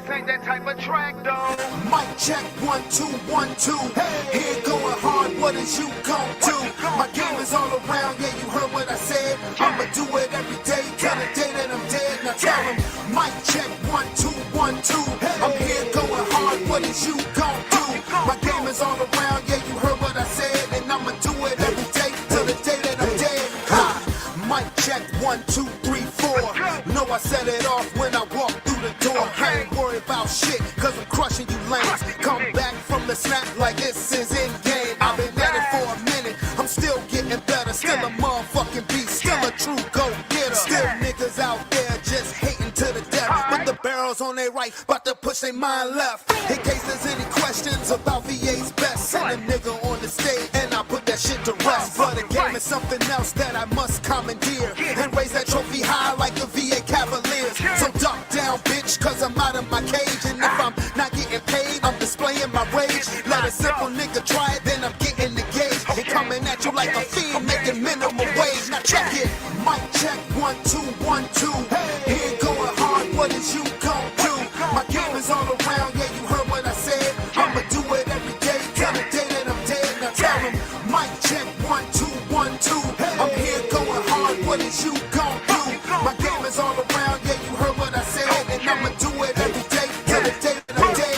this ain't that type of track, though. Mic check, 1, 2, 1, 2. Hey. Here going hard, what is you gon' do? My game is all around, yeah, you heard what I said. I'ma do it every day, till the day that I'm dead. Now tell them, mic check, 1, 2, 1, 2. I'm here going hard, what is you gon' do? My game is all around, yeah, you heard what I said. And I'ma do it every day, till the day that I'm dead. Mic check, 1, 2, 3, 4. Know I set it off when I walk through the door. I ain't worried about shit, cause I'm crushing you lanes. Come back from the snap like this is in game. I've been at it for a minute, I'm still getting better. Still a motherfucking beast, still a true go-getter. Still niggas out there just hating to the death. But the barrels on their right, about to push their mind left. In case there's any questions about VA's best, send a nigga on the stage and I put that shit to rest. But the game is something else that I must commandeer and raise that trophy high like the VA Cavaliers. So duck down, bitch, cause I'm out of my cage. And if I'm not getting paid, I'm displaying my rage. Let a simple nigga try it, then I'm getting the gauge. And coming at you like a fiend, making minimum wage. Now check it, mic check, 1, 2, 1, 2. Here going hard, what is you gon' do? My game is all around, yeah, you heard what I said. I'ma do it every day, till the day that I'm dead. Now tell them, mic check, 1, 2, 1, 2. I'm here going hard, what is you gon' do? My game is all around, yeah, you heard what I said. And I'ma do it every day, till the day that I'm dead.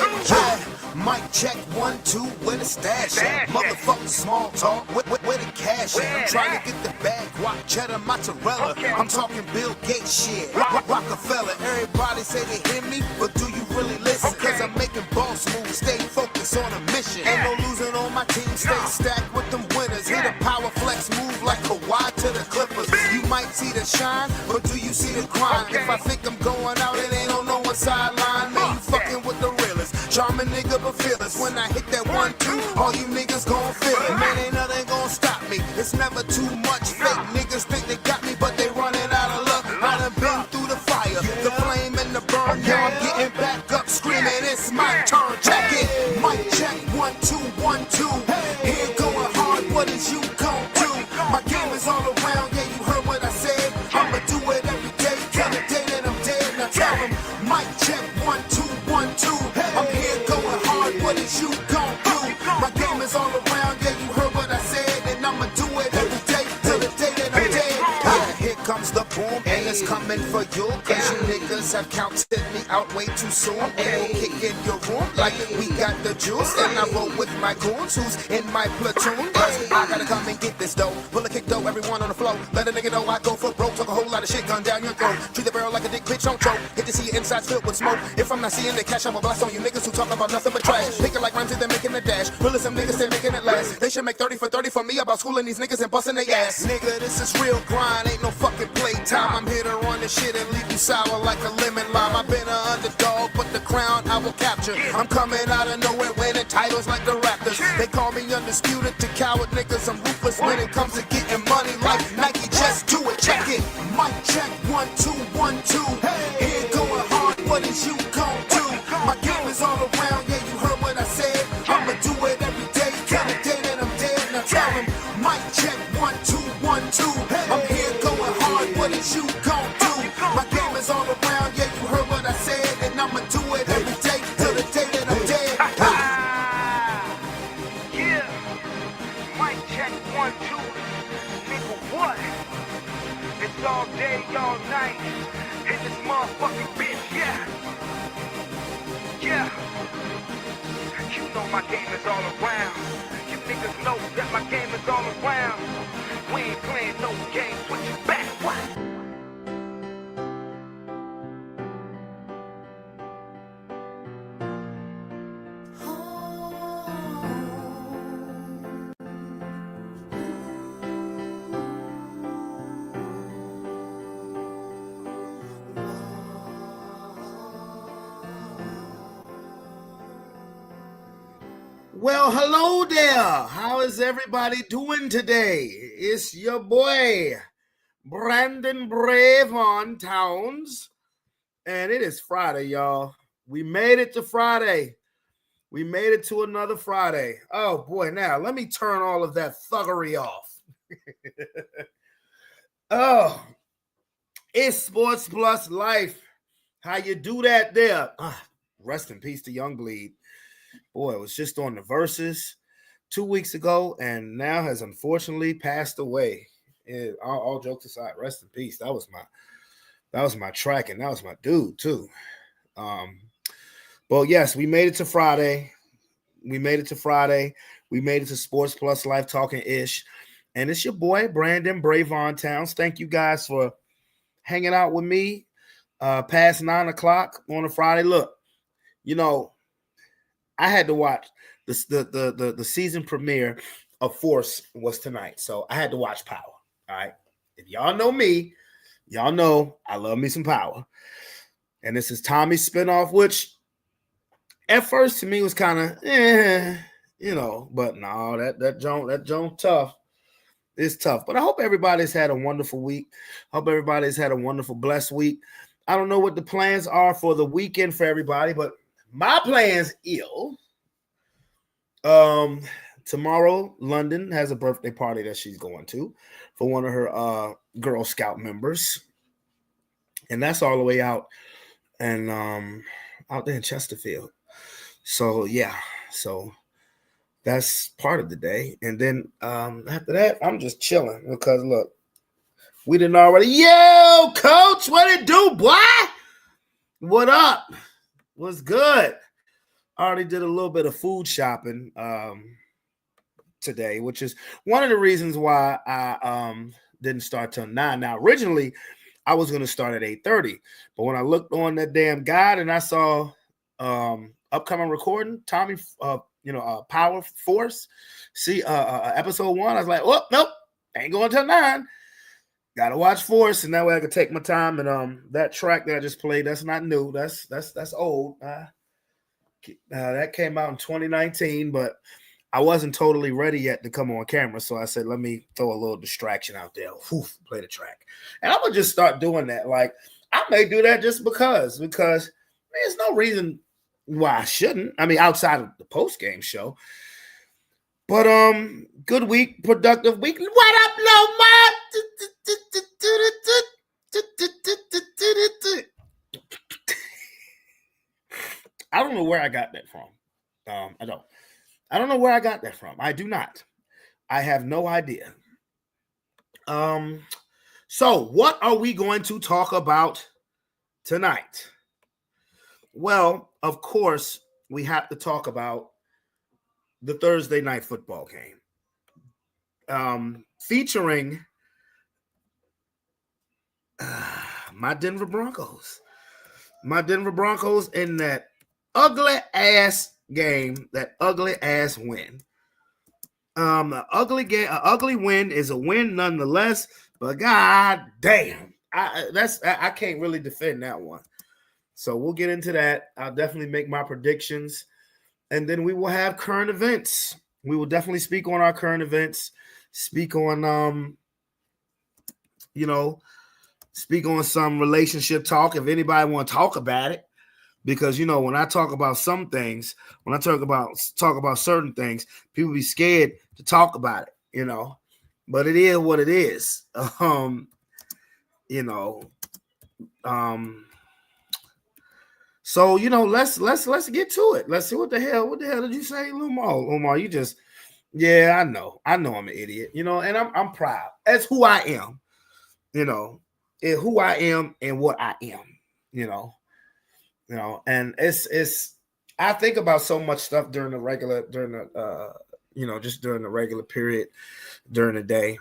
Mic check, 1, 2, where the stash at? Motherfucking small talk, where the cash at? I'm trying to get the bag, guac, cheddar, mozzarella. I'm talking Bill Gates shit, Rockefeller. Everybody say they hear me, but do you really listen? Cause I'm making boss moves, stay focused on a mission. Ain't no losing on my team, stay stacked with them winners. Hit a power flex move like Kawhi to the Clippers. You might see the shine, but do you see the grind? If I think I'm going out, it ain't on no one sideline. Man, you fucking with the realest. Charming nigga, but fearless. When I hit that 1, 2, all you niggas gon' feel it. Man, ain't nothing gon' stop me. It's never too much. Fake niggas think they got me, but they running out of luck. I done been through the fire, the flame and the burn. Now I'm getting back up, screaming, it's my turn. Check it, mic check, 1, 2, 1, 2. Here going hard, what is you gon' do? My game is all around, yeah, you heard what I said. I'ma do it every day, till the day that I'm dead. Now tell them, mic check, 1, 2, 1, 2. I'm here going hard, what is you gon' do? My game is all around, yeah, you heard what I said. And I'ma do it every day, till the day that I'm dead. Yeah, here comes the boom, and it's coming for you. Cause you niggas have counted me out way too soon. And we'll kick in your room like we got the juice. And I roll with my goons who's in my platoon. Cause I gotta come and get this dough. Pull a kick dough, everyone on the flow. Let a nigga know I go for broke. Talk a whole lot of shit, gun down your throat. Treat the barrel like a dick, bitch, don't choke. Hit to see your insides filled with smoke. If I'm not seeing the cash, I'ma blast on you niggas who talk about nothing but trash. Picking like rhymes and they're making a dash. Realism niggas, they're making it last. They should make 30 for 30 for me about schooling these niggas and busting their ass. Nigga, this is real grind, ain't no fucking playtime. I'm here to run this shit and leave you sour like a lemon lime. I've been an underdog, but the crown I will capture. I'm coming out of nowhere winning titles like the Raptors. They call me undisputed to coward niggas. I'm ruthless when it comes to getting money like Nike. Just do it, check it. Mic check, 1, 2, 1, 2. Here going hard, what is you gon' do? My game is all around, yeah, you heard what I said. I'ma do it every day, till the day that I'm dead. Now tell them, mic check, 1, 2, 1, 2. I'm here going hard, what is you gon' do? My game is all around, yeah, you heard what I said. And I'ma do it every day, till the day that I'm dead. Yeah, mic check, 1, 2. Nigga, what? It's all day, all night. Hit this motherfucking bitch, yeah. Yeah. You know my game is all around. You niggas know that my game is all around. We ain't playing no games with you back. What? Well, hello there. How is everybody doing today? It's your boy, Brandon Bravon Towns. And it is Friday, y'all. We made it to Friday. We made it to another Friday. Oh, boy. Now, let me turn all of that thuggery off. Oh, it's Sports Plus Life. How you do that there? rest in peace to Young Bleed. Boy, it was just on the Versus 2 weeks ago, and now has unfortunately passed away. All jokes aside, rest in peace. That was my track, and that was my dude too. But yes, we made it to Friday. We made it to Sports Plus Life Talking Ish. And it's your boy, Brandon Bravon Towns. Thank you guys for hanging out with me past 9 o'clock on a Friday. Look, I had to watch the season premiere of Force was tonight. So I had to watch Power. All right. If y'all know me, y'all know I love me some Power. And this is Tommy's spinoff, which at first to me was kind of, but no, that Joan tough. It's tough. But I hope everybody's had a wonderful week. Hope everybody's had a wonderful, blessed week. I don't know what the plans are for the weekend for everybody, but my plans tomorrow, London has a birthday party that she's going to for one of her Girl Scout members. And that's all the way out and out there in Chesterfield. So yeah, that's part of the day. And then after that, I'm just chilling because look, we didn't already. Yo, coach, what it do, boy? What up? What's good? I already did a little bit of food shopping today, which is one of the reasons why I didn't start till 9. Now, originally, I was going to start at 8:30, but when I looked on that damn guide and I saw upcoming recording, Tommy, Power Force, episode 1, I was like, oh, nope, ain't going till 9. Got to watch Force, and that way I could take my time. And that track that I just played, that's not new. That's old. That came out in 2019, but I wasn't totally ready yet to come on camera. So I said, let me throw a little distraction out there. Play the track. And I'm going to just start doing that. Like, I may do that just because there's no reason why I shouldn't. I mean, outside of the post-game show. But good week, productive week. What up, Lomar? I don't know where I got that from. I don't know where I got that from. I do not. I have no idea. So what are we going to talk about tonight? Well, of course, we have to talk about the Thursday night football game. Featuring my Denver Broncos. My Denver Broncos in that ugly ass game, that ugly ass win. An ugly win is a win nonetheless, but god damn, I can't really defend that one. So we'll get into that. I'll definitely make my predictions, and then we will have current events. We will definitely speak on our current events, speak on speak on some relationship talk if anybody want to talk about it. Because when I talk about some things, when I talk about certain things, people be scared to talk about it, But it is what it is. So let's get to it. Let's see what the hell did you say, Lumar? You just I know I'm an idiot, and I'm proud. That's who I am, and who I am and what I am, and it's I think about so much stuff during the regular period during the day,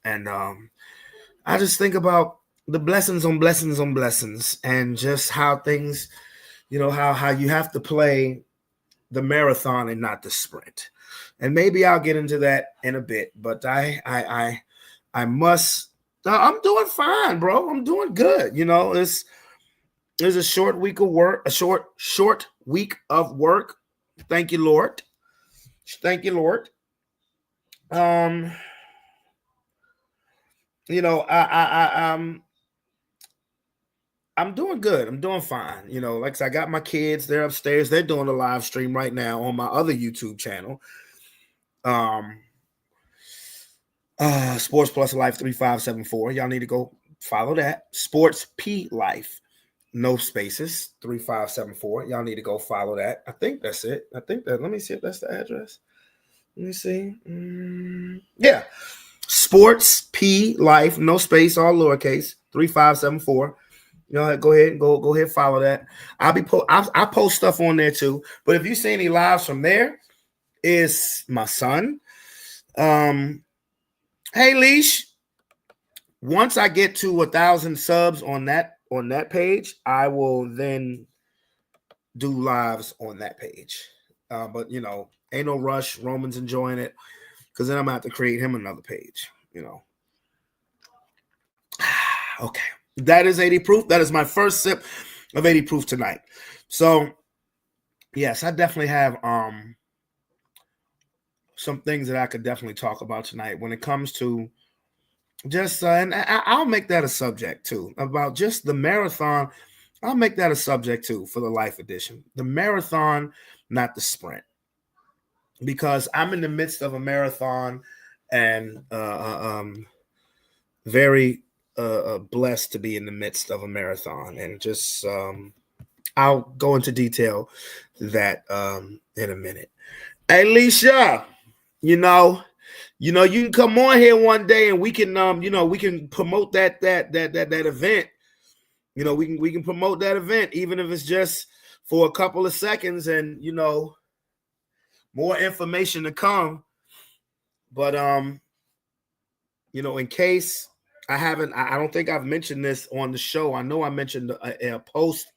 and I just think about the blessings on blessings on blessings, and just how things, how you have to play the marathon and not the sprint. And maybe I'll get into that in a bit, but I must. I'm doing fine, bro. I'm doing good. It's a short week of work, a short week of work. Thank you, Lord. Thank you, Lord. I'm doing good. I'm doing fine. Like I said, I got my kids. They're upstairs. They're doing a live stream right now on my other YouTube channel. Sports Plus Life 3574. Y'all need to go follow that. Sports P Life no spaces, 3574. Y'all need to go follow that. I think that's it. I think that, let me see if that's the address. Let me see. Yeah. Sports P Life, no space, all lowercase, 3574. You know, go ahead and go ahead, follow that. I post stuff on there too. But if you see any lives from there, is my son. Hey Leash. Once I get to 1,000 subs on that page, I will then do lives on that page. But you know, ain't no rush. Roman's enjoying it, because then I'm gonna have to create him another page. You know. Okay, that is 80 proof. That is my first sip of 80 proof tonight. So yes, I definitely have some things that I could definitely talk about tonight when it comes to just and I'll make that a subject too, about just the marathon. I'll make that a subject too for the Life Edition. The marathon, not the sprint, because I'm in the midst of a marathon and very blessed to be in the midst of a marathon, and just I'll go into detail that in a minute. Hey, Alicia, you know, you can come on here one day and we can we can promote that event. You know, we can promote that event, even if it's just for a couple of seconds, and you know, more information to come. But you know, in case I don't think I've mentioned this on the show. I know I mentioned a post.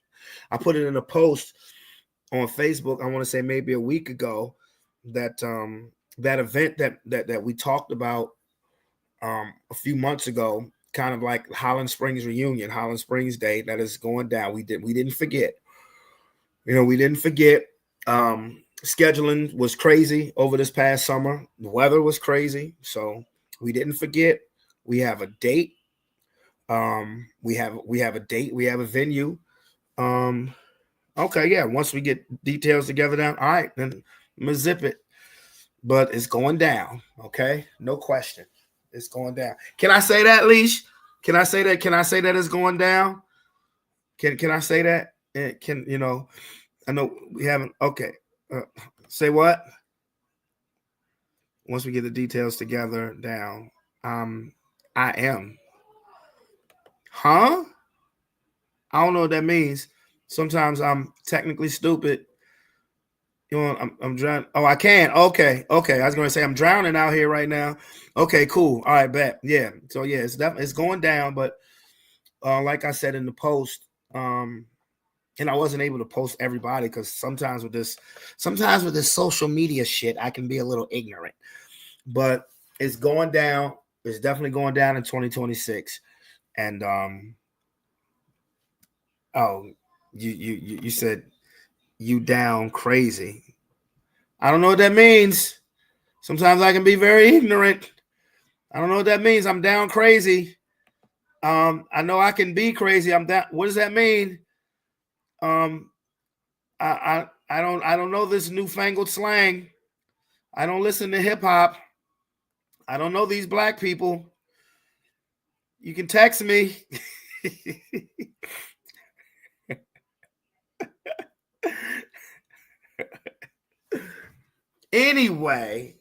I put it in a post on Facebook. I want to say maybe a week ago, that that event that we talked about a few months ago, kind of like Holland Springs reunion, Holland Springs Day, that is going down. We didn't forget. You know, we didn't forget. Scheduling was crazy over this past summer. The weather was crazy, so we didn't forget. We have a date. We have a date. We have a venue. Okay, yeah. Once we get details together down, all right, then I'm gonna zip it. But it's going down. Okay, no question. It's going down. Can I say that, Leash? Can I say that? Can I say that it's going down? Can I say that? Can you know? I know we haven't. Okay, say what? Once we get the details together down, I am. Huh? I don't know what that means. Sometimes I'm technically stupid. You know, I'm drowning. Oh, I can. Okay. I was going to say I'm drowning out here right now. Okay, cool. All right, bet. Yeah. So yeah, it's going down. But like I said in the post, and I wasn't able to post everybody because sometimes with this social media shit, I can be a little ignorant. But it's going down. It's definitely going down in 2026. And oh, you said you down crazy. I don't know what that means. Sometimes I can be very ignorant. I don't know what that means. I'm down crazy. I know I can be crazy. I'm down. What does that mean? I don't know this newfangled slang. I don't listen to hip hop. I don't know these black people. You can text me. Anyway,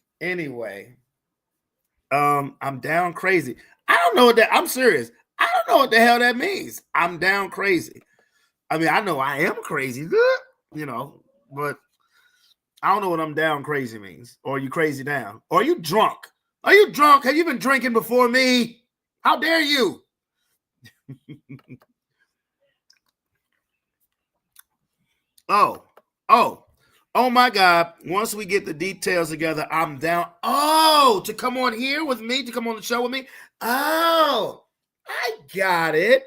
I'm down crazy. I don't know what that. I'm serious. I don't know what the hell that means. I'm down crazy. I mean, I know I am crazy, you know, but I don't know what I'm down crazy means. Or are you crazy down? Or are you drunk? Are you drunk? Have you been drinking before me? How dare you? Oh my God. Once we get the details together, I'm down. Oh, to come on here with me, to come on the show with me. Oh, I got it.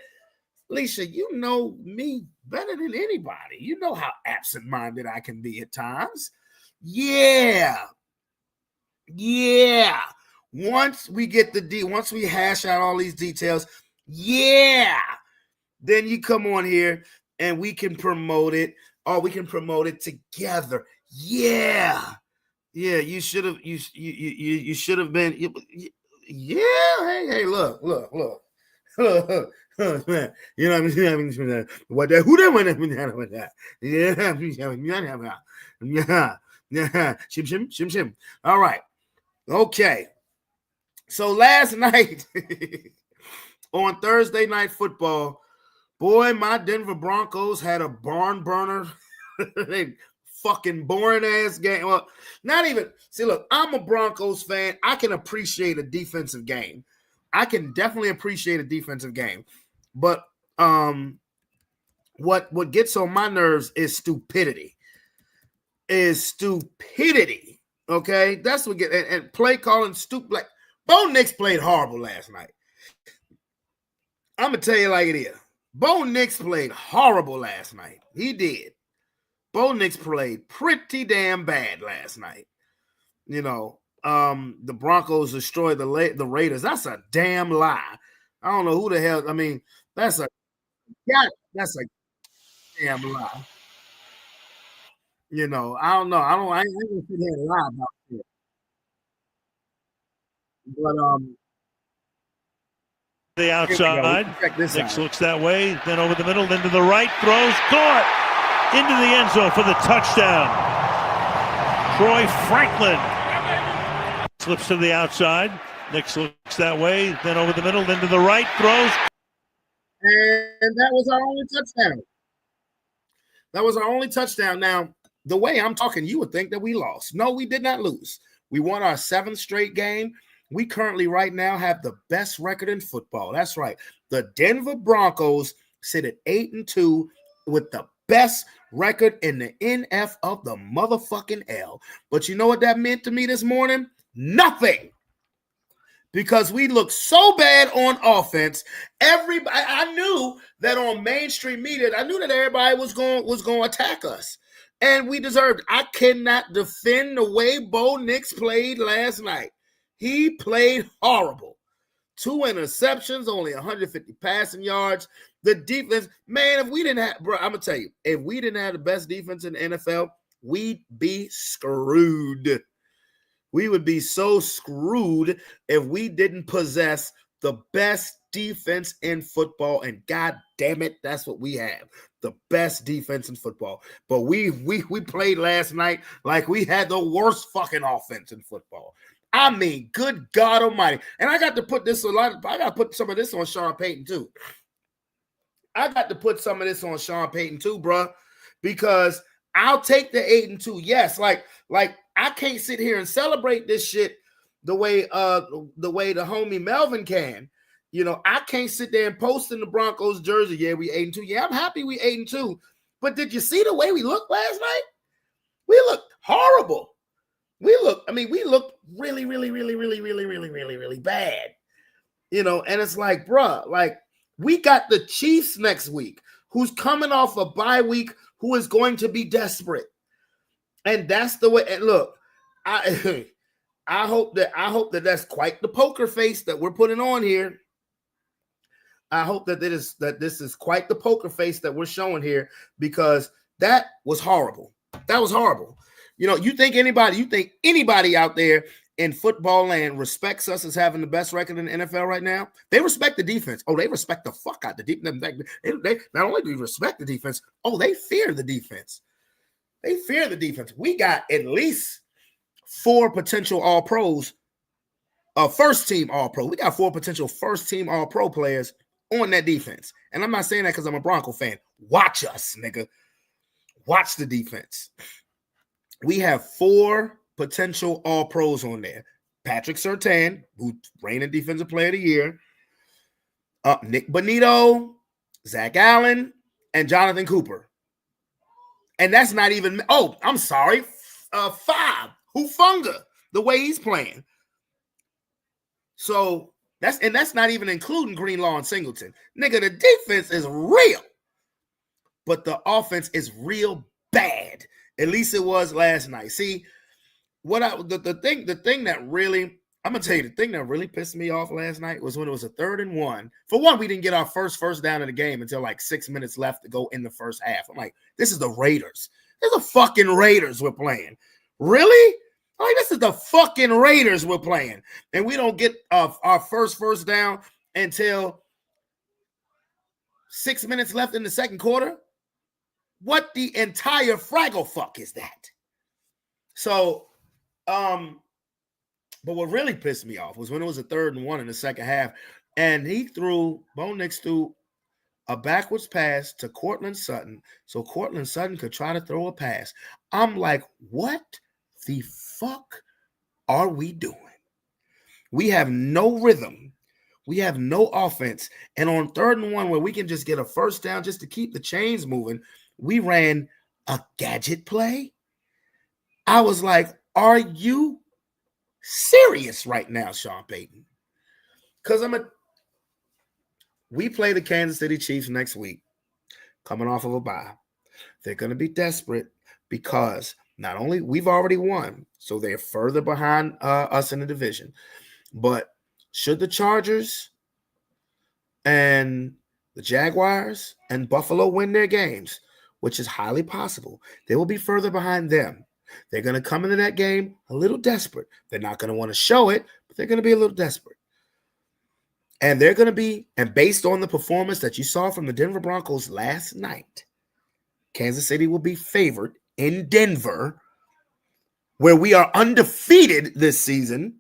Lisa, you know me better than anybody. You know how absent-minded I can be at times. Yeah. Once we get once we hash out all these details, then you come on here and we can promote it, or we can promote it together. Yeah, you should have you should have been. Yeah, hey, look. You know what I mean? What that? Who that one? Yeah. Shim. All right. Okay. So last night on Thursday Night Football, boy, my Denver Broncos had a barn burner. They fucking boring ass game. Well, not even. See, look, I'm a Broncos fan. I can appreciate a defensive game. I can definitely appreciate a defensive game. But what gets on my nerves is stupidity. Okay, that's what get and play calling stupid. Like Bo Nix played horrible last night. I'm gonna tell you like it is. Bo Nix played horrible last night. He did. Bo Nix played pretty damn bad last night. You know, the Broncos destroyed the Raiders. That's a damn lie. I don't know who the hell. I mean, that's a damn lie. You know, I don't know. I ain't gonna sit here and lie about it. But the outside. Check this Nix out. looks that way, then over the middle, then to the right, throws, caught into the end zone for the touchdown. Troy Franklin slips to the outside. Nix looks that way, then over the middle, then to the right, throws. And that was our only touchdown. That was our only touchdown. Now, the way I'm talking, you would think that we lost. No, we did not lose. We won our 7th straight game. We currently right now have the best record in football. That's right. The Denver Broncos sit at 8-2 with the best record in the NF of the motherfucking L. But you know what that meant to me this morning? Nothing. Because we looked so bad on offense. I knew that on mainstream media, I knew that everybody was going to attack us. And we deserved it. I cannot defend the way Bo Nix played last night. He played horrible. 2 interceptions, only 150 passing yards. The defense, man, if we didn't have, bro, I'm going to tell you, if we didn't have the best defense in the NFL, we'd be screwed. We would be so screwed if we didn't possess the best defense in football. And God damn it, that's what we have. The best defense in football. But we played last night like we had the worst fucking offense in football. I mean, good God Almighty. And I got to put some of this on Sean Payton too. Bro, because I'll take the 8-2. Yes, like I can't sit here and celebrate this shit the way the homie Melvin can. You know, I can't sit there and post in the Broncos jersey. Yeah, we 8-2. Yeah, I'm happy we 8-2. But did you see the way we looked last night? We looked horrible. We looked really, really, really, really, really, really, really, really bad. You know, and it's like, bruh, like we got the Chiefs next week, who's coming off a bye week, who is going to be desperate. And that's the way. And look, I hope that that's quite the poker face that we're putting on here. I hope that this is quite the poker face that we're showing here, because that was horrible. That was horrible. You know, you think anybody out there in football land respects us as having the best record in the NFL right now? They respect the defense. Oh, they respect the fuck out the defense. They not only do they respect the defense, they fear the defense. They fear the defense. We got at least 4 potential All-Pros, first-team All-Pro. We got 4 potential first-team All-Pro players on that defense. And I'm not saying that because I'm a Bronco fan. Watch us, nigga. Watch the defense. We have 4 potential All-Pros on there. Patrick Surtain, who reigning Defensive Player of the Year, Nick Bonito, Zach Allen, and Jonathan Cooper. And that's not even, 5, Hufunga, the way he's playing. So that's not even including Greenlaw and Singleton. Nigga, the defense is real, but the offense is real bad. At least it was last night. See, the thing that really, I'm gonna tell you, the thing that really pissed me off last night was when it was a 3rd and 1. For one, we didn't get our first down in the game until like 6 minutes left to go in the first half. I'm like, this is the Raiders. This is the fucking Raiders we're playing. Really? Like, this is the fucking Raiders we're playing. And we don't get our first down until 6 minutes left in the second quarter. What the entire fraggle fuck is that? So, but what really pissed me off was when it was a 3rd and 1 in the second half, and Bo Nix threw a backwards pass to Cortland Sutton so Cortland Sutton could try to throw a pass. I'm like, what the fuck are we doing? We have no rhythm. We have no offense. And on 3rd and 1, where we can just get a first down just to keep the chains moving, we ran a gadget play. I was like, are you serious right now, Sean Payton? Because we play the Kansas City Chiefs next week, coming off of a bye. They're going to be desperate because not only we've already won, so they're further behind us in the division, but should the Chargers and the Jaguars and Buffalo win their games, which is highly possible, they will be further behind them. They're going to come into that game a little desperate. They're not going to want to show it, but they're going to be a little desperate. And they're going to be, and based on the performance that you saw from the Denver Broncos last night, Kansas City will be favored in Denver, where we are undefeated this season.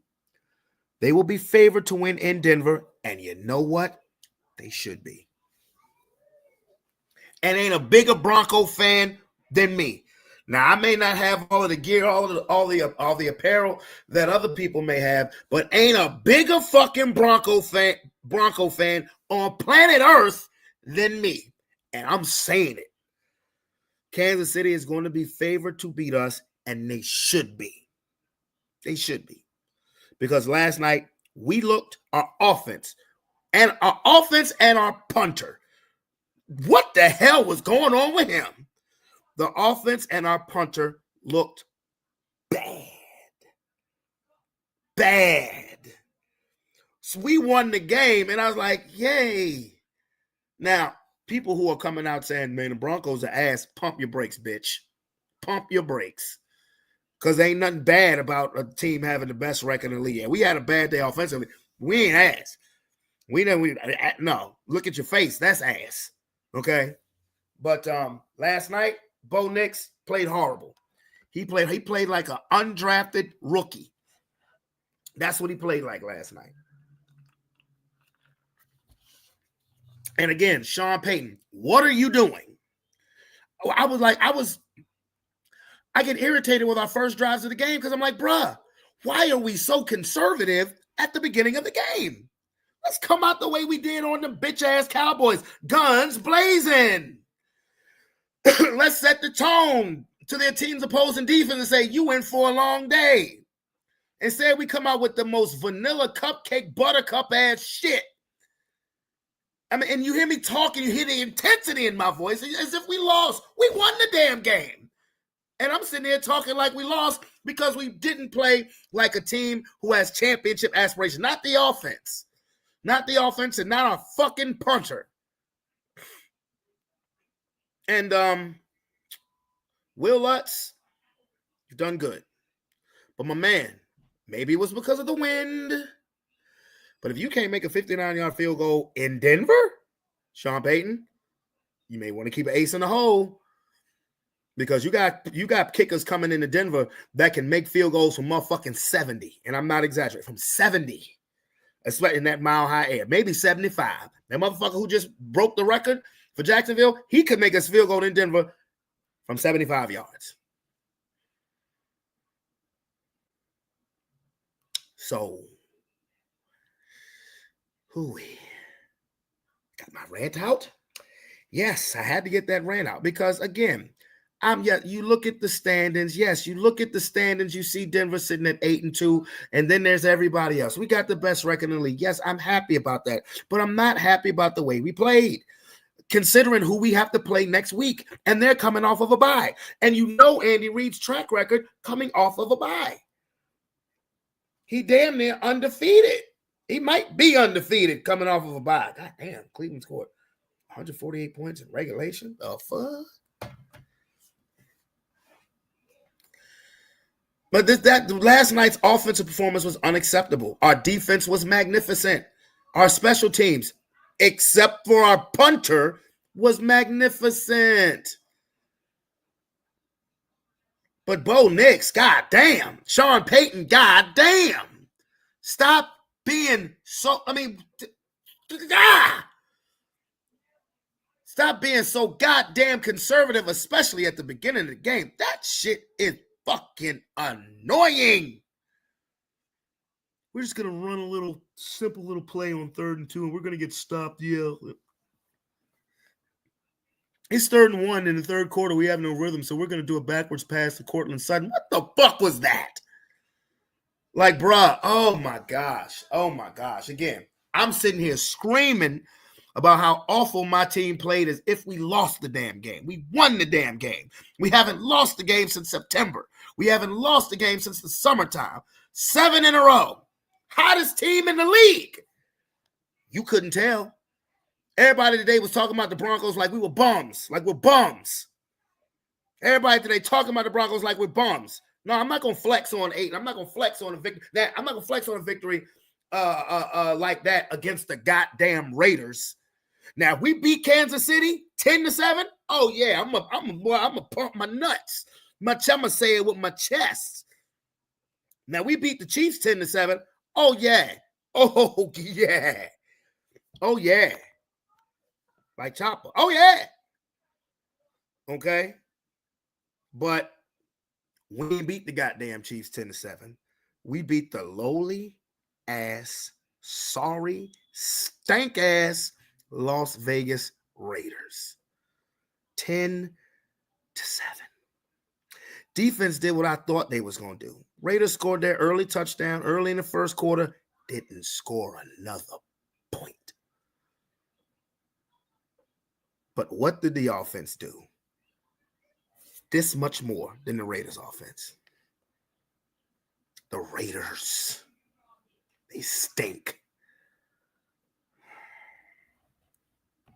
They will be favored to win in Denver, and you know what? They should be. And ain't a bigger Bronco fan than me. Now, I may not have all of the gear, all the apparel that other people may have, but ain't a bigger fucking Bronco fan on planet Earth than me. And I'm saying it. Kansas City is going to be favored to beat us, and they should be. They should be. Because last night, we looked our offense and our punter. What the hell was going on with him? The offense and our punter looked bad. Bad. So we won the game, and I was like, yay. Now, people who are coming out saying, man, the Broncos are ass, pump your brakes, bitch. Pump your brakes. Because ain't nothing bad about a team having the best record in the league. Yeah, we had a bad day offensively. We ain't ass. No, look at your face. That's ass. Okay? But last night, Bo Nix played horrible. He played like an undrafted rookie. That's what he played like last night. And again, Sean Payton, what are you doing? I get irritated with our first drives of the game because I'm like, bruh, why are we so conservative at the beginning of the game? Let's come out the way we did on the bitch-ass Cowboys. Guns blazing. Let's set the tone to their team's opposing defense and say, you in for a long day. Instead, we come out with the most vanilla cupcake, buttercup ass shit. I mean, and you hear me talking, you hear the intensity in my voice as if we lost. We won the damn game. And I'm sitting there talking like we lost because we didn't play like a team who has championship aspirations. Not the offense. Not the offense and not our fucking punter. And Will Lutz, you've done good. But my man, maybe it was because of the wind. But if you can't make a 59-yard field goal in Denver, Sean Payton, you may want to keep an ace in the hole. Because you got kickers coming into Denver that can make field goals from motherfucking 70. And I'm not exaggerating. From 70. Especially in that mile-high air. Maybe 75. That motherfucker who just broke the record for Jacksonville, he could make us field goal in Denver from 75 yards. So, got my rant out? Yes, I had to get that rant out because, again, you look at the standings. Yes, you look at the standings. You see Denver sitting at 8-2, and then there's everybody else. We got the best record in the league. Yes, I'm happy about that, but I'm not happy about the way we played, considering who we have to play next week, and they're coming off of a bye. And you know Andy Reid's track record coming off of a bye. He damn near undefeated. He might be undefeated coming off of a bye. God damn, Cleveland scored 148 points in regulation. The fuck? But last night's offensive performance was unacceptable. Our defense was magnificent. Our special teams, except for our punter, was magnificent. But Bo Nix, goddamn. Sean Payton, goddamn. Stop being so, stop being so goddamn conservative, especially at the beginning of the game. That shit is fucking annoying. We're just going to run a little simple little play on 3rd and 2, and we're going to get stopped. Yeah. It's 3rd and 1 in the third quarter. We have no rhythm, so we're going to do a backwards pass to Cortland Sutton. What the fuck was that? Like, bruh, oh my gosh. Oh my gosh. Again, I'm sitting here screaming about how awful my team played as if we lost the damn game. We won the damn game. We haven't lost the game since September. We haven't lost the game since the summertime. 7 in a row. Hottest team in the league. You couldn't tell. Everybody today was talking about the Broncos like we were bums. Like we're bums. Everybody today talking about the Broncos like we're bums. No, I'm not going to flex on 8. I'm not going to flex on a victory. I'm not going to flex on a victory like that against the goddamn Raiders. Now, if we beat Kansas City 10-7, oh yeah, I'm a pump my nuts. I'm gonna say it with my chest. Now we beat the Chiefs 10-7. Oh yeah. Oh yeah. Oh yeah. Like Chopper. Oh yeah. Okay. But we didn't beat the goddamn Chiefs 10-7. We beat the lowly ass, sorry, stank ass Las Vegas Raiders 10-7. Defense did what I thought they was going to do. Raiders scored their early touchdown early in the first quarter, didn't score another point. But what did the offense do? This much more than the Raiders offense. The Raiders, they stink.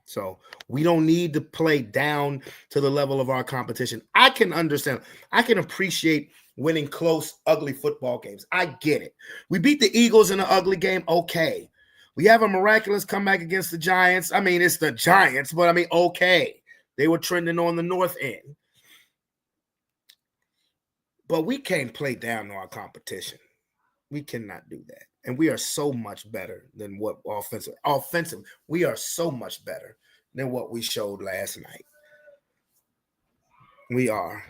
So we don't need to play down to the level of our competition. I can understand. I can appreciate winning close, ugly football games. I get it. We beat the Eagles in an ugly game. Okay. We have a miraculous comeback against the Giants. I mean, it's the Giants, but okay. They were trending on the north end. But we can't play down to our competition. We cannot do that. And we are so much better than what offensive. We are so much better than what we showed last night. We are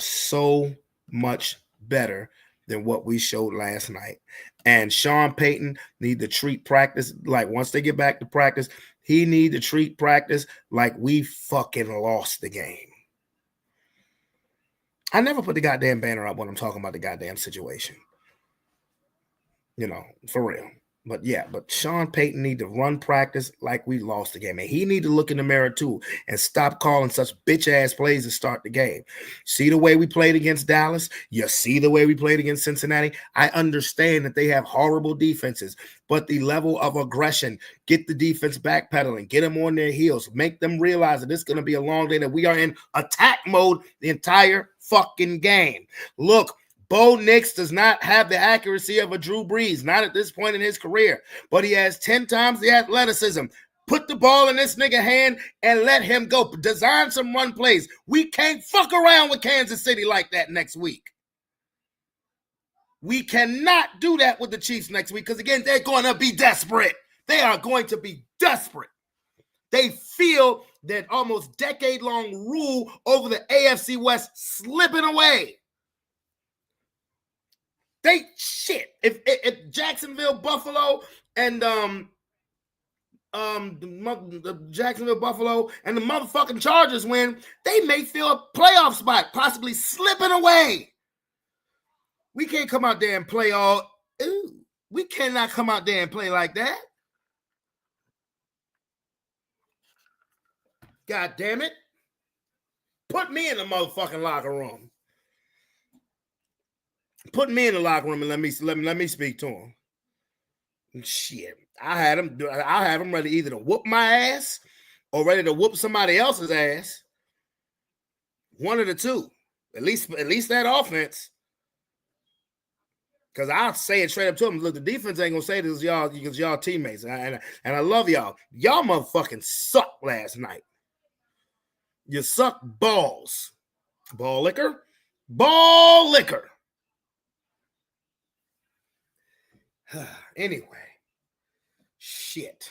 so much better than what we showed last night. And Sean Payton need to treat practice like once they get back to practice, he need to treat practice like we fucking lost the game. I never put the goddamn banner up when I'm talking about the goddamn situation. You know, for real. But yeah, but Sean Payton need to run practice like we lost the game. And he need to look in the mirror too and stop calling such bitch-ass plays to start the game. See the way we played against Dallas? You see the way we played against Cincinnati? I understand that they have horrible defenses, but the level of aggression, get the defense backpedaling, get them on their heels, make them realize that it's going to be a long day, that we are in attack mode the entire fucking game. Look, Bo Nix does not have the accuracy of a Drew Brees, not at this point in his career, but he has 10 times the athleticism. Put the ball in this nigga hand and let him go. Design some run plays. We can't fuck around with Kansas City like that next week. We cannot do that with the Chiefs next week because, again, they're going to be desperate. They are going to be desperate. They feel that almost decade-long rule over the AFC West slipping away. They shit. If Jacksonville, Buffalo, and the Jacksonville, Buffalo, and the motherfucking Chargers win, they may feel a playoff spot possibly slipping away. We can't come out there and play all. Ooh, we cannot come out there and play like that. God damn it! Put me in the motherfucking locker room. Put me in the locker room and let me speak to him. Shit, I had him ready either to whoop my ass or ready to whoop somebody else's ass. One of the two. At least that offense. Because I'll say it straight up to them. Look, the defense ain't gonna say this because y'all teammates, and I love y'all. Y'all motherfucking suck last night. You suck balls. Ball liquor. Ball liquor. Anyway, shit.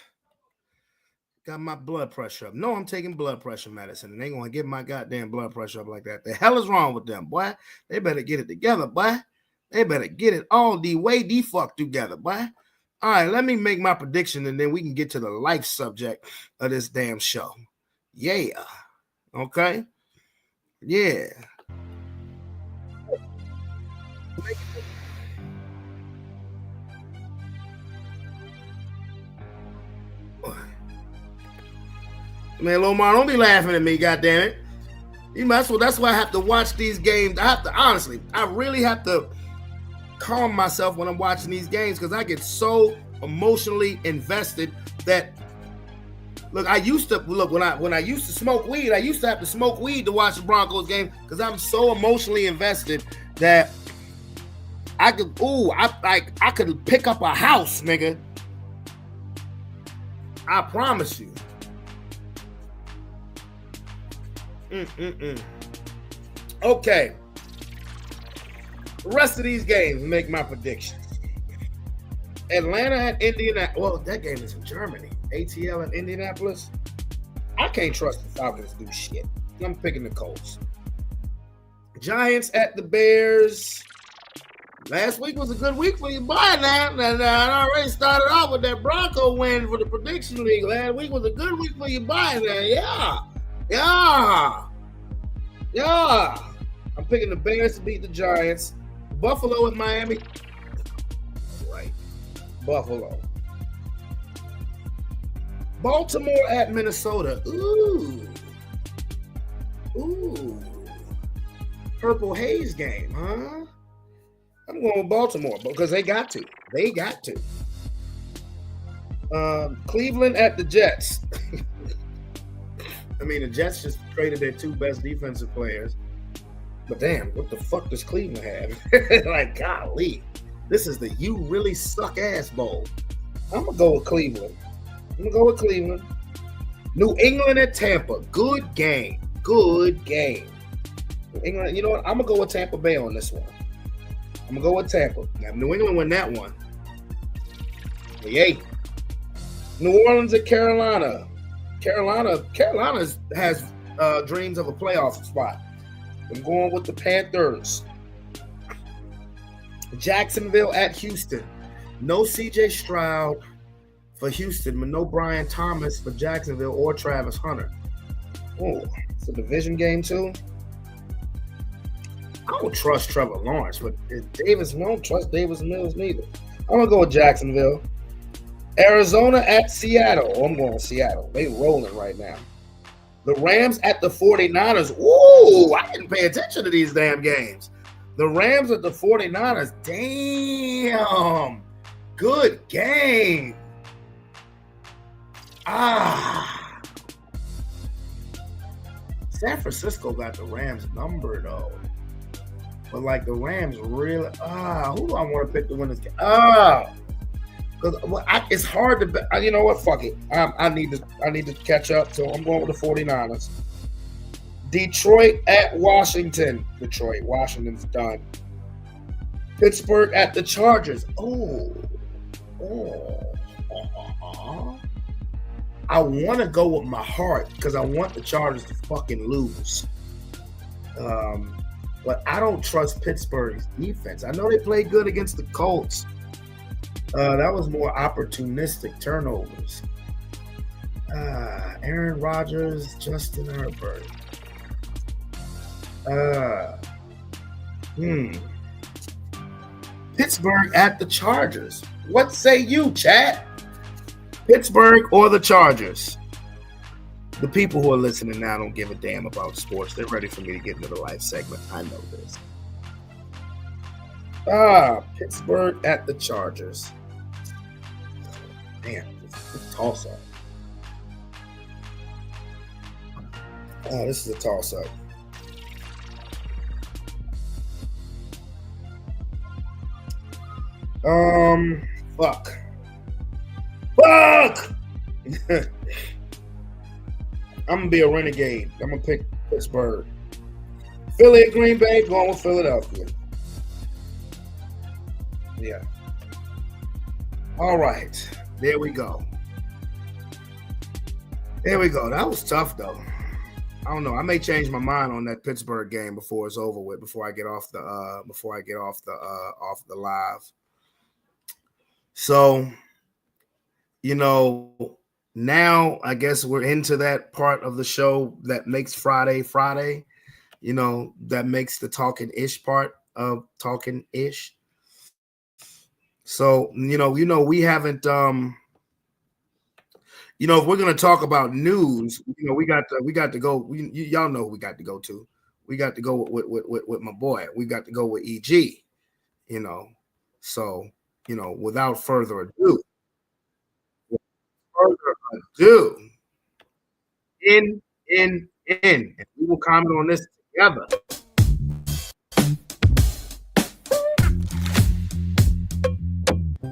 Got my blood pressure up. No, I'm taking blood pressure medicine, and they gonna get my goddamn blood pressure up like that. The hell is wrong with them, boy? They better get it together, boy. They better get it all the way the fuck together, boy. All right, let me make my prediction, and then we can get to the life subject of this damn show. Yeah. Okay? Yeah. Man, Lomar, don't be laughing at me, goddammit. That's why I have to watch these games. I really have to calm myself when I'm watching these games because I get so emotionally invested that when I used to smoke weed, I used to have to smoke weed to watch the Broncos game because I'm so emotionally invested that I could pick up a house, nigga. I promise you. Okay. The rest of these games make my predictions. Atlanta at Indianapolis. Well, that game is in Germany. ATL in Indianapolis. I can't trust the Falcons to do shit. I'm picking the Colts. Giants at the Bears. Last week was a good week for you, boy. Now, I already started off with that Bronco win for the prediction league. Last week was a good week for you, boy. Now, yeah. I'm picking the Bears to beat the Giants. Buffalo at Miami. Right. Buffalo. Baltimore at Minnesota. Ooh. Purple Haze game, huh? I'm going with Baltimore because they got to. Cleveland at the Jets. I mean, the Jets just traded their two best defensive players. But damn, what the fuck does Cleveland have? Like, golly. This is the you really suck ass bowl. I'm going to go with Cleveland. New England at Tampa. Good game. New England, you know what? I'm going to go with Tampa Bay on this one. I'm going to go with Tampa. Now, New England win that one. Yay. New Orleans at Carolina. Carolina has dreams of a playoff spot. I'm going with the Panthers. Jacksonville at Houston. No CJ Stroud for Houston, but no Brian Thomas for Jacksonville or Travis Hunter. Oh, it's a division game too. I don't trust Trevor Lawrence, but I don't trust Davis Mills neither. I'm going to go with Jacksonville. Arizona at Seattle. Oh, I'm going with Seattle. They rolling right now. The Rams at the 49ers. Ooh, I didn't pay attention to these damn games. The Rams at the 49ers. Damn. Good game. San Francisco got the Rams number, though. But, like, the Rams really... who do I want to pick to win this game? Because it's hard to... You know what? Fuck it. I need to catch up, so I'm going with the 49ers. Detroit at Washington. Washington's done. Pittsburgh at the Chargers. I want to go with my heart because I want the Chargers to fucking lose. But I don't trust Pittsburgh's defense. I know they played good against the Colts. That was more opportunistic turnovers. Aaron Rodgers, Justin Herbert. Pittsburgh at the Chargers. What say you, chat? Pittsburgh or the Chargers? The people who are listening now don't give a damn about sports. They're ready for me to get into the live segment. I know this. Pittsburgh at the Chargers. Damn, it's a toss-up. This is a toss-up. Fuck. Fuck! I'm gonna be a renegade. I'm gonna pick Pittsburgh. Philly or Green Bay, going with Philadelphia. Yeah. All right. There we go. There we go. That was tough though. I don't know. I may change my mind on that Pittsburgh game before it's over with. Before I get off the off the live. So, now I guess we're into that part of the show that makes Friday. That makes the talking-ish part of talking-ish. So, we haven't if we're gonna talk about news, we got to go. Y'all know who we got to go to. We got to go with my boy. We got to go with EG. So without further ado, in, and we will comment on this together.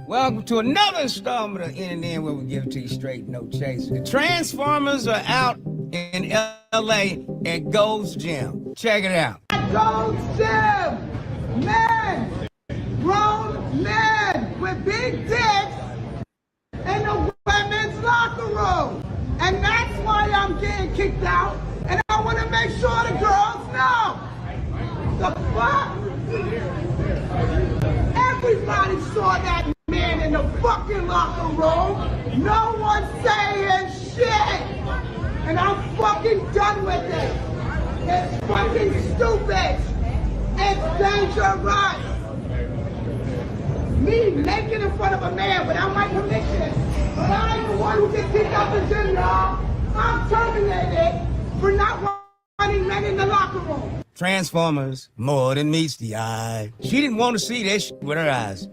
Welcome to another installment of In and In, where we give it to you straight, no chase. The Transformers are out in LA at Gold's Gym. Check it out. Gold's Gym! Men! Grown men with big dicks in the women's locker room. And that's why I'm getting kicked out. And I want to make sure the girls know. The fuck? Everybody saw that man in the fucking locker room. No one saying shit. And I'm fucking done with it. It's fucking stupid. It's dangerous. Me naked in front of a man without my permission. But I ain't the one who gets kicked out the gym, y'all. I'm terminated for not running men in the locker room. Transformers, more than meets the eye. She didn't want to see that shit with her eyes.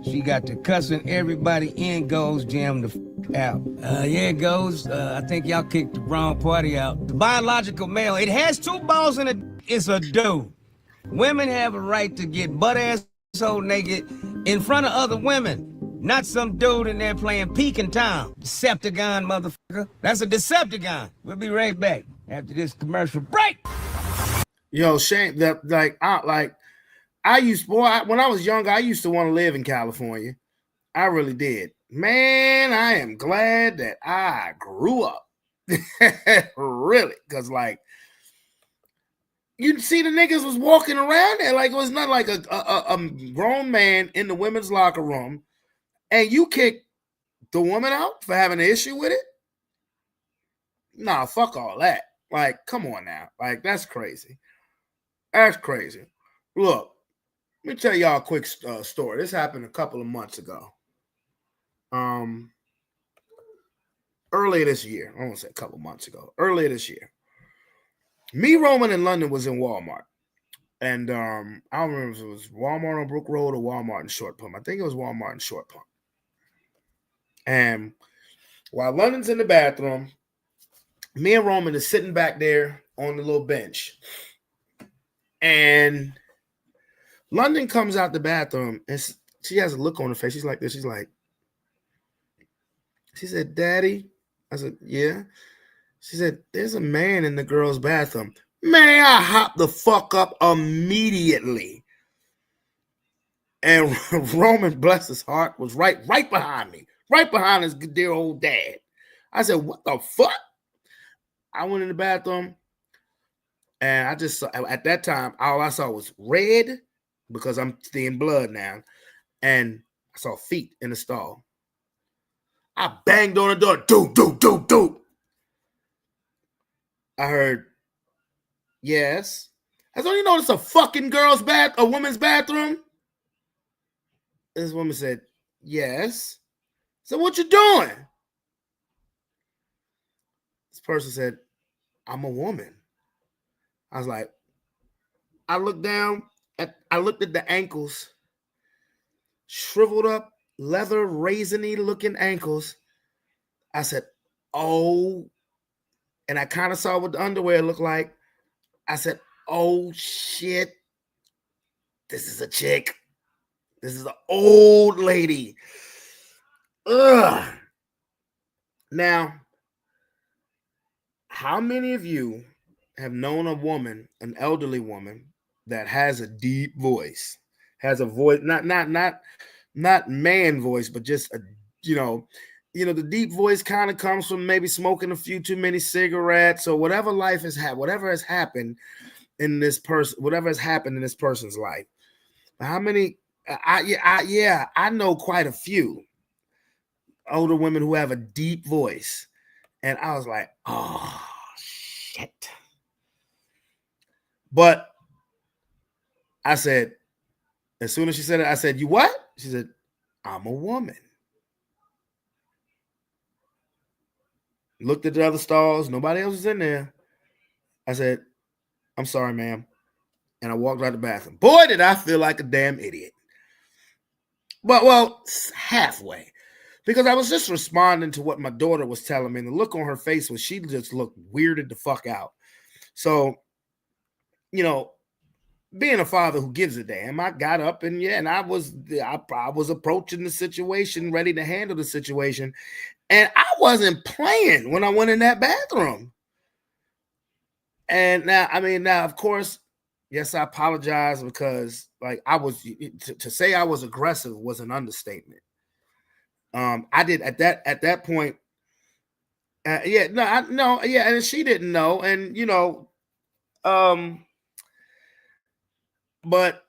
She got to cussing everybody in Gold's Gym the out. Yeah, Gold's, I think y'all kicked the wrong party out. The biological male, it has two balls in it, it's a dude. Women have a right to get butt-ass so naked in front of other women. Not some dude in there playing Peek in Town. Decepticon, motherfucker. That's a Decepticon. We'll be right back after this commercial break. Yo, Shane, when I was younger, I used to want to live in California. I really did. Man, I am glad that I grew up. Really, because you see the niggas was walking around there like it was not like a grown man in the women's locker room, and you kick the woman out for having an issue with it. Nah, fuck all that. Like, come on now. Like, that's crazy. That's crazy. Look, let me tell y'all a quick story. This happened a couple of months ago. Earlier this year. I won't say a couple months ago. Earlier this year. Me, Roman, in London was in Walmart. And I don't remember if it was Walmart on Brook Road or Walmart in Short Pump. I think it was Walmart in Short Pump. And while London's in the bathroom, me and Roman is sitting back there on the little bench. And London comes out the bathroom and she has a look on her face. She's like this. She said, "Daddy." I said, "Yeah." She said, "There's a man in the girl's bathroom." Man, I hopped the fuck up immediately. And Roman, bless his heart, was right behind me, right behind his dear old dad. I said, "What the fuck?" I went in the bathroom, and I just saw, at that time, all I saw was red because I'm seeing blood now, and I saw feet in the stall. I banged on the door, do. I heard, "Yes." I said, "You know it's a fucking a woman's bathroom?" This woman said, "Yes." So what you doing? This person said, "I'm a woman." I was like, I looked at the ankles, shriveled up, leather, raisiny looking ankles. I said, "Oh," and I kind of saw what the underwear looked like. I said, "Oh shit, this is a chick." This is an old lady. Ugh. Now, how many of you have known a woman, an elderly woman, that has a deep voice, has a voice, not man voice, but just a, the deep voice kind of comes from maybe smoking a few too many cigarettes or whatever life has had, whatever has happened in this person, whatever has happened in this person's life. How many? I know quite a few older women who have a deep voice, and I was like, oh shit. But I said, as soon as she said it, I said, you what? She said, I'm a woman. Looked at the other stalls. Nobody else was in there. I said, I'm sorry, ma'am. And I walked out the bathroom. Boy, did I feel like a damn idiot. But, well, halfway. Because I was just responding to what my daughter was telling me. And the look on her face was she just looked weirded the fuck out. So, being a father who gives a damn, I got up and I was approaching the situation, ready to handle the situation. And I wasn't playing when I went in that bathroom. And now, of course, yes, I apologize because to say I was aggressive was an understatement. I did at that point. And she didn't know. And, but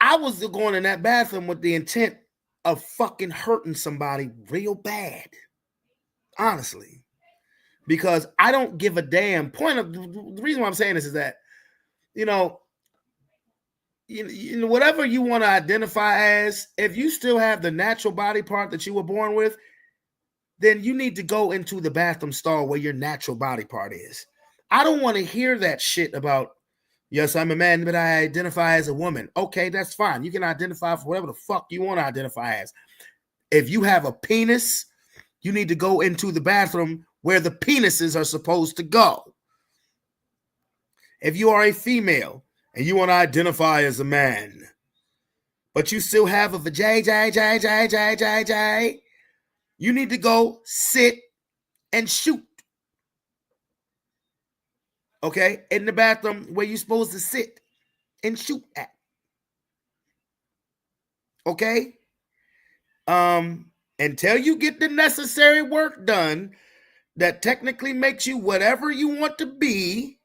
I was going in that bathroom with the intent of fucking hurting somebody real bad. Honestly. Because I don't give a damn. The reason why I'm saying this is that, whatever you want to identify as, if you still have the natural body part that you were born with, then you need to go into the bathroom stall where your natural body part is. I don't want to hear that shit about, yes, I'm a man, but I identify as a woman. Okay, that's fine. You can identify for whatever the fuck you want to identify as. If you have a penis, you need to go into the bathroom where the penises are supposed to go. If you are a female and you want to identify as a man, but you still have a vajay, you need to go sit and shoot. Okay? In the bathroom where you're supposed to sit and shoot at. Okay? Until you get the necessary work done that technically makes you whatever you want to be,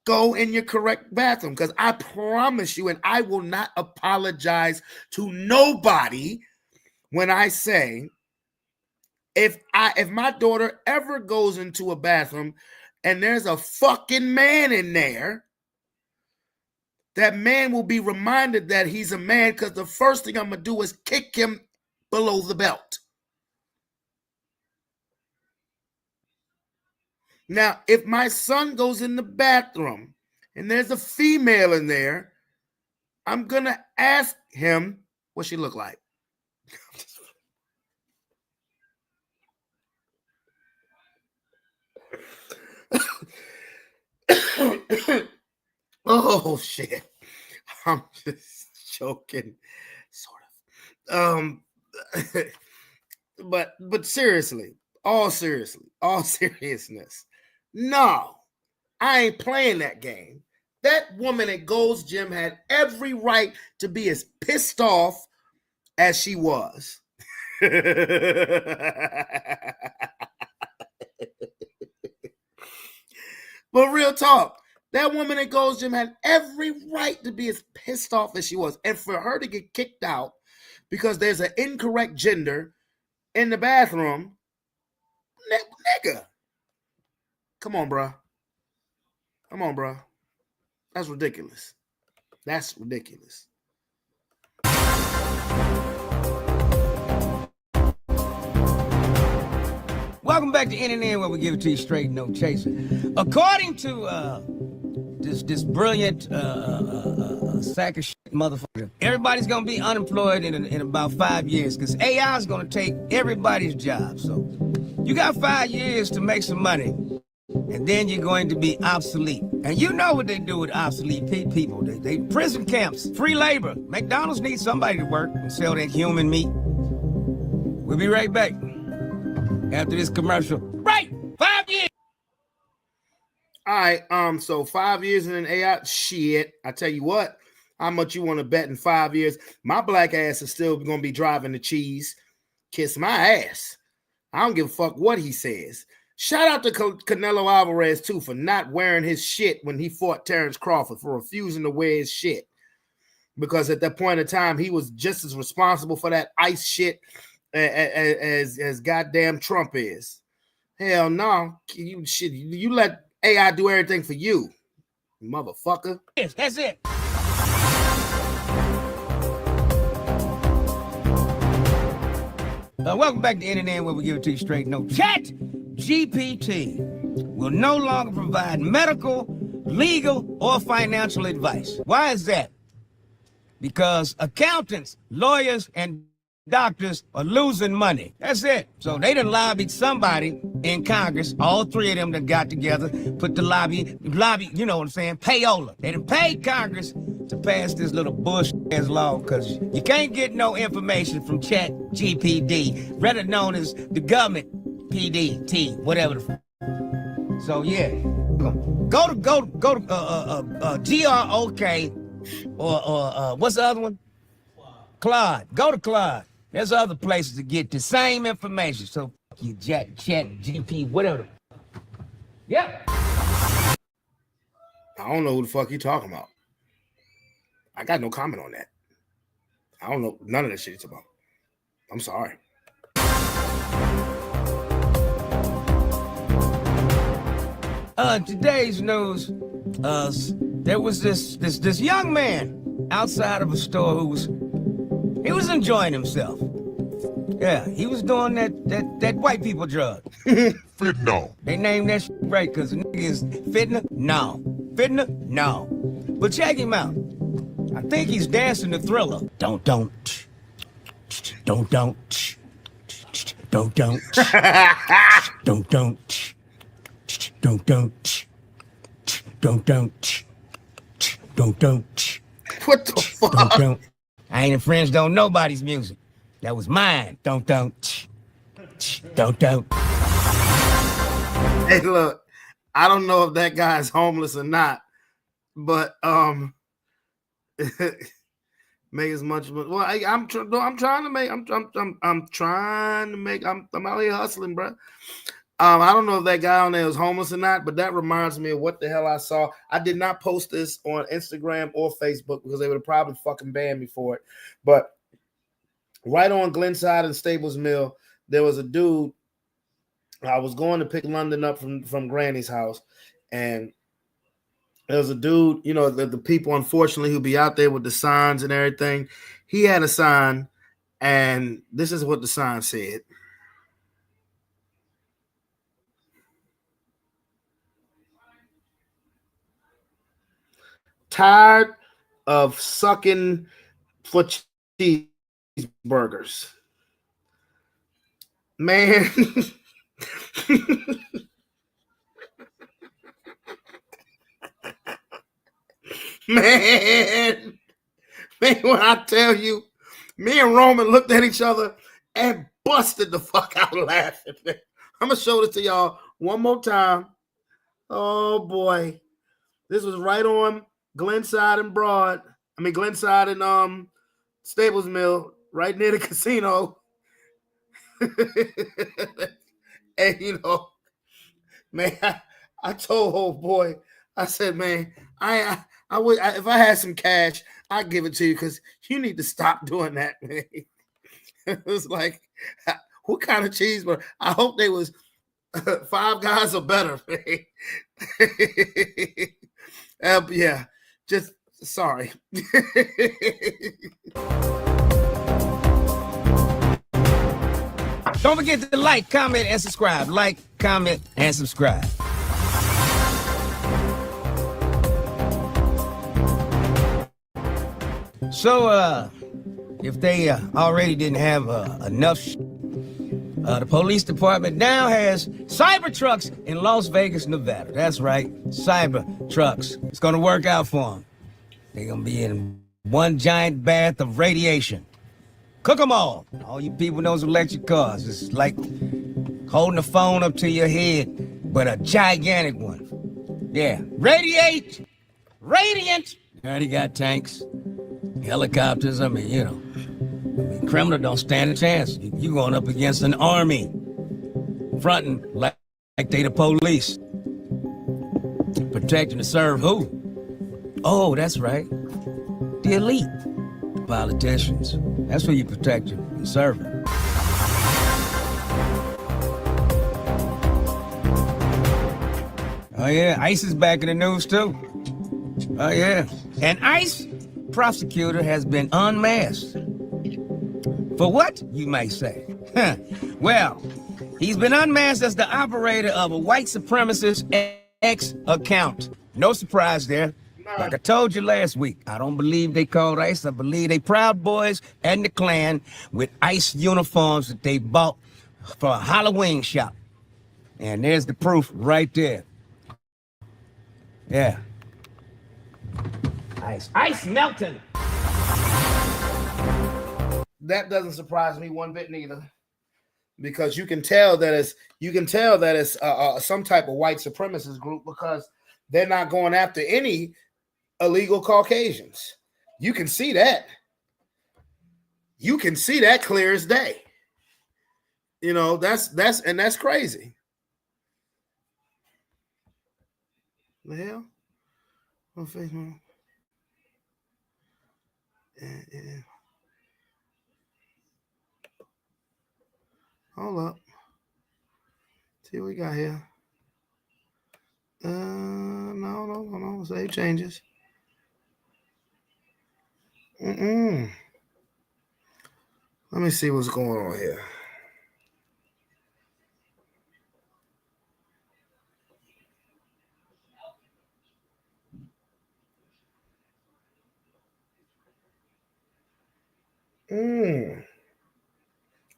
go in your correct bathroom. Because I promise you, and I will not apologize to nobody when I say, if my daughter ever goes into a bathroom and there's a fucking man in there, that man will be reminded that he's a man, because the first thing I'm going to do is kick him below the belt. Now, if my son goes in the bathroom and there's a female in there, I'm going to ask him what she look like. Oh, shit. I'm just joking, sort of. But seriously, all seriousness. No, I ain't playing that game. That woman at Gold's Gym had every right to be as pissed off as she was. But real talk, that woman at Gold's Gym had every right to be as pissed off as she was. And for her to get kicked out because there's an incorrect gender in the bathroom, nigga. Come on, bro. That's ridiculous. Welcome back to NNN, where we give it to you straight, no chaser. According to this brilliant sack of shit motherfucker, everybody's gonna be unemployed in about 5 years, because AI is gonna take everybody's job. So you got 5 years to make some money, and then you're going to be obsolete. And you know what they do with obsolete people. They prison camps, free labor. McDonald's needs somebody to work and sell their human meat. We'll be right back after this commercial. Right, 5 years. All right, so 5 years in an AI, shit. I tell you what, how much you want to bet in 5 years? My black ass is still gonna be driving the cheese. Kiss my ass. I don't give a fuck what he says. Shout out to Canelo Alvarez too for not wearing his shit when he fought Terrence Crawford, for refusing to wear his shit. Because at that point in time, he was just as responsible for that ICE shit as goddamn Trump is. Hell no, you let AI do everything for you, motherfucker. Yes, that's it. Welcome back to Internet, where we give it to you straight. No, Chat GPT will no longer provide medical, legal, or financial advice. Why is that? Because accountants, lawyers, and doctors are losing money. That's it. So they done lobbied somebody in Congress, all three of them that got together, put the lobby, you know what I'm saying, payola. They done paid Congress to pass this little bullshit law, because you can't get no information from Chat GPT, rather known as the government PDT, whatever the So yeah, go to GROK or what's the other one? Claude. Go to Claude. There's other places to get the same information. So you Chat GP, whatever. Yep. I don't know who the fuck you talking about. I got no comment on that. I don't know none of that shit it's about. I'm sorry. Today's news, there was this young man outside of a store who was enjoying himself. Yeah, he was doing that white people drug. Fentanyl. They named that shit right because the nigga is fitna? No. Fitna? No. But check him out. I think he's dancing the Thriller. Don't. Don't. Don't. Don't. Don't. What the fuck? Don't. I ain't infringed on nobody's music. That was mine. Don't. Hey, look, I don't know if that guy's homeless or not, but make as much. Well, I'm trying to make. I'm out here hustling, bro. I don't know if that guy on there is homeless or not, but that reminds me of what the hell I saw. I did not post this on Instagram or Facebook because they would have probably fucking banned me for it. But right on Glenside and Stables Mill, there was a dude. I was going to pick London up from Granny's house, and there was a dude, you know, the people, unfortunately, who be out there with the signs and everything. He had a sign, and this is what the sign said. Tired of sucking for cheeseburgers. Man. Man, when I tell you, me and Roman looked at each other and busted the fuck out laughing. I'm gonna show this to y'all one more time. Oh boy, this was right on Glenside and Glenside and Stables Mill, right near the casino. And you know, man, I told old boy, I said, man, I would, if I had some cash, I'd give it to you because you need to stop doing that, man. It was like, what kind of cheeseburger? I hope they was Five Guys or better, man. Yeah, just sorry. Don't forget to like, comment, and subscribe. Like, comment, and subscribe. So, if they already didn't have enough The police department now has cyber trucks in Las Vegas, Nevada. That's right, cyber trucks. It's gonna work out for them. They're gonna be in one giant bath of radiation. Cook them all. All you people knows electric cars. It's like holding a phone up to your head, but a gigantic one. Yeah, radiant. They already got tanks, helicopters. I mean, criminal don't stand a chance. You going up against an army, fronting like they the police. Protecting to serve who? Oh, that's right. The elite. Politicians. That's who you protect and serve. Oh yeah, ICE is back in the news too. Oh yeah. An ICE prosecutor has been unmasked. For what, you might say? Well, he's been unmasked as the operator of a white supremacist X account. No surprise there. Like I told you last week, I don't believe they called ICE. I believe they Proud Boys and the Klan with ICE uniforms that they bought for a Halloween shop. And there's the proof right there. Yeah. Ice melting. That doesn't surprise me one bit neither, because you can tell that it's some type of white supremacist group, because they're not going after any illegal Caucasians. You can see that. You can see that clear as day. That's crazy. The hell? On Facebook. Yeah. Hold up. See what we got here. No. Save changes. Let me see what's going on here.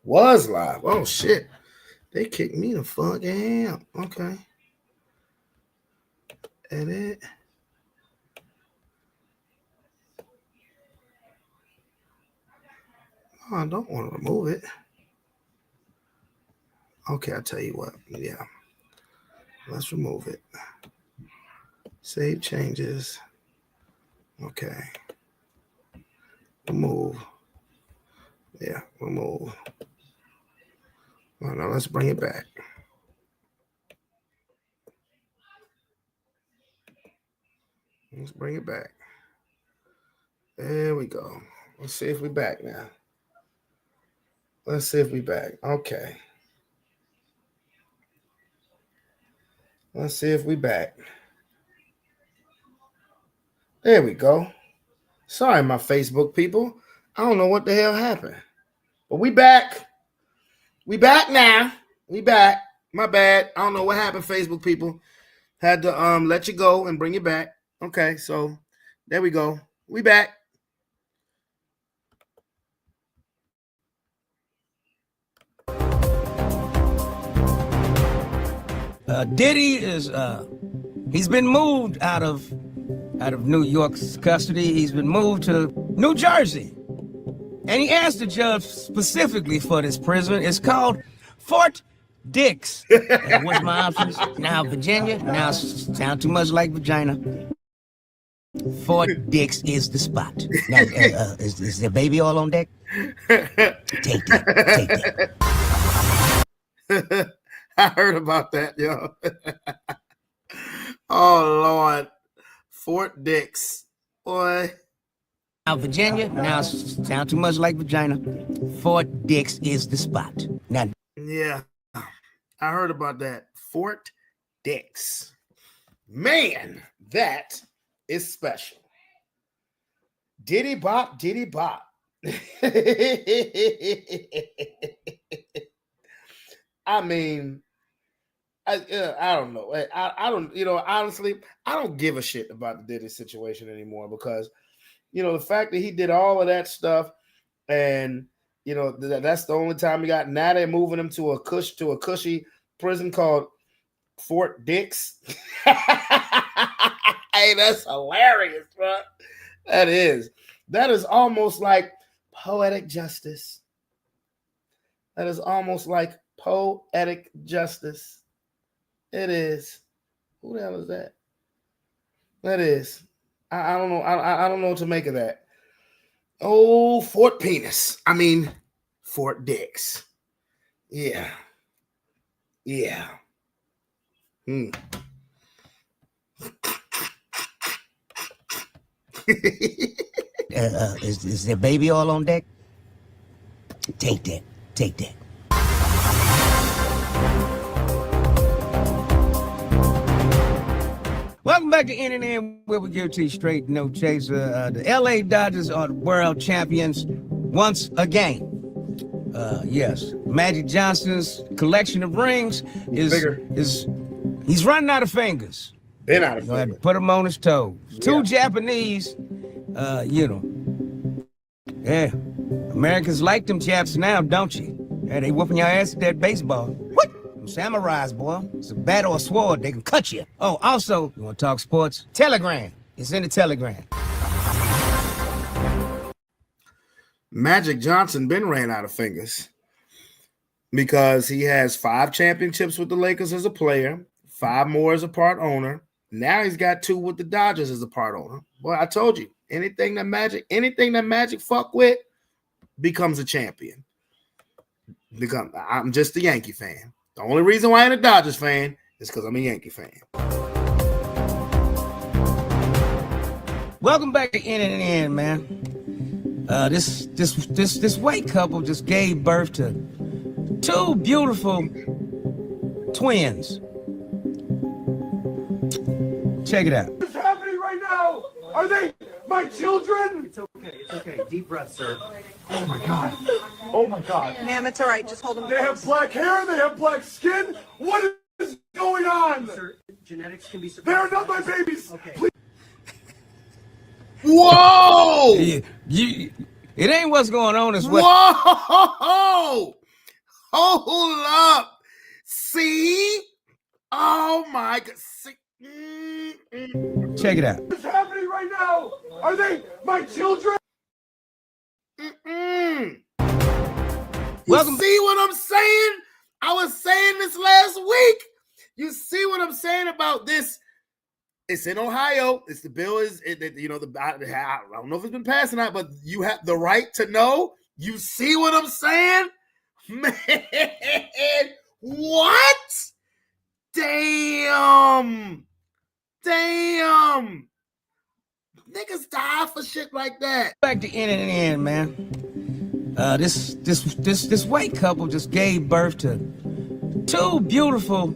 Was live. Oh shit. They kicked me the fuck out. Okay. Edit. Oh, I don't want to remove it. Okay, I'll tell you what. Yeah. Let's remove it. Save changes. Okay. Remove. Yeah, remove. Well, now let's bring it back. Let's bring it back. There we go. Let's see if we're back now. Let's see if we're back. Okay. Let's see if we're back. There we go. Sorry, my Facebook people. I don't know what the hell happened. But we back. We back now. We back. My bad. I don't know what happened, Facebook people. Had to let you go and bring you back. Okay, so there we go. We back. Diddy is he's been moved out of New York's custody. He's been moved to New Jersey. And he asked the judge specifically for this prison. It's called Fort Dix. What's my options? Now Virginia. Now sound too much like vagina. Fort Dix is the spot. Now, is there baby all on deck? Take that. I heard about that, yo. Oh, Lord. Fort Dix. Boy. Now, Virginia. Now sound too much like vagina. Fort Dix is the spot. Now. Yeah. I heard about that. Fort Dix. Man, that is special. Diddy bop, diddy bop. I mean, I don't know. I don't, honestly, I don't give a shit about the Diddy situation anymore, because, the fact that he did all of that stuff and, You know, that's the only time we got. Now they're moving him to a cushy prison called Fort Dix. Hey, that's hilarious, bro. That is almost like poetic justice. That is almost like poetic justice. It is. Who the hell is that? That is. I don't know. I don't know what to make of that. Oh, Fort Penis. I mean, Fort Dix. Yeah. Yeah. Is there baby all on deck? Take that. Take that. Welcome back to NNN, where we give it to you straight, no chaser. The LA Dodgers are the world champions once again. Yes, Magic Johnson's collection of rings he's running out of fingers. Been out of You had to fingers. put him on his toes. Yeah. Two Japanese, yeah. Americans like them chaps now, don't you? Yeah, they whooping your ass at that baseball. What? Them samurais, boy. It's a bat or a sword, they can cut you. Oh, also, you want to talk sports? Telegram. It's in the Telegram. Magic Johnson been ran out of fingers because he has 5 championships with the Lakers as a player, 5 more as a part owner. Now he's got 2 with the Dodgers as a part owner. Boy, I told you, anything that Magic fuck with becomes a champion. I'm just a Yankee fan. The only reason why I'm a Dodgers fan is because I'm a Yankee fan. Welcome back to NNN, man. This white couple just gave birth to 2 beautiful twins. Check it out. What's happening right now? Are they my children? It's okay. It's okay. Deep breath, sir. Oh my God. Oh my God. Ma'am, it's all right. Just hold them They have black hair. They have black skin. What is going on? Sir, genetics can be They are surprising. not my babies. Okay. Please. Whoa! It ain't what's going on, it's what. Whoa! Hold up. See? Oh my God. See? Check it out. What's happening right now? Are they my children? You Welcome. see what I'm saying? I was saying this last week. You see what I'm saying about this? It's in Ohio. It's the bill is, I don't know if it's been passed or not, but you have the right to know. You see what I'm saying? Man, what? Damn. Niggas die for shit like that. Back to NNN, man. This white couple just gave birth to 2 beautiful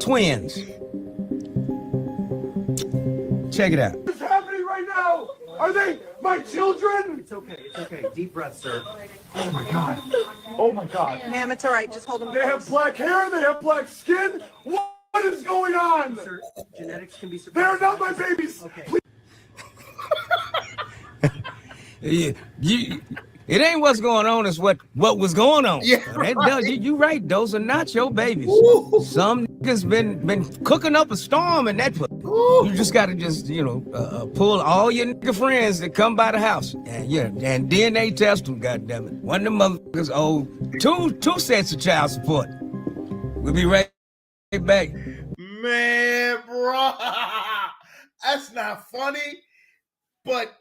twins. Check it out. What's happening right now? Are they my children? It's okay. It's okay. Deep breath, sir. Oh my God. Oh my God. Ma'am, it's all right. Just hold them They have black hair. They have black skin. What is going on? Sir, genetics can be They are surprising. not my babies. Okay. It ain't what's going on, it's what was going on. Yeah, right. You right. Those are not your babies. Ooh. Some niggas been cooking up a storm in that place. Ooh. You just gotta pull all your nigga friends that come by the house and DNA test them. Goddamn it, one of them motherfuckers owe two sets of child support. We'll be right back. Man, bro, that's not funny, but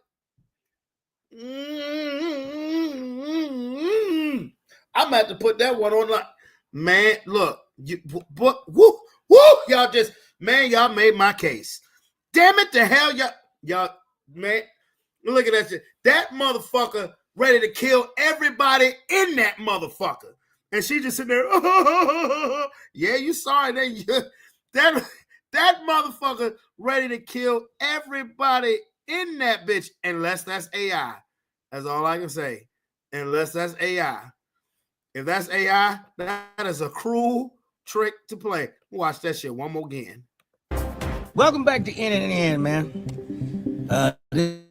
I'm about to put that one on. Like, man, look, woo, y'all y'all made my case. Damn it, the hell, y'all, man, look at that shit. That motherfucker ready to kill everybody in that motherfucker. And she just sitting there, yeah, you saw it. That motherfucker ready to kill everybody in that bitch, unless that's AI. That's all I can say. Unless that's AI. If that's AI, that is a cruel trick to play. Watch that shit one more again. Welcome back to NNN, man.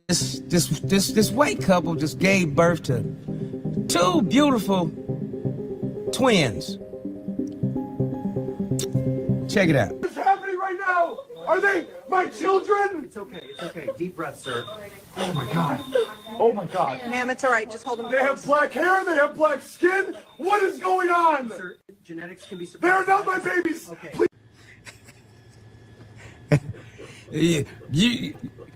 This white couple just gave birth to two beautiful twins. Check it out. What's happening right now? Are they my children? It's okay. It's okay. Deep breath, sir. Oh my God. Oh my God. Ma'am, it's all right. Just hold them They have black hair, they have black skin. What is going on? Sir, genetics can be They are suppressed. not my babies. Okay. Please.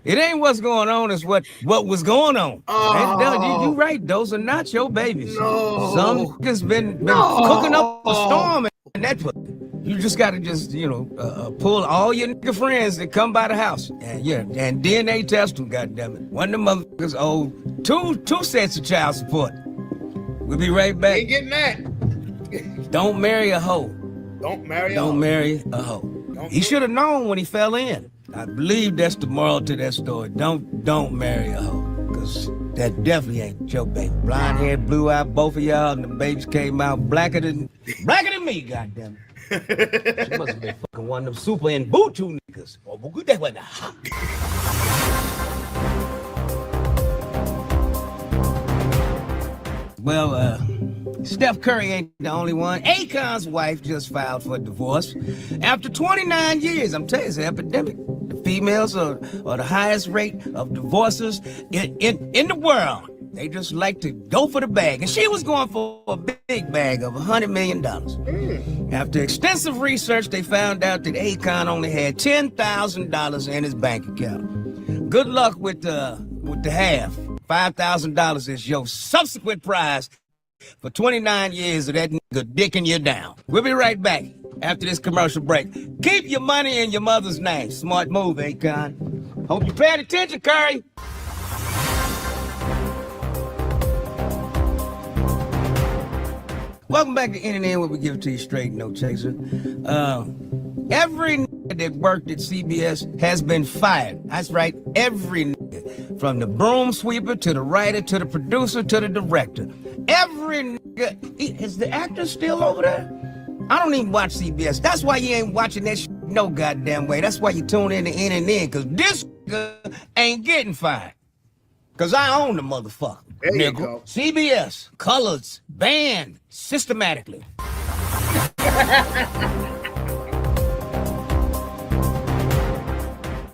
It ain't what's going on, it's what was going on. You right, those are not your babies. No. Some niggas been cooking up a storm and that put. You just gotta pull all your nigga friends that come by the house. And and DNA test them, goddammit. One of them motherfuckers owe two sets of child support. We'll be right back. Ain't getting that. Don't marry a hoe. Don't marry. Don't marry a hoe. He should have known when he fell in. I believe that's the moral to that story. Don't marry a hoe. Cause that definitely ain't your baby. Blonde hair, blue eye, both of y'all, and the babies came out blacker than me, goddammit. She must have been fucking one of them super and Bluetooth niggas. Oh, but that wasn't hot. Well, Steph Curry ain't the only one. Akon's wife just filed for divorce. After 29 years, I'm telling you, it's an epidemic. The females are the highest rate of divorces in the world. They just like to go for the bag. And she was going for a big bag of $100 million. After extensive research, they found out that Akon only had $10,000 in his bank account. Good luck with the half. $5,000 is your subsequent prize for 29 years of that nigga dicking you down. We'll be right back after this commercial break. Keep your money in your mother's name. Smart move, Akon. Hope you paid attention, Curry. Welcome back to NNN, where we give it to you straight, no chaser. Every nigga that worked at CBS has been fired. That's right, every nigga. From the broom sweeper to the writer to the producer to the director. Every nigga. Is the actor still over there? I don't even watch CBS. That's why you ain't watching that shit no goddamn way. That's why you tune in to NNN, because this nigga ain't getting fired. Because I own the motherfucker. There you nigga. go. CBS, colors, banned systematically.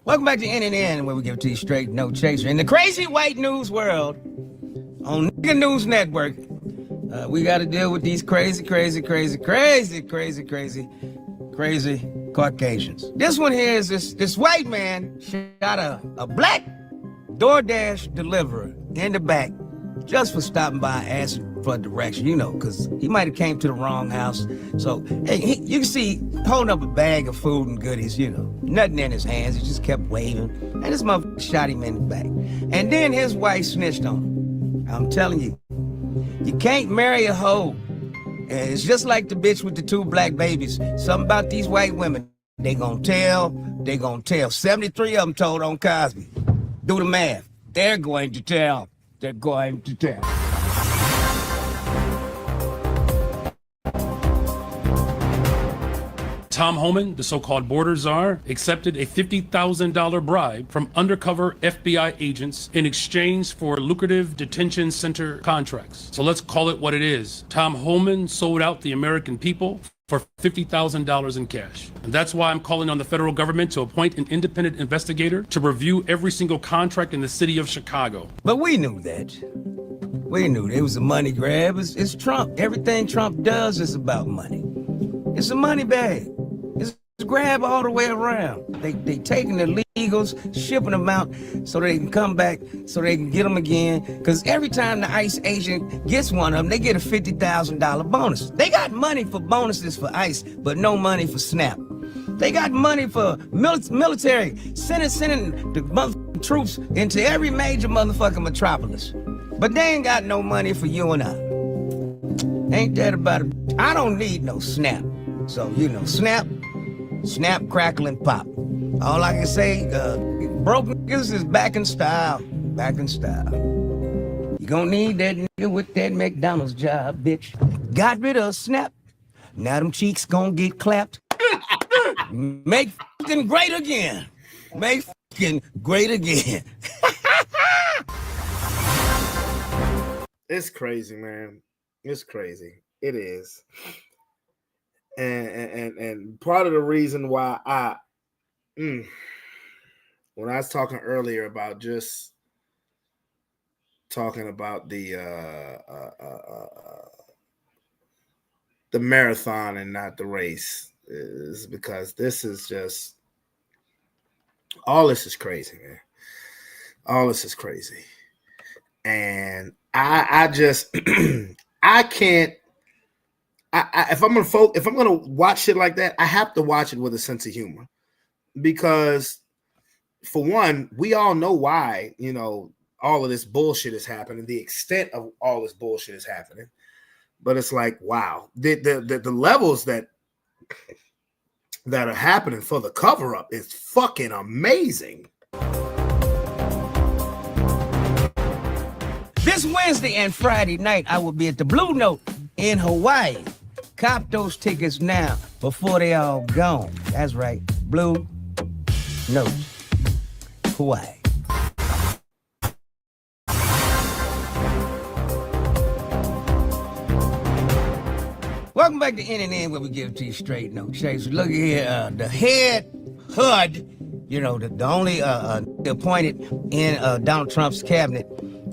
Welcome back to NNN, where we give it to you straight, no chaser. In the crazy white news world, on Nigga News Network, we got to deal with these crazy Caucasians. This one here is this white man shot a black DoorDash deliverer in the back just for stopping by asking for direction, because he might have came to the wrong house. So, hey, you can see holding up a bag of food and goodies, nothing in his hands. He just kept waving. And this motherfucker shot him in the back. And then his wife snitched on him. I'm telling you, you can't marry a hoe. And it's just like the bitch with the 2 black babies. Something about these white women. They gonna tell. 73 of them told on Cosby. Do the math. They're going to tell. Tom Homan, the so-called border czar, accepted a $50,000 bribe from undercover FBI agents in exchange for lucrative detention center contracts. So let's call it what it is. Tom Homan sold out the American people for $50,000 in cash. And that's why I'm calling on the federal government to appoint an independent investigator to review every single contract in the city of Chicago. But we knew that. We knew it was a money grab. It's Trump. Everything Trump does is about money. It's a money bag. It's a grab all the way around. They taking the illegals, shipping them out so they can come back, so they can get them again. Because every time the ICE agent gets one of them, they get a $50,000 bonus. They got money for bonuses for ICE, but no money for SNAP. They got money for military, sending the motherfucking troops into every major motherfucking metropolis. But they ain't got no money for you and I. Ain't that about it? I don't need no SNAP. So, snap, crackle, and pop. All I can say, broke niggas is back in style. You gonna need that nigga with that McDonald's job, bitch. Got rid of SNAP. Now them cheeks gonna get clapped. Make fucking great again. It's crazy, man. It's crazy. It is. And part of the reason why when I was talking earlier about just talking about the marathon and not the race is because this is just all this is crazy, man. All this is crazy. And I just I can't if I'm gonna watch shit like that, I have to watch it with a sense of humor. Because for one, we all know why, all of this bullshit is happening, the extent of all this bullshit is happening. But it's like, wow, the levels that are happening for the cover up is fucking amazing. This Wednesday and Friday night, I will be at the Blue Note in Hawaii. Cop those tickets now before they all gone. That's right, Blue Note, Hawaii. Welcome back to NNN, where we give it to you straight, no chase. Look here, the head HUD, the only appointed in Donald Trump's cabinet,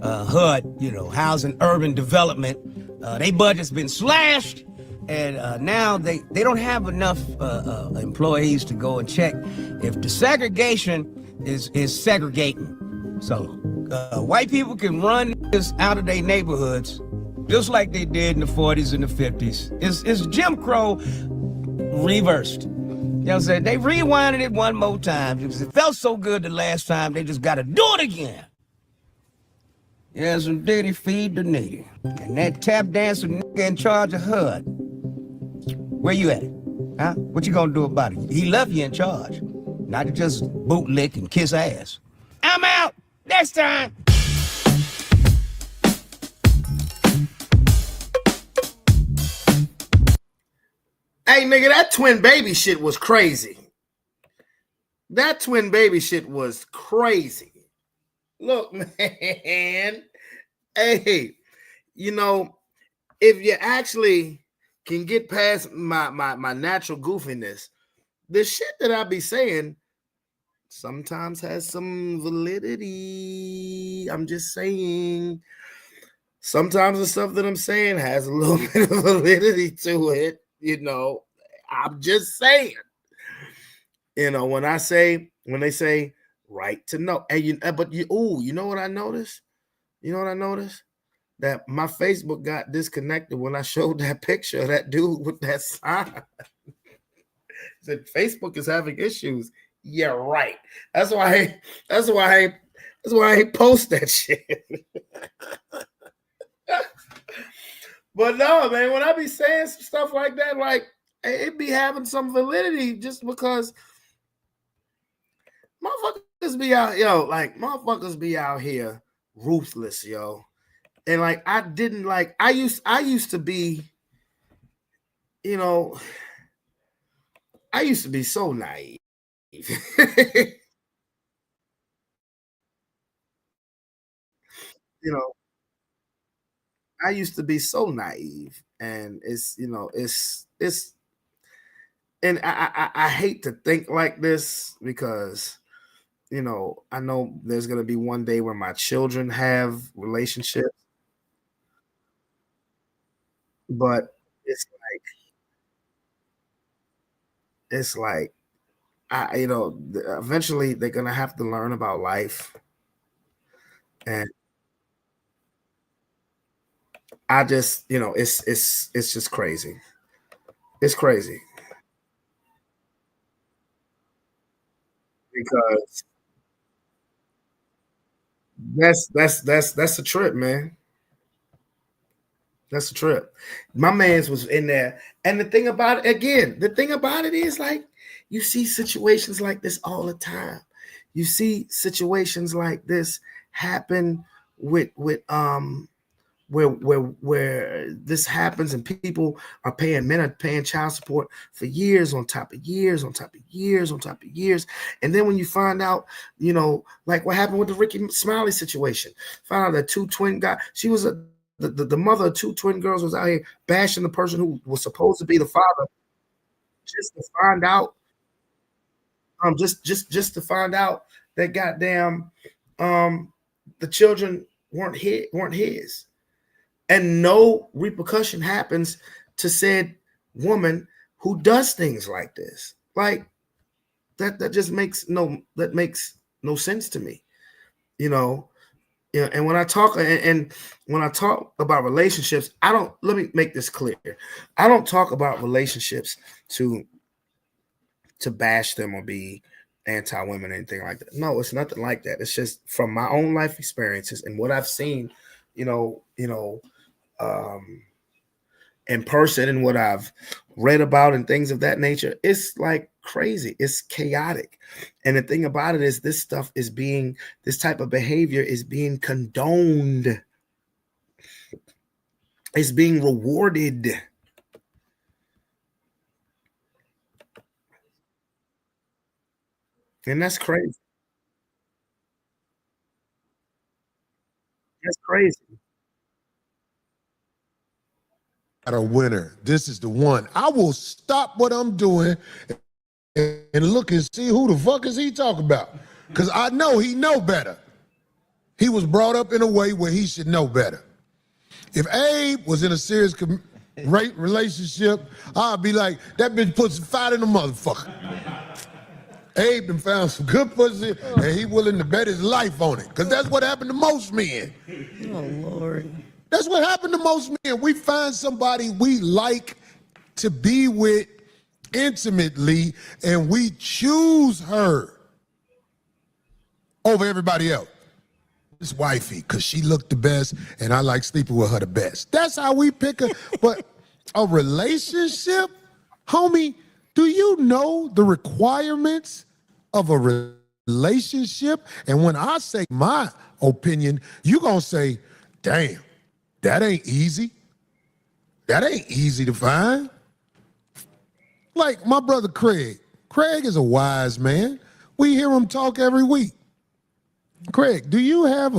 HUD, Housing Urban Development. Their budget's been slashed, and now they don't have enough employees to go and check if the segregation is segregating. So white people can run this out of their neighborhoods just like they did in the 40s and the 50s. It's Jim Crow reversed. You know what I'm saying? They rewinded it one more time because it felt so good the last time, they just got to do it again. Yes, and did he feed the needy? And that tap dancer nigga in charge of HUD, where you at? Huh? What you gonna do about it? He left you in charge, not to just bootlick and kiss ass. I'm out. Next time. Hey, nigga, that twin baby shit was crazy. That twin baby shit was crazy. Look, man. Hey, if you actually can get past my natural goofiness, the shit that I be saying sometimes has some validity. I'm just saying. Sometimes the stuff that I'm saying has a little bit of validity to it. I'm just saying. When they say right to know, and you know what I noticed? That my Facebook got disconnected when I showed that picture of that dude with that sign. Said Facebook is having issues. Yeah, right. That's why I post that shit. But no, man, when I be saying some stuff like that, like it be having some validity just because motherfuckers be out, motherfuckers be out here ruthless, yo. And like I used to be, I used to be so naive. I used to be so naive, and it's and I hate to think like this because I know there's gonna be one day where my children have relationships, but it's like eventually they're gonna have to learn about life, and I just it's just crazy. It's crazy because that's a trip, man. That's a trip. My man's was in there, and the thing about it is like you see situations like this all the time. You see situations like this happen with where this happens and people men are paying child support for years on top of years on top of years on top of years. And then when you find out, like what happened with the Ricky Smiley situation, found out that two twin guys, she was the mother of 2 twin girls was out here bashing the person who was supposed to be the father, just to find out, just to find out that goddamn, the children weren't his, and no repercussion happens to said woman who does things like this. Like that just makes no sense to me, you know. Yeah, and when I talk when I talk about relationships, let me make this clear. I don't talk about relationships to bash them or be anti-women or anything like that. No, it's nothing like that. It's just from my own life experiences and what I've seen, um, in person and what I've read about and things of that nature. It's like crazy. It's chaotic. And the thing about it is this type of behavior is being condoned. It's being rewarded. And that's crazy. That's crazy. A winner. This is the one. I will stop what I'm doing and look and see who the fuck is he talking about. Because I know he know better. He was brought up in a way where he should know better. If Abe was in a serious rape relationship, I'd be like, that bitch puts fat in the motherfucker. Abe done found some good pussy and he willing to bet his life on it. Because that's what happened to most men. Oh, Lord. That's what happened to most men. We find somebody we like to be with intimately, and we choose her over everybody else. This wifey, because she looked the best, and I like sleeping with her the best. That's how we pick her. But a relationship, homie, do you know the requirements of a relationship? And when I say my opinion, you're going to say, damn. That ain't easy. That ain't easy to find. Like my brother Craig. Craig is a wise man. We hear him talk every week. Craig, do you have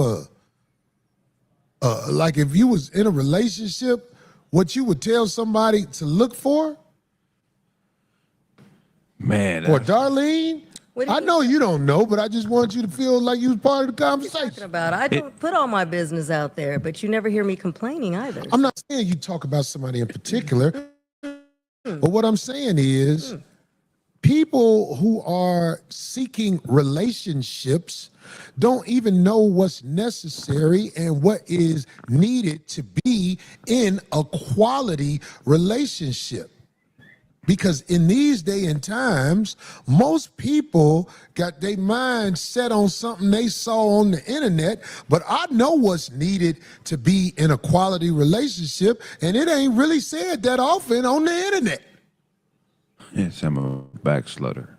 like if you was in a relationship, what you would tell somebody to look for? Man. Or Darlene? I know you don't know, but I just want you to feel like you was part of the conversation. Talking about? I don't put all my business out there, but you never hear me complaining either. I'm not saying you talk about somebody in particular, but what I'm saying is people who are seeking relationships don't even know what's necessary and what is needed to be in a quality relationship. Because in these day and times, most people got their mind set on something they saw on the internet, but I know what's needed to be in a quality relationship, and it ain't really said that often on the internet. Yes, I'm a backslutter.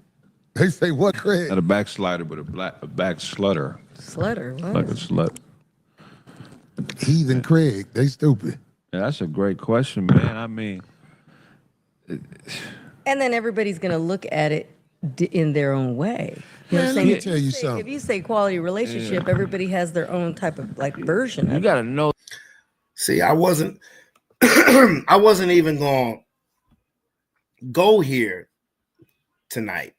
They say what, Craig? Not a backslider, but a backslutter. Slutter, what? Like a slut. Heathen Craig, they stupid. Yeah, that's a great question, man. I mean... And then everybody's going to look at it in their own way. You know what I'm saying? Let me tell you something. If you say quality relationship, everybody has their own type of like version. You got to know. See, I wasn't even going to go here tonight.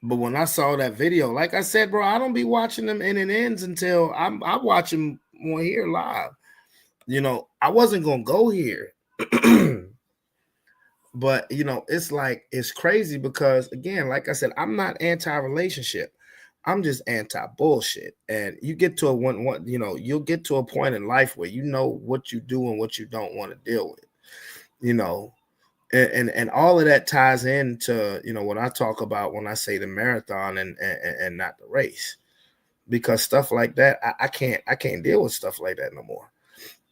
But when I saw that video, like I said, bro, I don't be watching them in and ends until I watch them on here live. You know, I wasn't going to go here. But, you know, it's crazy because, again, like I said, I'm not anti-relationship. I'm just anti-bullshit. And you get to you'll get to a point in life where you know what you do and what you don't want to deal with, you know. And all of that ties into, you know, what I talk about when I say the marathon and not the race. Because stuff like that, I can't deal with stuff like that no more.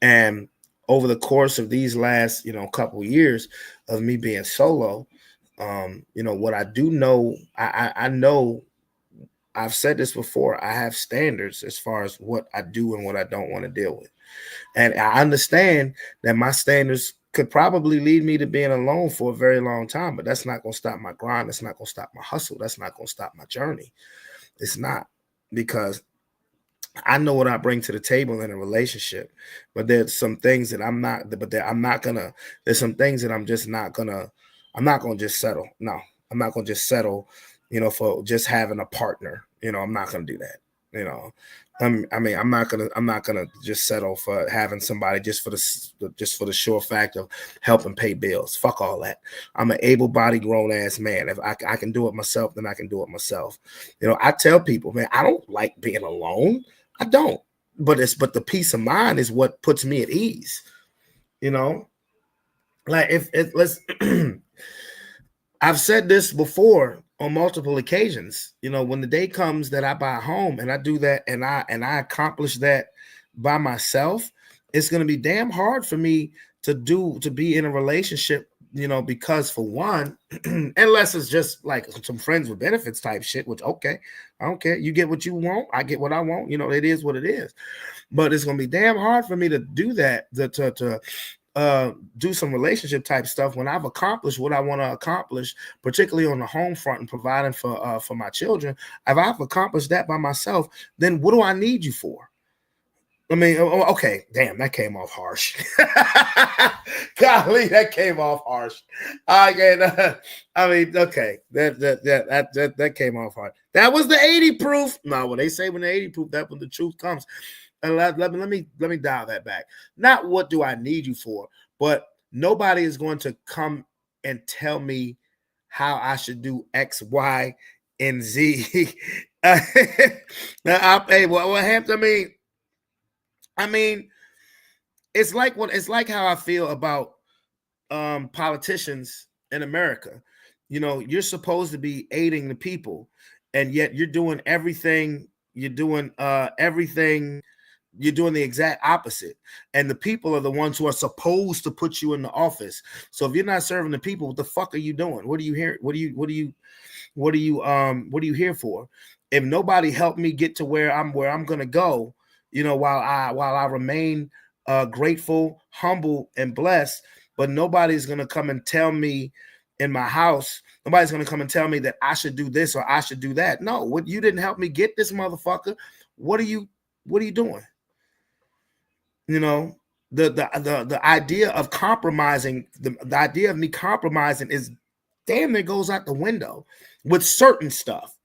And over the course of these last, you know, couple years of me being solo, you know, what I do know, I know I've said this before, I have standards as far as what I do and what I don't want to deal with. And I understand that my standards could probably lead me to being alone for a very long time, but that's not going to stop my grind. That's not going to stop my hustle. That's not going to stop my journey. It's not, because I know what I bring to the table in a relationship, but there's some things that I'm not. But I'm not gonna. There's some things that I'm just not gonna. I'm not gonna just settle. No, I'm not gonna just settle. For just having a partner. I'm not gonna do that. I'm not gonna just settle for having somebody just for the sure fact of helping pay bills. Fuck all that. I'm an able-bodied grown-ass man. If I can do it myself, then I can do it myself. I tell people, man, I don't like being alone. I don't. But the peace of mind is what puts me at ease. Like if let's I've said this before on multiple occasions. When the day comes that I buy a home and I do that and I accomplish that by myself, it's going to be damn hard for me to be in a relationship, because for one, unless it's just like some friends with benefits type shit, which, okay, I don't care. You get what you want. I get what I want. It is what it is. But it's going to be damn hard for me to do that, to do some relationship type stuff when I've accomplished what I want to accomplish, particularly on the home front and providing for my children. If I've accomplished that by myself, then what do I need you for? I mean, okay, damn, that came off harsh. Golly, that came off harsh. Okay, I mean, okay, that came off hard. That was the 80 proof. No, when they say when the 80 proof, that's when the truth comes. And let me dial that back. Not what do I need you for, but nobody is going to come and tell me how I should do X, Y, and Z. Now, what happened? I mean, it's like how I feel about politicians in America. You're supposed to be aiding the people, and yet you're doing everything. You're doing everything. You're doing the exact opposite. And the people are the ones who are supposed to put you in the office. So if you're not serving the people, what the fuck are you doing? What are you here? What are you here for? If nobody helped me get to where I'm gonna go, while I remain grateful, humble, and blessed, but nobody's gonna come and tell me in my house, nobody's gonna come and tell me that I should do this or I should do that. No, what you didn't help me get this motherfucker. What are you doing? The idea of compromising, the idea of me compromising is damn near goes out the window with certain stuff.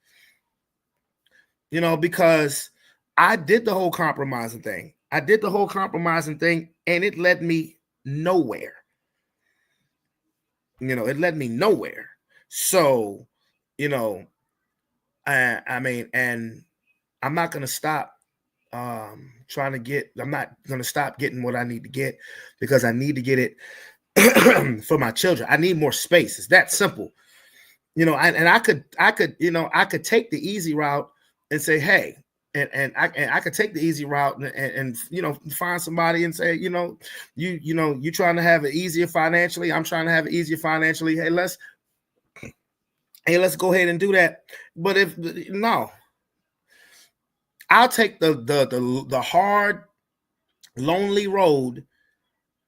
Because I did the whole compromising thing. And it led me nowhere. It led me nowhere. So, I mean, and I'm not going to stop I'm not going to stop getting what I need to get, because I need to get it for my children. I need more space. It's that simple. I could take the easy route and say, hey, and I could take the easy route and find somebody and say, you trying to have it easier financially. I'm trying to have it easier financially. Hey, let's go ahead and do that. But no, I'll take the hard, lonely road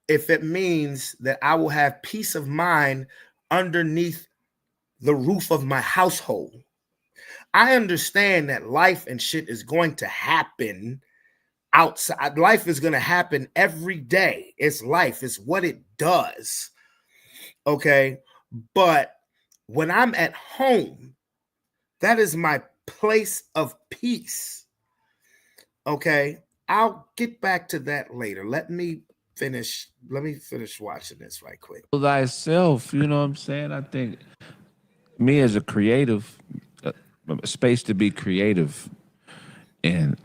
if it means that I will have peace of mind underneath the roof of my household. I understand that life and shit is going to happen outside. Life is going to happen every day. It's life. It's what it does. Okay. But when I'm at home, that is my place of peace. Okay. I'll get back to that later. Let me finish watching this right quick. Thyself, you know what I'm saying? I think me as a creative, a space to be creative and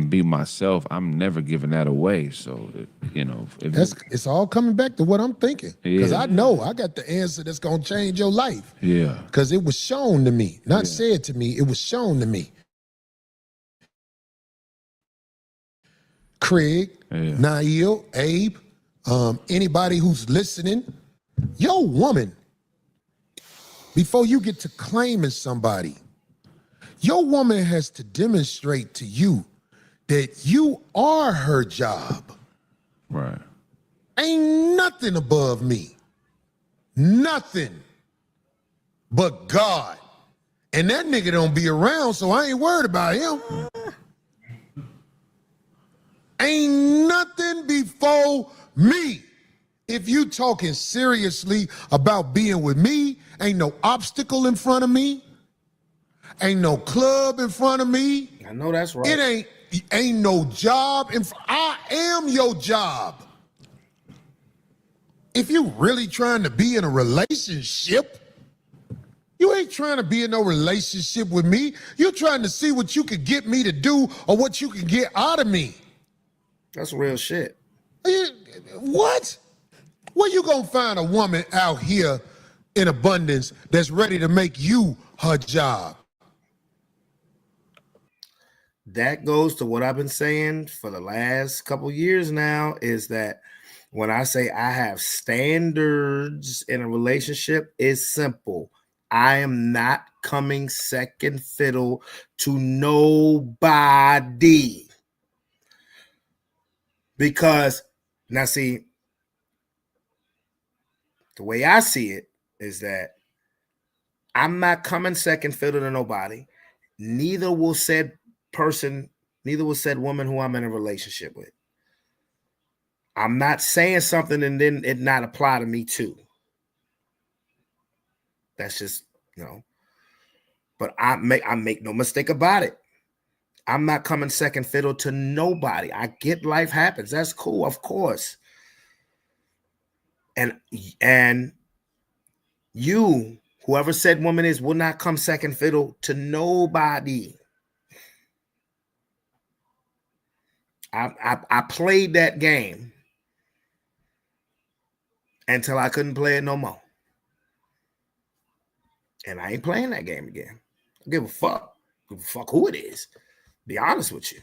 be myself, I'm never giving that away. So it's all coming back to what I'm thinking, because I know I got the answer that's gonna change your life. Yeah, because it was shown to me, not said to me. It was shown to me. Craig, Nail, Abe, anybody who's listening, your woman, before you get to claiming somebody, your woman has to demonstrate to you that you are her job. Right. Ain't nothing above me. Nothing but God. And that nigga don't be around, so I ain't worried about him. Ain't nothing before me. If you talking seriously about being with me, ain't no obstacle in front of me. Ain't no club in front of me. I know that's right. It ain't no job in I am your job. If you really trying to be in a relationship, you ain't trying to be in no relationship with me. You're trying to see what you could get me to do or what you can get out of me. That's real shit. What? Where you gonna find a woman out here in abundance that's ready to make you her job? That goes to what I've been saying for the last couple years now, is that when I say I have standards in a relationship, it's simple. I am not coming second fiddle to nobody. Because now see, the way I see it is that I'm not coming second fiddle to nobody. Neither will said woman who I'm in a relationship with. I'm not saying something and then it not apply to me too. That's just, but I make no mistake about it. I'm not coming second fiddle to nobody. I get life happens. That's cool, of course. And you, whoever said woman is, will not come second fiddle to nobody. I played that game until I couldn't play it no more. And I ain't playing that game again. I give a fuck. Give a fuck who it is. Be honest with you.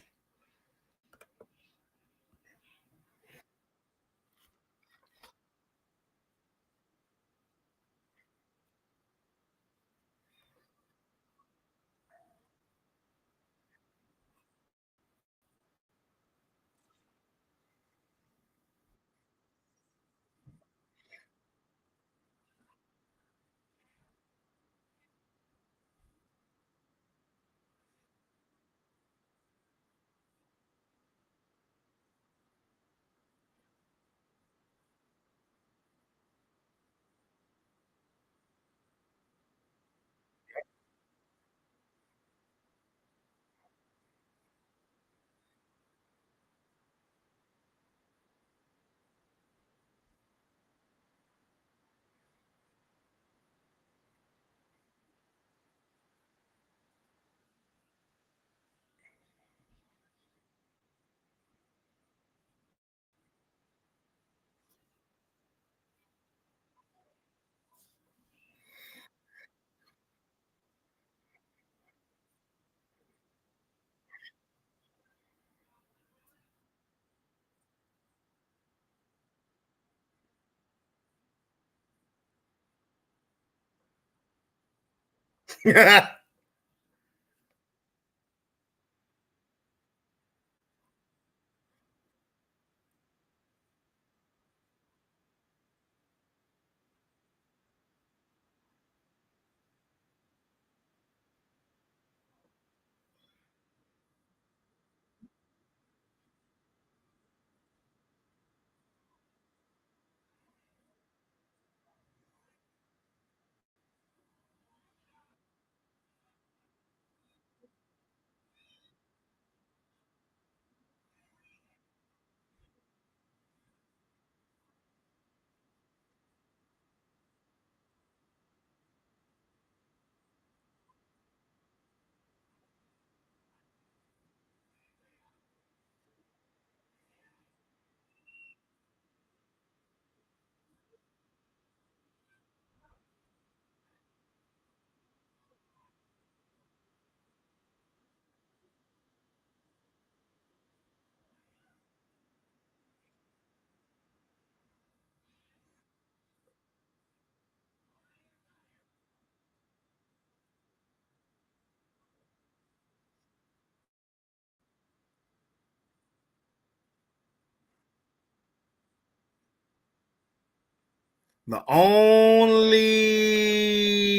The only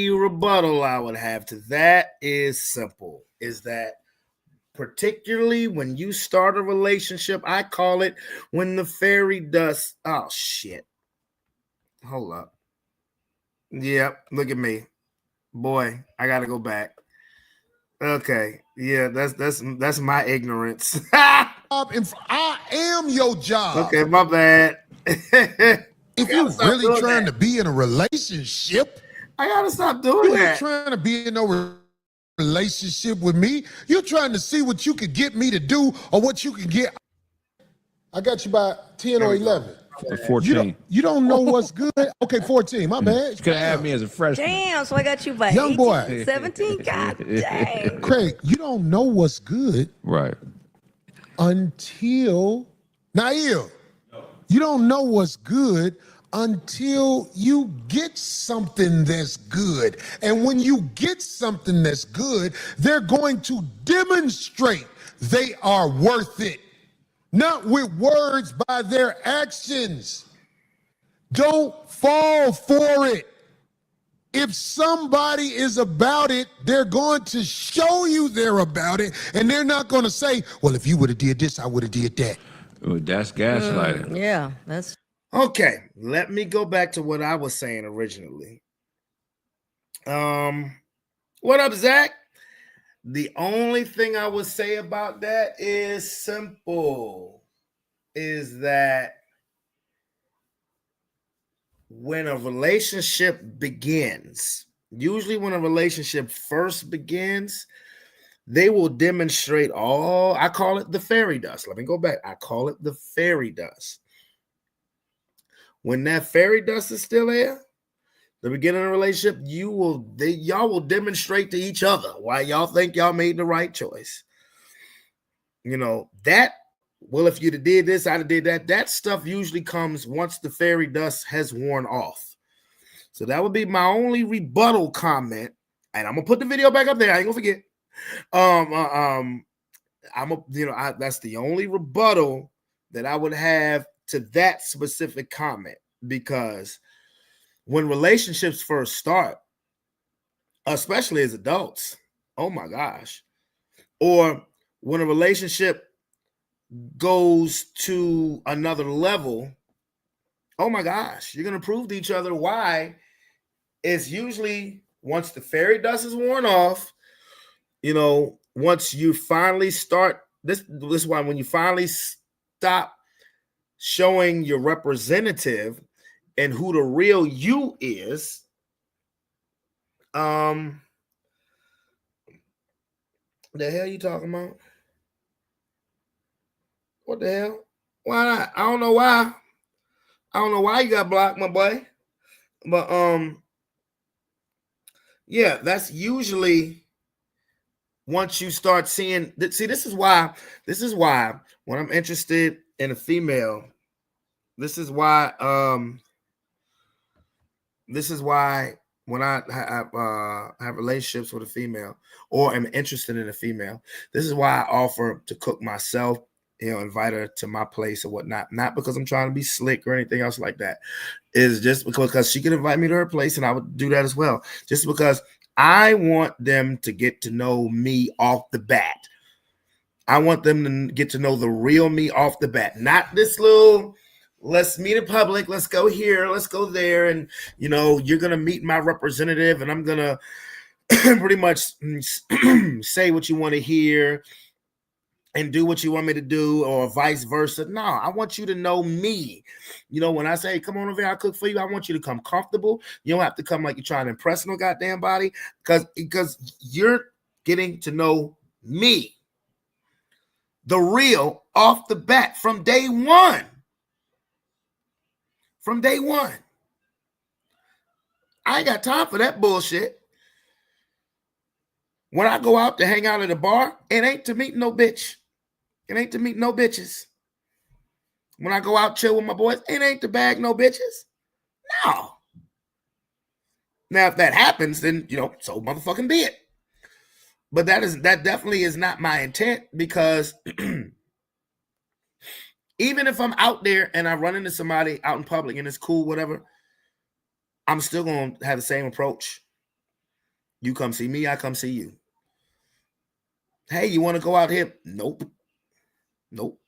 rebuttal I would have to that is simple, is that particularly when you start a relationship. I call it when the fairy dust. Oh shit. Hold up. Yep, look at me. Boy, I gotta go back. Okay. Yeah, that's my ignorance. I am your job. Okay, my bad. If you're really trying to be in a relationship, I gotta stop doing you ain't that. trying to be in no relationship with me. You're trying to see what you could get me to do or what you can get. I got you by 10 or 11. 14. You don't know what's good. Okay, 14. My bad. You could have had me as a freshman. Damn, so I got you by Young 18, boy. 17. God dang. Craig, you don't know what's good Right. until Nail. You don't know what's good until you get something that's good. And when you get something that's good, they're going to demonstrate they are worth it. Not with words, by their actions. Don't fall for it. If somebody is about it, they're going to show you they're about it, and they're not going to say, well, if you would have did this, I would have did that. Ooh, that's gaslighting. Yeah, that's Okay, let me go back to what I was saying originally. What up, Zach? The only thing I would say about that is simple. Is that when a relationship begins, usually when a relationship first begins, they will demonstrate all, I call it the fairy dust. Let me go back. I call it the fairy dust. When that fairy dust is still there, the beginning of a relationship, y'all will demonstrate to each other why y'all think y'all made the right choice. You know, that, well, if you'd have did this, I'd have did that. That stuff usually comes once the fairy dust has worn off. So that would be my only rebuttal comment. And I'm gonna put the video back up there. I ain't gonna forget. That's the only rebuttal that I would have to that specific comment, because when relationships first start, especially as adults, oh my gosh, or when a relationship goes to another level, oh my gosh, you're going to prove to each other why. It's usually once the fairy dust is worn off, you know, once you finally start, this is why when you finally stop showing your representative and who the real you is, the hell you talking about? What the hell? Why not? I don't know why. I don't know why you got blocked, my boy. But yeah, that's usually once you start seeing. See, this is why when I'm interested in a female, this is why when I have relationships with a female or am interested in a female, this is why I offer to cook myself, you know, invite her to my place or whatnot. Not because I'm trying to be slick or anything else like that. It's just because she can invite me to her place and I would do that as well. Just because I want them to get to know me off the bat. I want them to get to know the real me off the bat, not this little, let's meet in public, let's go here, let's go there, and you know, you're gonna meet my representative and I'm gonna pretty much say what you want to hear and do what you want me to do, or vice versa. No, I want you to know me. You know, when I say, come on over here, I'll cook for you, I want you to come comfortable. You don't have to come like you're trying to impress no goddamn body, because you're getting to know me, the real, off the bat, from day one. From day one. I ain't got time for that bullshit. When I go out to hang out at a bar, it ain't to meet no bitch. It ain't to meet no bitches. When I go out chill with my boys, it ain't to bag no bitches. No. Now, if that happens, then, you know, so motherfucking be it. But that definitely is not my intent, because even if I'm out there and I run into somebody out in public and it's cool, whatever, I'm still going to have the same approach. You come see me, I come see you. Hey, you want to go out here? Nope. Nope.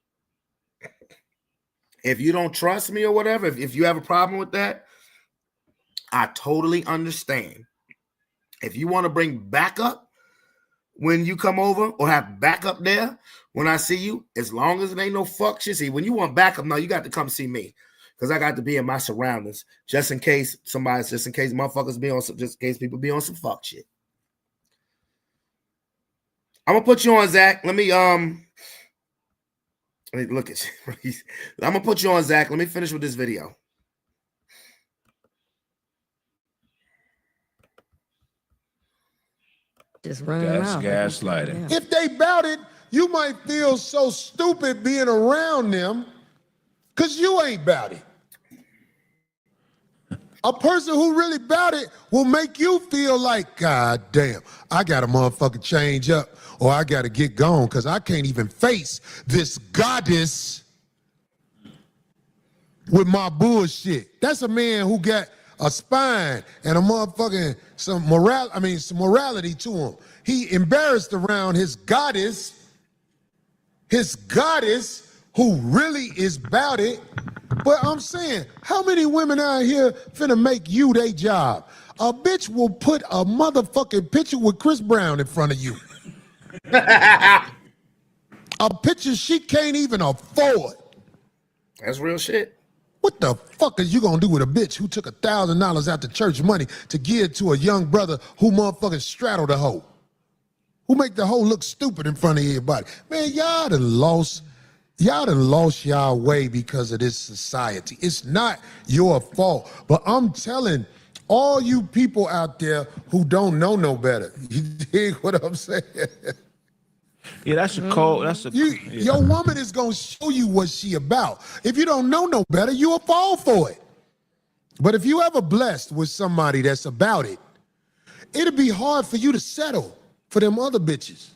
If you don't trust me or whatever, if you have a problem with that, I totally understand. If you want to bring backup when you come over or have backup there when I see you, as long as it ain't no fuck shit. See, when you want backup, no, you got to come see me because I got to be in my surroundings just in case motherfuckers be on some, just in case people be on some fuck shit. I'm gonna put you on, Zach. Let me look at you. I'm gonna put you on, Zach. Let me finish with this video. Just running them out. Gaslighting. If they bout it, you might feel so stupid being around them because you ain't bout it. A person who really bout it will make you feel like, God damn, I got to motherfucking change up or I got to get gone because I can't even face this goddess with my bullshit. That's a man who got a spine and a motherfucking some morality to him. He embarrassed around his goddess who really is bout it. But I'm saying, how many women out here finna make you their job? A bitch will put a motherfucking picture with Chris Brown in front of you. A picture she can't even afford. That's real shit. What the fuck is you gonna do with a bitch who took $1,000 out the church money to give to a young brother who motherfucking straddled the hoe? Who make the hoe look stupid in front of everybody? Man, y'all done lost y'all way because of this society. It's not your fault. But I'm telling all you people out there who don't know no better. You dig what I'm saying? Yeah, that's a cold. That's a Your woman is gonna show you what she about. If you don't know no better, you'll fall for it. But if you ever blessed with somebody that's about it, it'll be hard for you to settle for them other bitches.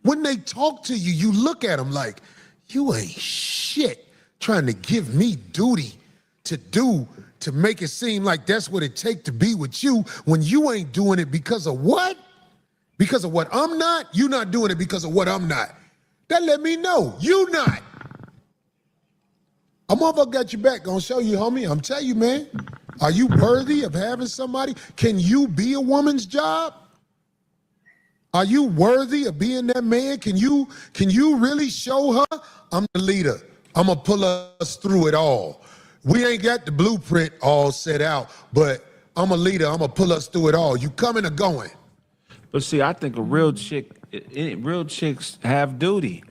When they talk to you, you look at them like, you ain't shit trying to give me duty to do to make it seem like that's what it take to be with you when you ain't doing it because of what? Because of what I'm not? You not doing it because of what I'm not. That let me know you not. A motherfucker got your back, gonna show you, homie. I'm telling you, man. Are you worthy of having somebody? Can you be a woman's job? Are you worthy of being that man? Can you really show her I'm the leader? I'm gonna pull us through it all. We ain't got the blueprint all set out, but I'm a leader. I'm gonna pull us through it all. You coming or going? But see, I think real chicks have duty.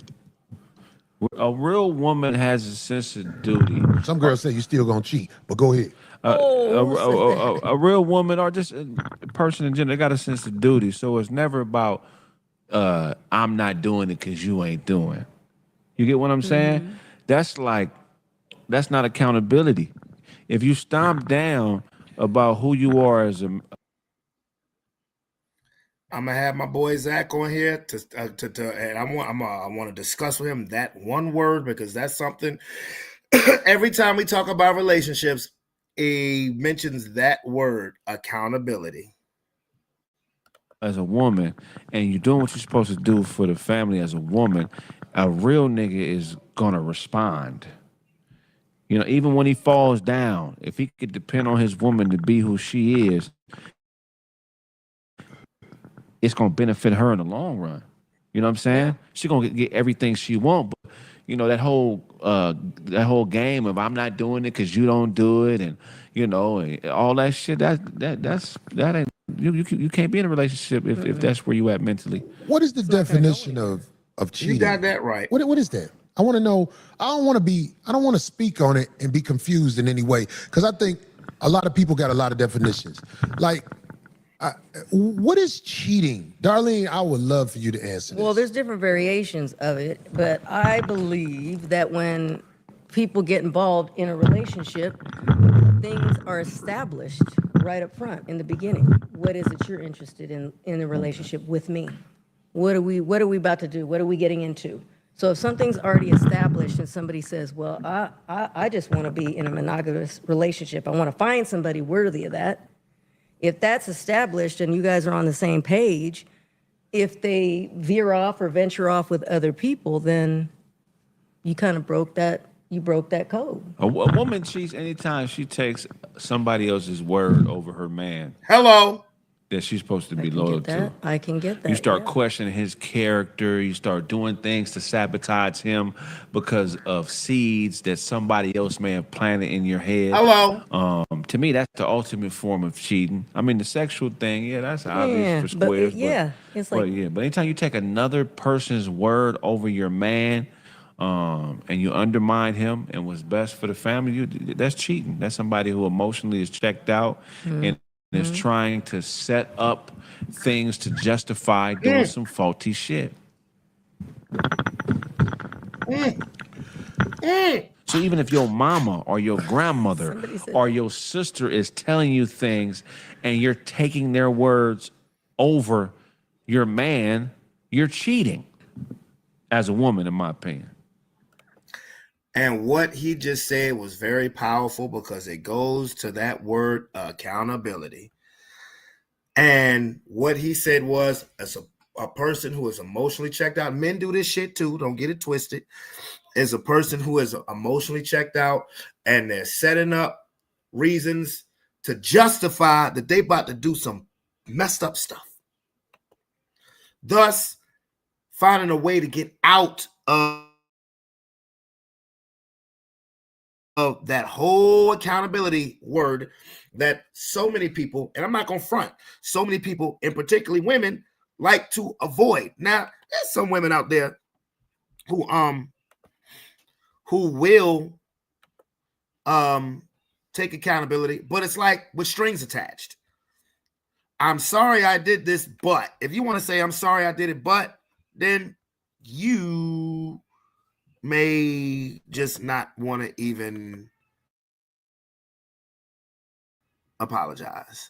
A real woman has a sense of duty. Some girls say you still gonna cheat, but go ahead. A real woman or just a person in general, they got a sense of duty. So it's never about I'm not doing it because you ain't doing. You get what I'm saying? That's not accountability. If you stomp down about who you are as a I'm gonna have my boy Zach on here and I want to discuss with him that one word because that's something. Every time we talk about relationships, he mentions that word, accountability. As a woman, and you're doing what you're supposed to do for the family as a woman, a real nigga is gonna respond. You know, even when he falls down, if he could depend on his woman to be who she is, it's gonna benefit her in the long run. You know what I'm saying? She gonna get everything she want, but you know that whole game of I'm not doing it because you don't do it, and you know and all that shit. That ain't you can't be in a relationship if that's where you at mentally. What is the definition of cheating? You got that right. What is that? I want to know. I don't want to speak on it and be confused in any way because I think a lot of people got a lot of definitions. Like, what is cheating? Darlene, I would love for you to answer this. Well, there's different variations of it, but I believe that when people get involved in a relationship, things are established right up front in the beginning. What is it you're interested in a relationship with me? What are we about to do? What are we getting into? So if something's already established and somebody says, well, I just want to be in a monogamous relationship. I want to find somebody worthy of that. If that's established and you guys are on the same page, if they veer off or venture off with other people, then you kind of broke that code. A woman cheats anytime she takes somebody else's word over her man Hello. that she's supposed to I be can loyal get that. to. I can get that. You start yeah. questioning his character. You start doing things to sabotage him because of seeds that somebody else may have planted in your head. Hello. To me, that's the ultimate form of cheating. I mean, the sexual thing, yeah, that's obvious Yeah, for but squares. it's like But anytime you take another person's word over your man, and you undermine him and what's best for the family, that's cheating. That's somebody who emotionally is checked out and is trying to set up things to justify doing some faulty shit. So even if your mama or your grandmother Somebody said or your sister is telling you things and you're taking their words over your man, you're cheating as a woman, in my opinion. And what he just said was very powerful because it goes to that word accountability. And what he said was, as a person who is emotionally checked out, men do this shit too, don't get it twisted, is a person who is emotionally checked out and they're setting up reasons to justify that they about to do some messed up stuff. Thus, finding a way to get out of that whole accountability word that so many people, and I'm not going to front, so many people, and particularly women, like to avoid. Now, there's some women out there who will take accountability, but it's like with strings attached. I'm sorry I did this, but if you want to say I'm sorry I did it, but then you may just not want to even apologize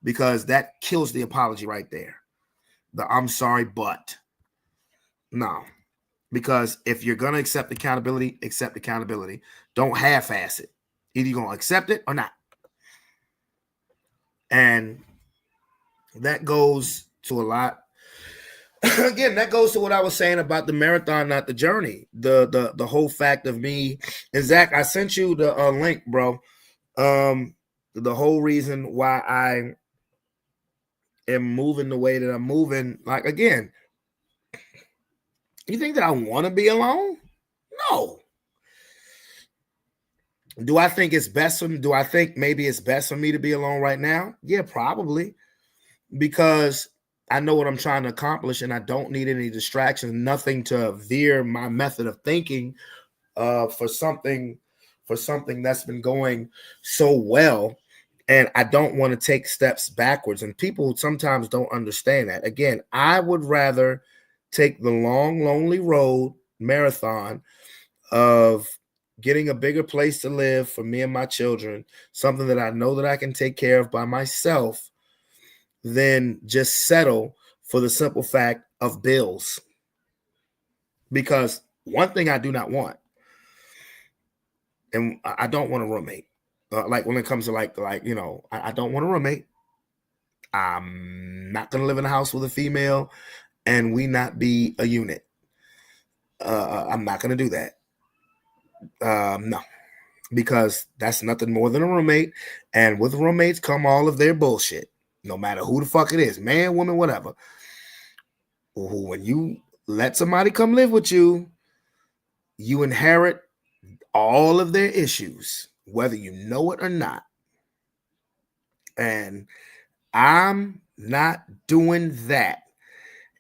because that kills the apology right there. The I'm sorry, but no. Because if you're going to accept accountability, accept accountability. Don't half-ass it. Either you're going to accept it or not. And that goes to a lot. Again, that goes to what I was saying about the marathon, not the journey. The whole fact of me. And Zach, I sent you the link, bro. The whole reason why I am moving the way that I'm moving. Like, again, you think that I want to be alone? No. Do I think it's best for me? Do I think maybe it's best for me to be alone right now? Yeah, probably. Because I know what I'm trying to accomplish and I don't need any distractions, nothing to veer my method of thinking for something that's been going so well. And I don't want to take steps backwards. And people sometimes don't understand that. Again, I would rather take the long, lonely road marathon of getting a bigger place to live for me and my children, something that I know that I can take care of by myself, than just settle for the simple fact of bills. Because one thing I do not want, and I don't want a roommate. Like when it comes to I don't want a roommate. I'm not going to live in a house with a female and we not be a unit. I'm not going to do that. No, because that's nothing more than a roommate. And with roommates come all of their bullshit, no matter who the fuck it is, man, woman, whatever. When you let somebody come live with you, you inherit all of their issues, whether you know it or not. And I'm not doing that.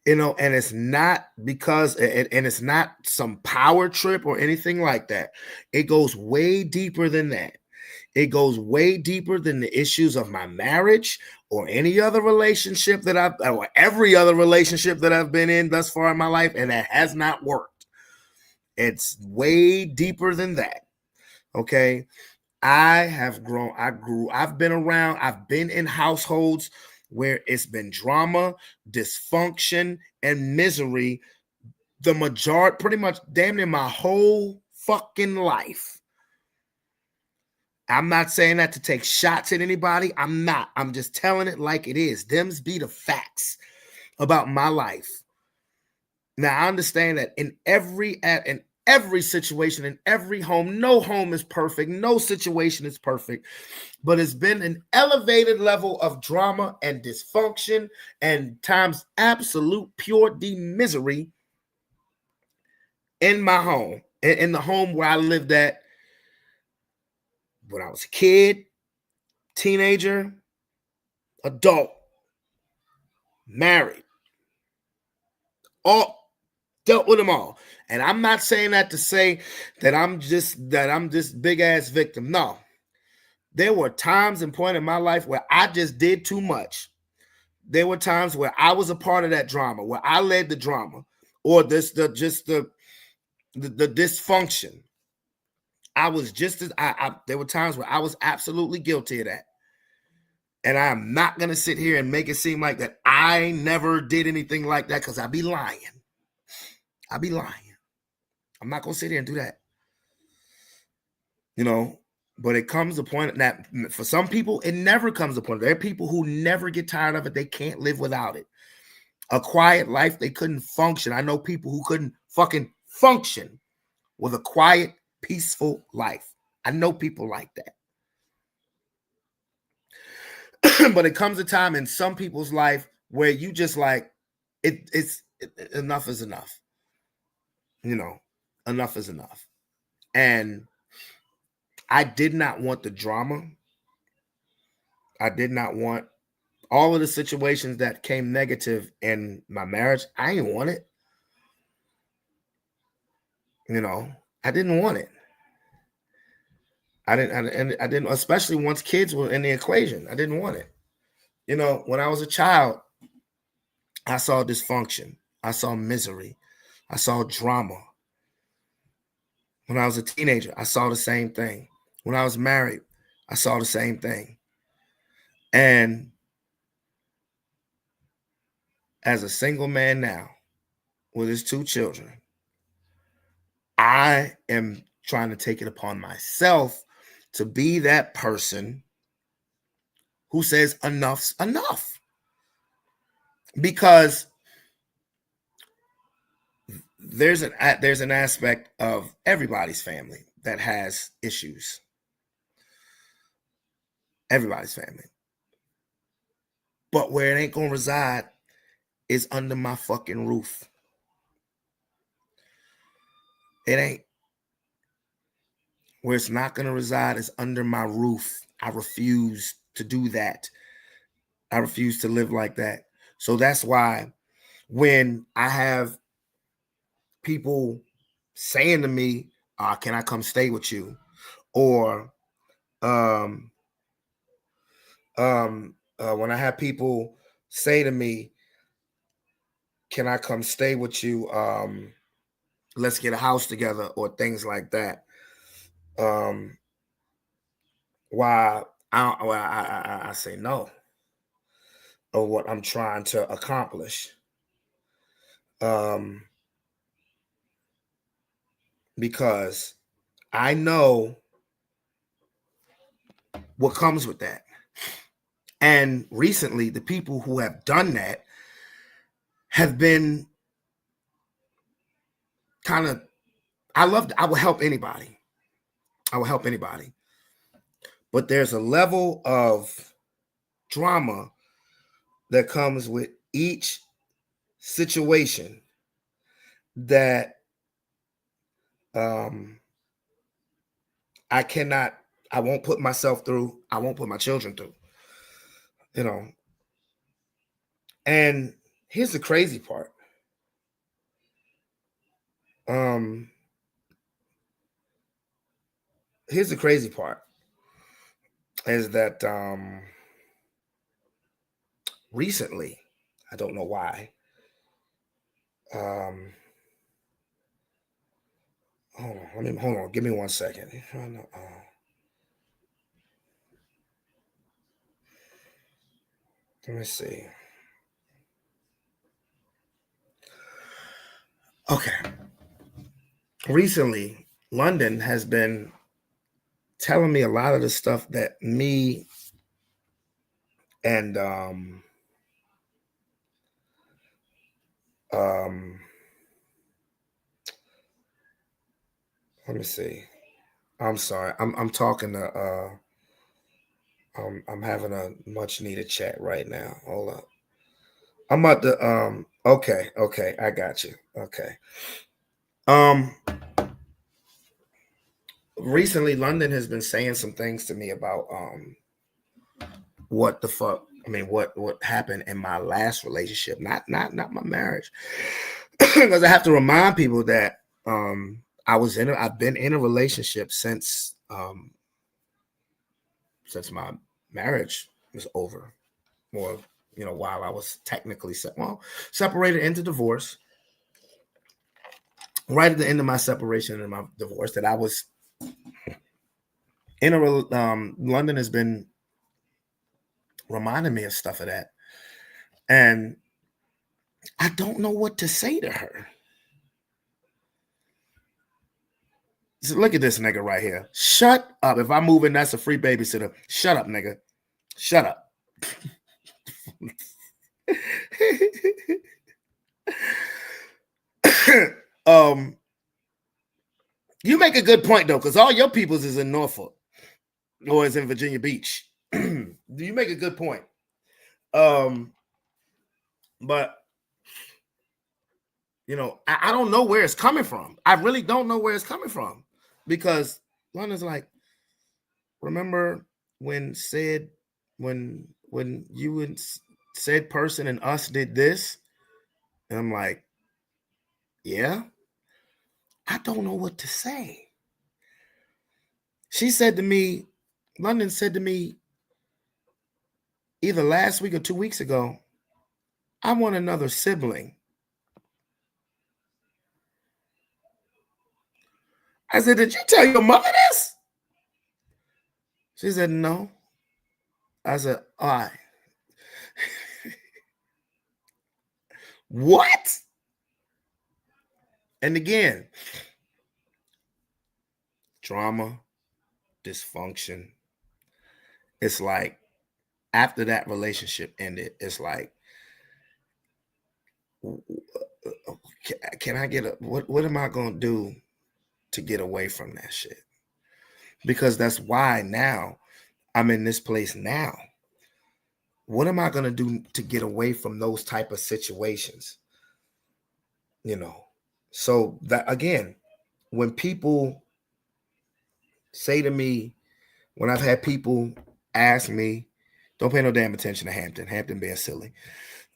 And it's not because, and it's not some power trip or anything like that. It goes way deeper than that. It goes way deeper than the issues of my marriage or any other relationship or every other relationship that I've been in thus far in my life, and that has not worked. It's way deeper than that. Okay. I have grown. I've been around. I've been in households where it's been drama, dysfunction, and misery. The majority, pretty much damn near my whole fucking life. I'm not saying that to take shots at anybody. I'm not. I'm just telling it like it is. Them's be the facts. about my life. Now, I understand that in every situation, in every home, no home is perfect, no situation is perfect, but it's been an elevated level of drama and dysfunction and times absolute pure misery in my home, in the home where I lived at when I was a kid, teenager, adult, married, all dealt with them all. And I'm not saying that to say that I'm this big ass victim. No. There were times and point in my life where I just did too much. There were times where I was a part of that drama, where I led the drama, or the dysfunction. I was just as there were times where I was absolutely guilty of that. And I'm not gonna sit here and make it seem like that I never did anything like that, because I'd be lying. I'd be lying. I'm not gonna sit here and do that. You know, but it comes a point that for some people, it never comes a point. There are people who never get tired of it. They can't live without it. A quiet life, they couldn't function. I know people who couldn't fucking function with a quiet, peaceful life. I know people like that. But it comes a time in some people's life where you just like, enough is enough. You know, enough is enough. And I did not want the drama. I did not want all of the situations that came negative in my marriage. I didn't want it. You know, I didn't want it. I didn't, especially once kids were in the equation. I didn't want it. You know, when I was a child, I saw dysfunction. I saw misery. I saw drama. When I was a teenager, I saw the same thing. When I was married, I saw the same thing. And as a single man now, with his 2 children, I am trying to take it upon myself to be that person who says enough's enough. Because there's an aspect of everybody's family that has issues. Everybody's family. But where it ain't gonna reside is under my fucking roof. It ain't. Where it's not gonna reside is under my roof. I refuse to do that. I refuse to live like that. So that's why when I have people saying to me, can I come stay with you? Or when I have people say to me, can I come stay with you? Let's get a house together, or things like that. Why I say no, of what I'm trying to accomplish. Because I know what comes with that. And recently, the people who have done that have been kind of, I will help anybody. I will help anybody. But there's a level of drama that comes with each situation that I won't put myself through. I won't put my children through. You know. And here's the crazy part. Here's the crazy part is that recently, I don't know why. Hold on. Give me 1 second. Let me see. Okay. Recently, London has been telling me a lot of the stuff that me and Let me see. I'm sorry. I'm talking to I'm having a much needed chat right now. Hold up. I'm about to okay, I got you. Okay. Um Recently London has been saying some things to me about what the fuck, I mean what happened in my last relationship, not my marriage. Because I have to remind people that I've been in a relationship since my marriage was over, or while I was technically separated into divorce. Right at the end of my separation and my divorce, that I was in a London has been reminding me of stuff of that, and I don't know what to say to her. So look at this nigga right here. Shut up. If I move in, that's a free babysitter. Shut up, nigga. Shut up. You make a good point though, because all your peoples is in Norfolk or is in Virginia Beach. You make a good point. But I don't know where it's coming from. I really don't know where it's coming from, because London's like, remember when you and said person and us did this? And I'm like, yeah, I don't know what to say. London said to me either last week or 2 weeks ago, I want another sibling. I said, did you tell your mother this? She said, no. I said, all right. What? And again, drama, dysfunction. It's like after that relationship ended, it's like, can I get what am I going to do to get away from that shit? Because that's why now I'm in this place now. What am I going to do to get away from those type of situations? So that, again, when people say to me, when I've had people ask me, don't pay no damn attention to Hampton being silly.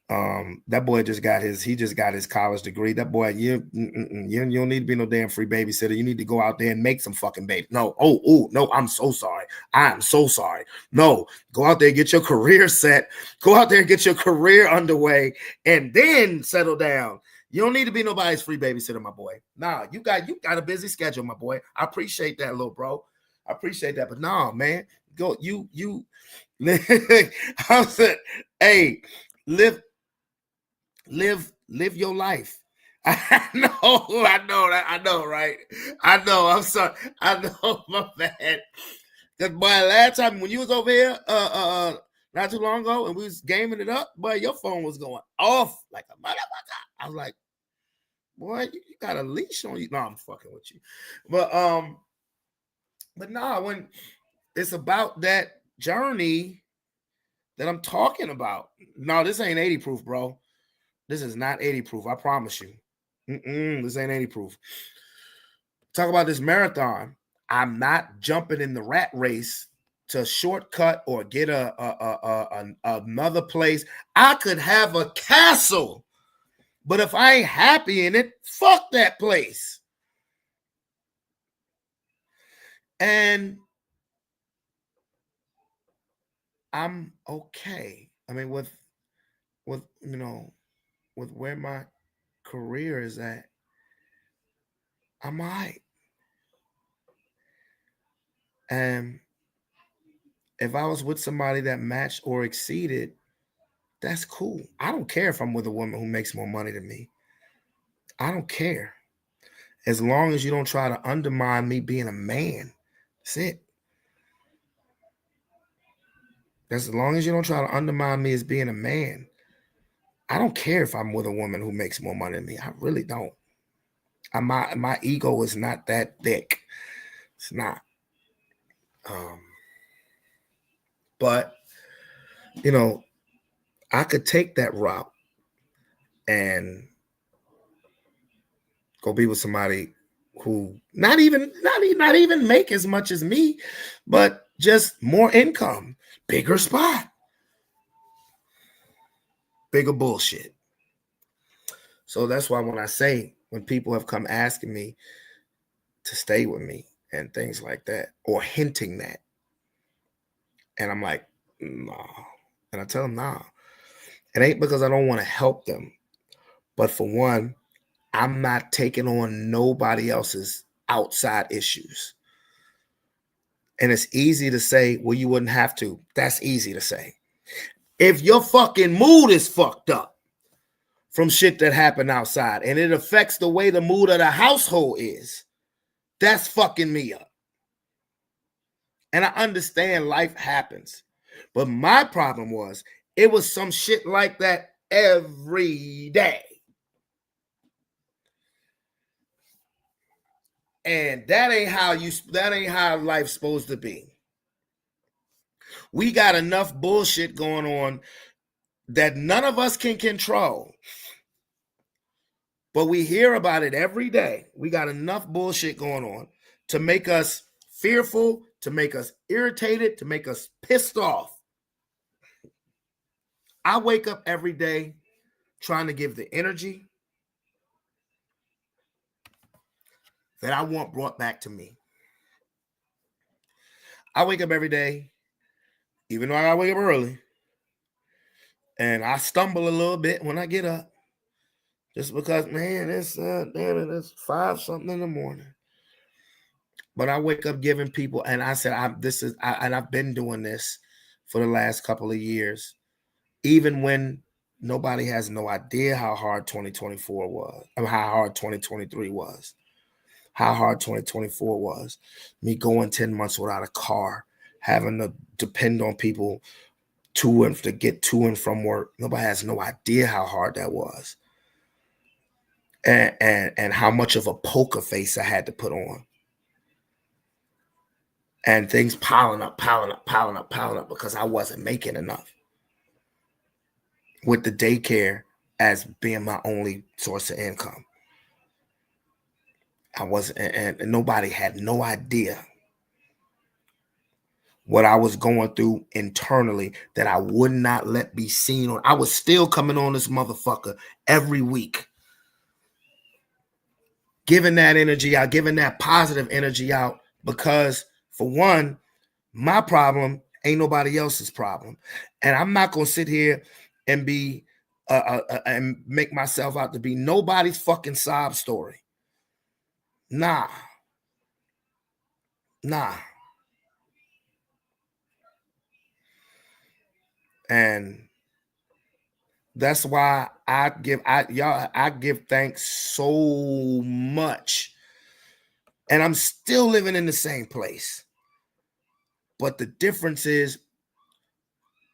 That boy just got his college degree. That boy, you don't need to be no damn free babysitter. You need to go out there and make some fucking baby. No, no, I'm so sorry. I'm so sorry. No, go out there, get your career set. Go out there and get your career underway, and then settle down. You don't need to be nobody's free babysitter, my boy. Nah, you got a busy schedule, my boy. I appreciate that, little bro. I appreciate that, but nah, man, go you. I said, hey, live your life. I know, right? I know. I'm sorry. I know, my bad. Because boy, last time when you was over here, not too long ago, and we was gaming it up, boy, your phone was going off like a motherfucker. I was like, boy, you got a leash on you. No, I'm fucking with you. But nah, when it's about that journey that I'm talking about. No, this ain't 80 proof, bro. This is not 80 proof. I promise you. This ain't 80 proof. Talk about this marathon. I'm not jumping in the rat race to shortcut or get another place. I could have a castle, but if I ain't happy in it, fuck that place. And I'm okay. I mean, with where my career is at, I'm all right. And if I was with somebody that matched or exceeded, that's cool. I don't care if I'm with a woman who makes more money than me. I don't care. As long as you don't try to undermine me being a man. That's it. As long as you don't try to undermine me as being a man. I don't care if I'm with a woman who makes more money than me. I really don't. My ego is not that thick. It's not. But you know, I could take that route and go be with somebody who not even make as much as me, but just more income, bigger spot, bigger bullshit. So that's why when people have come asking me to stay with me and things like that, or hinting that, and I'm like, nah. And I tell them, nah. It ain't because I don't want to help them. But for one, I'm not taking on nobody else's outside issues. And it's easy to say, well, you wouldn't have to. That's easy to say. If your fucking mood is fucked up from shit that happened outside and it affects the way the mood of the household is, that's fucking me up. And I understand life happens. But my problem was, it was some shit like that every day. And that ain't how life's supposed to be. We got enough bullshit going on that none of us can control. But we hear about it every day. We got enough bullshit going on to make us fearful, to make us irritated, to make us pissed off. I wake up every day trying to give the energy that I want brought back to me. I wake up every day, even though I wake up early, and I stumble a little bit when I get up, just because, man, it's 5 something in the morning. But I wake up giving people, and I said, I've been doing this for the last couple of years, even when nobody has no idea how hard 2024 was, how hard 2023 was, how hard 2024 was. Me going 10 months without a car, having to depend on people to get to and from work. Nobody has no idea how hard that was. And how much of a poker face I had to put on. And things piling up because I wasn't making enough. With the daycare as being my only source of income. I wasn't, and nobody had no idea what I was going through internally that I would not let be seen. Or I was still coming on this motherfucker every week. Giving that energy out, giving that positive energy out, because for one, my problem ain't nobody else's problem. And I'm not going to sit here and be and make myself out to be nobody's fucking sob story. Nah. And that's why I give thanks so much. And I'm still living in the same place. But the difference is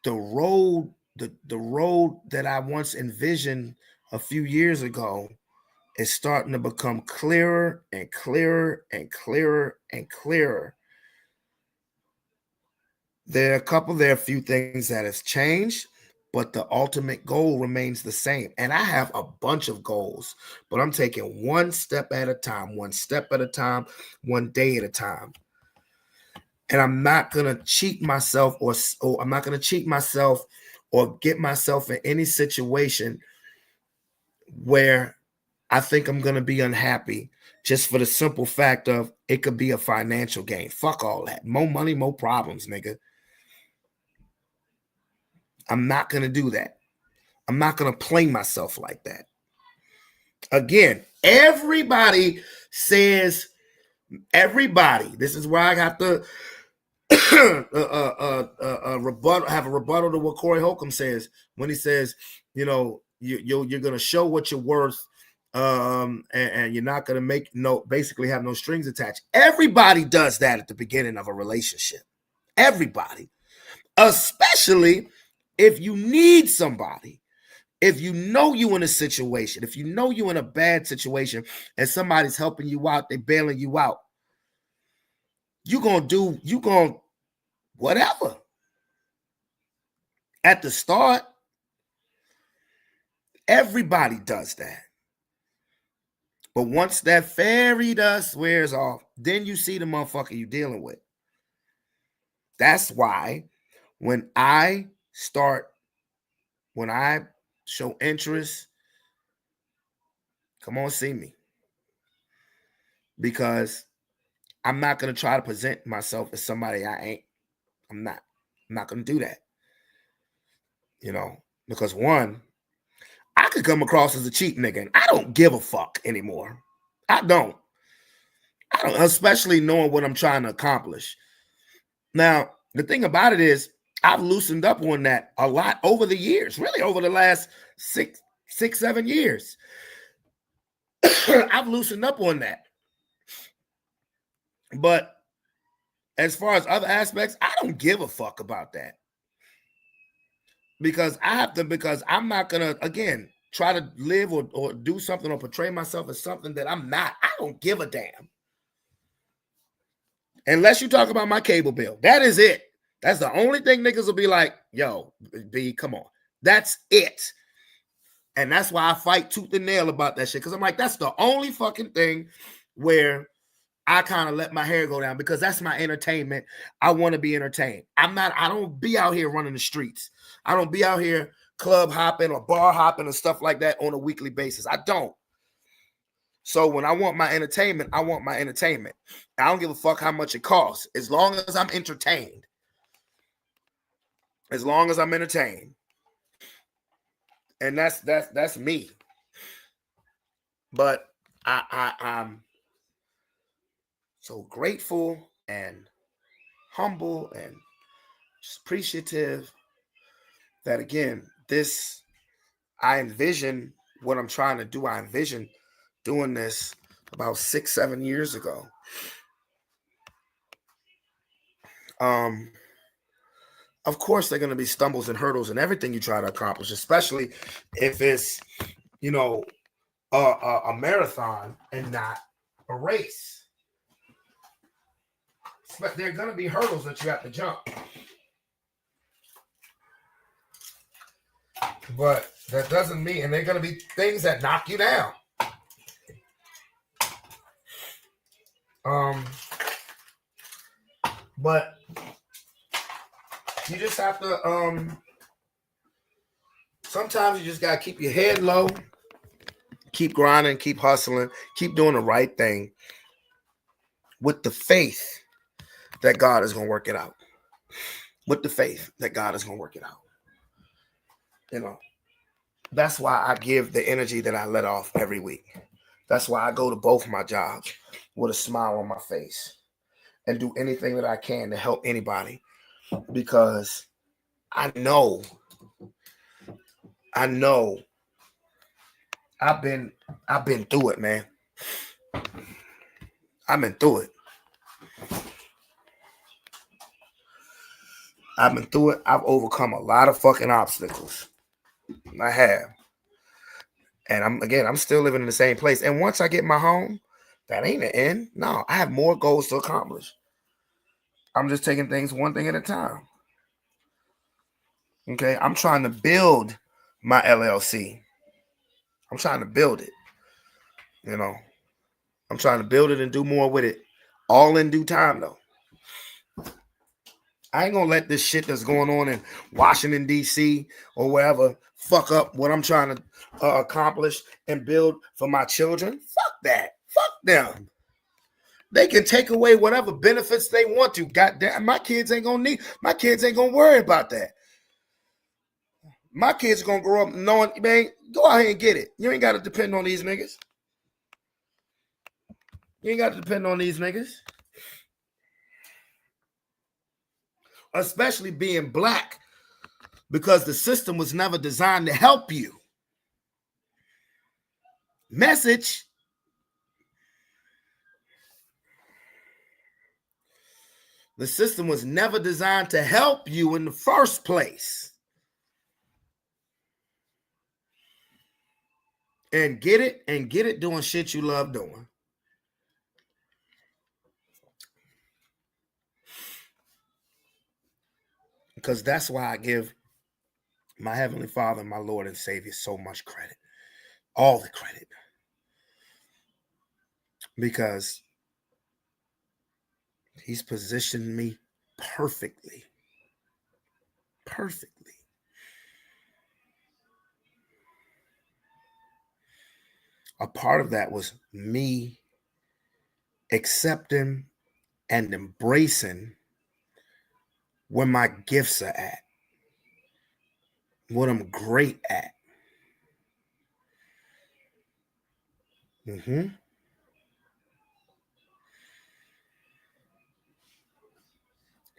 the road that I once envisioned a few years ago is starting to become clearer and clearer and clearer and clearer. There are a few things that has changed, but the ultimate goal remains the same. And I have a bunch of goals, but I'm taking one step at a time, one day at a time. And I'm not going to cheat myself or I'm not going to cheat myself or get myself in any situation where I think I'm going to be unhappy just for the simple fact of it could be a financial gain. Fuck all that. More money, more problems, nigga. I'm not going to do that. I'm not going to play myself like that. Again, everybody says, this is where I have to have a rebuttal to what Corey Holcomb says when he says, you're going to show what you're worth, and you're not going to basically have no strings attached. Everybody does that at the beginning of a relationship. Everybody, especially if you need somebody. If you know you in a situation, if you know you in a bad situation and somebody's helping you out, they bailing you out, you gonna whatever. At the start, everybody does that. But once that fairy dust wears off, then you see the motherfucker you dealing with. That's why when I show interest, come on, see me. Because I'm not going to try to present myself as somebody I ain't. I'm not going to do that. Because one, I could come across as a cheap nigga, and I don't give a fuck anymore. I don't, especially knowing what I'm trying to accomplish. Now, the thing about it is, I've loosened up on that a lot over the years, really over the last 7 years. I've loosened up on that. But as far as other aspects, I don't give a fuck about that. Because I'm not going to, again, try to live or do something or portray myself as something that I'm not. I don't give a damn. Unless you talk about my cable bill. That is it. That's the only thing niggas will be like, yo, B, come on. That's it. And that's why I fight tooth and nail about that shit. Because I'm like, that's the only fucking thing where I kind of let my hair go down, because that's my entertainment. I want to be entertained. I don't be out here running the streets. I don't be out here club hopping or bar hopping and stuff like that on a weekly basis. I don't. So when I want my entertainment, I want my entertainment. I don't give a fuck how much it costs, as long as I'm entertained. As long as I'm entertained. And that's me. But I'm so grateful and humble and just appreciative that, again, I envision what I'm trying to do. I envision doing this about 6-7 years ago. Of course, there are going to be stumbles and hurdles in everything you try to accomplish, especially if it's, a marathon and not a race. But there are going to be hurdles that you have to jump. But that doesn't mean, and there are going to be things that knock you down. But you just have to, sometimes you just got to keep your head low, keep grinding, keep hustling, keep doing the right thing with the faith that God is going to work it out. With the faith that God is going to work it out. That's why I give the energy that I let off every week. That's why I go to both my jobs with a smile on my face and do anything that I can to help anybody, because I know I've been through it, man. I've been through it. I've overcome a lot of fucking obstacles. I have. And I'm still living in the same place. And once I get my home, that ain't the end. No, I have more goals to accomplish. I'm just taking things one thing at a time. Okay, I'm trying to build my LLC. I'm trying to build it. I'm trying to build it and do more with it. All in due time, though. I ain't gonna let this shit that's going on in Washington, D.C. or wherever fuck up what I'm trying to accomplish and build for my children. Fuck that. Fuck them. They can take away whatever benefits they want to. Goddamn, my kids ain't gonna worry about that. My kids are gonna grow up knowing, man, go out here and get it. You ain't gotta depend on these niggas. Especially being black, because the system was never designed to help you. Message. The system was never designed to help you in the first place. and get it doing shit you love doing. Because that's why I give my Heavenly Father, my Lord and Savior, so much credit. All the credit. Because he's positioned me perfectly. Perfectly. A part of that was me accepting and embracing where my gifts are at, what I'm great at.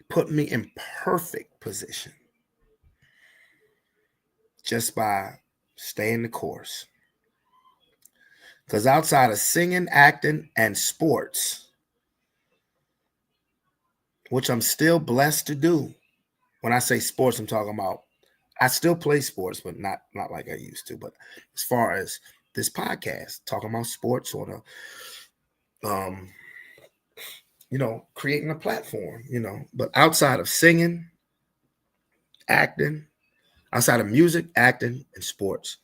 Put me in perfect position just by staying the course. Because outside of singing, acting, and sports, which I'm still blessed to do. When I say sports, I'm talking about I still play sports, but not like I used to. But as far as this podcast, talking about sports on a creating a platform, but outside of singing, acting, outside of music, acting, and sports,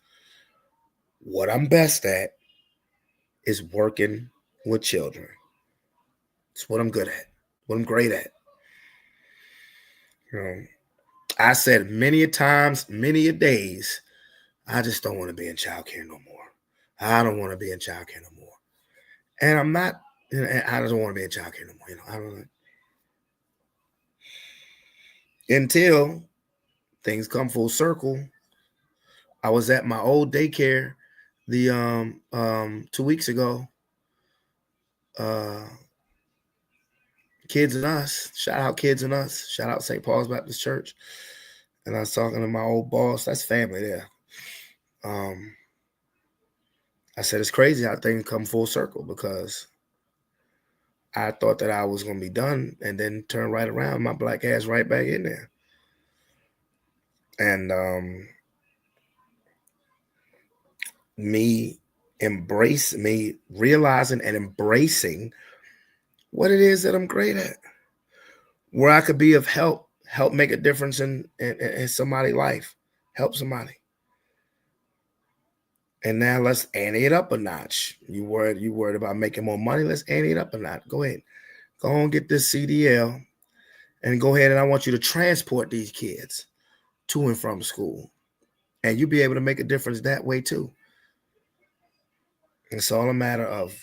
what I'm best at is working with children. It's what I'm good at, what I'm great at. I said many a times, many a days, I just don't want to be in childcare no more. I don't want to be in childcare no more. And I'm not, I don't want to be in childcare no more. I don't. Until things come full circle. I was at my old daycare the 2 weeks ago. Kids and Us. Shout out Kids and Us. Shout out St. Paul's Baptist Church. And I was talking to my old boss. That's family there. I said it's crazy how things come full circle because I thought that I was going to be done and then turn right around, my black ass right back in there. And me realizing and embracing what it is that I'm great at, where I could be of help make a difference in somebody's life, help somebody. And now let's ante it up a notch. You worried about making more money? Let's ante it up a notch. Go ahead. Go on, get this CDL and go ahead, and I want you to transport these kids to and from school. And you'll be able to make a difference that way too. It's all a matter of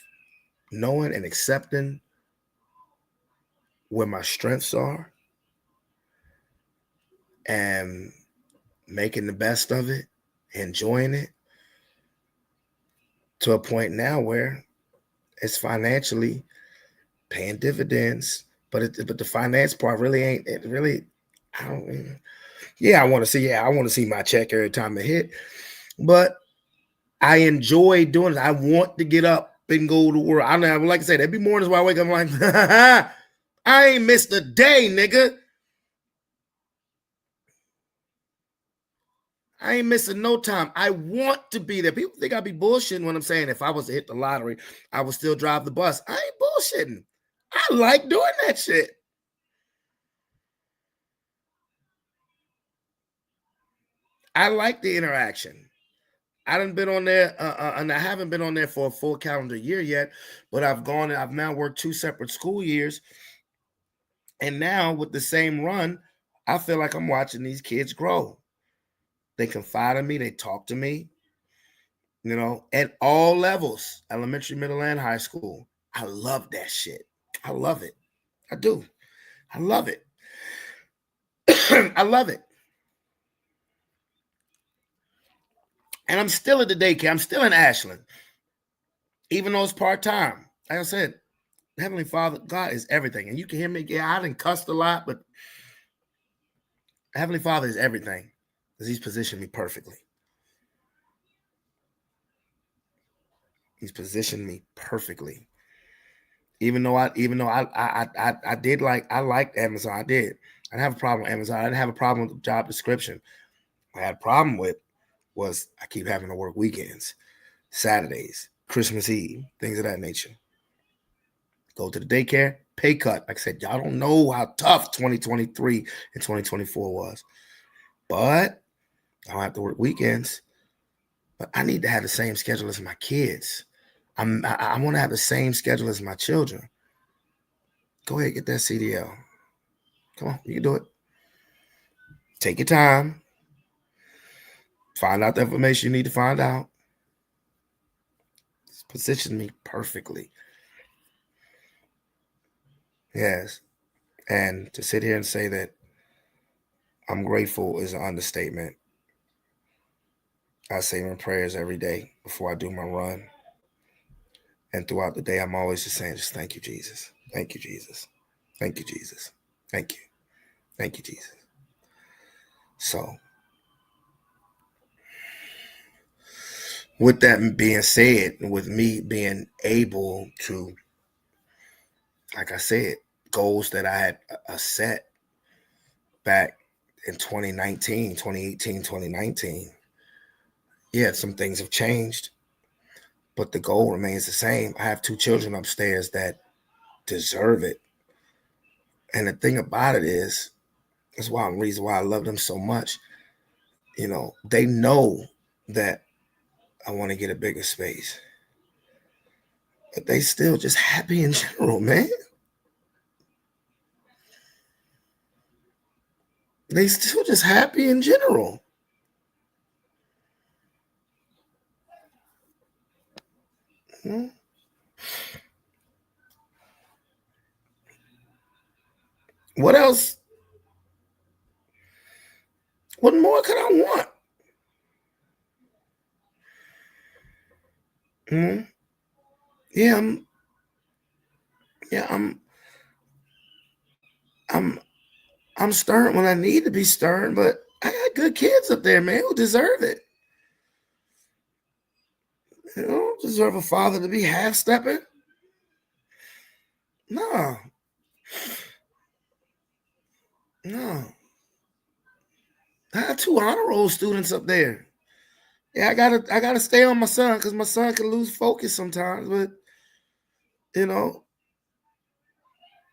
knowing and accepting where my strengths are and making the best of it, enjoying it to a point now where it's financially paying dividends. But the finance part really ain't. It really, I don't. Yeah, I want to see my check every time it hit, but I enjoy doing it. I want to get up and go to work. I know, like I said, every morning where I wake up, I'm like, I ain't missed a day, nigga. I ain't missing no time. I want to be there. People think I be bullshitting when I'm saying if I was to hit the lottery, I would still drive the bus. I ain't bullshitting. I like doing that shit. I like the interaction. I done been on there, and I haven't been on there for a full calendar year yet, but I've now worked 2 separate school years. And now with the same run, I feel like I'm watching these kids grow. They confide in me. They talk to me, at all levels, elementary, middle, and high school. I love that shit. I love it. I do. I love it. I love it. And I'm still at the daycare. I'm still in Ashland, even though it's part-time. Like I said, Heavenly Father, God is everything. And you can hear me. Yeah, I didn't cuss a lot, but Heavenly Father is everything because he's positioned me perfectly. He's positioned me perfectly. Even though I liked Amazon. I did. I didn't have a problem with Amazon. I didn't have a problem with the job description. What I had a problem with was I keep having to work weekends. Saturdays, Christmas Eve, things of that nature. Go to the daycare, pay cut. Like I said, y'all don't know how tough 2023 and 2024 was. But I don't have to work weekends. But I need to have the same schedule as my kids. I want to have the same schedule as my children. Go ahead, get that CDL. Come on, you can do it. Take your time. Find out the information you need to find out. It's positioned me perfectly. Yes. And to sit here and say that I'm grateful is an understatement. I say my prayers every day before I do my run. And throughout the day, I'm always just saying, just thank you, Jesus. Thank you, Jesus. Thank you, Jesus. Thank you. Thank you, Jesus. So, with that being said, with me being able to, like I said, goals that I had set back in 2019, 2018, 2019, yeah, some things have changed, but the goal remains the same. I have 2 children upstairs that deserve it. And the thing about it is, that's why the reason why I love them so much. You know, they know that I want to get a bigger space, but they still just happy in general, man. They still just happy in general. Hmm? What else? What more could I want? Hmm? Yeah, I'm stern when I need to be stern, but I got good kids up there, man, who deserve it. You don't deserve a father to be half stepping. No. No. I got 2 honor roll students up there. Yeah, I gotta stay on my son because my son can lose focus sometimes, but you know,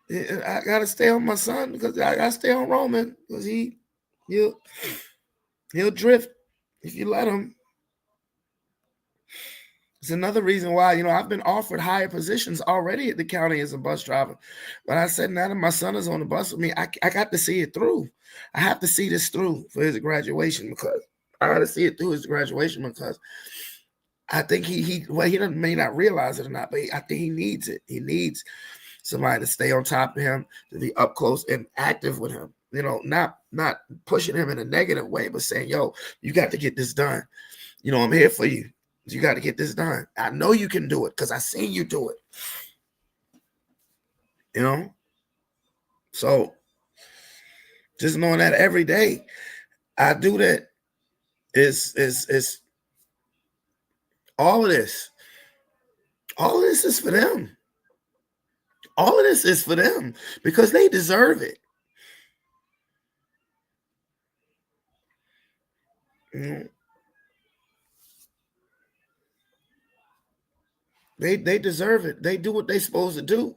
I gotta stay on my son because I gotta stay on Roman because he'll drift if you let him. It's another reason why, you know, I've been offered higher positions already at the county as a bus driver. But I said, now that my son is on the bus with me, I got to see it through. I have to see this through for his graduation because I got to see it through his graduation because I think he may not realize it or not, but I think he needs it. He needs somebody to stay on top of him, to be up close and active with him. You know, not pushing him in a negative way, but saying, yo, you got to get this done. You know, I'm here for you. You got to get this done. I know you can do it because I seen you do it. You know? So just knowing that every day I do that is all of this. All of this is for them. All of this is for them because they deserve it. You know? They deserve it. They do what they're supposed to do.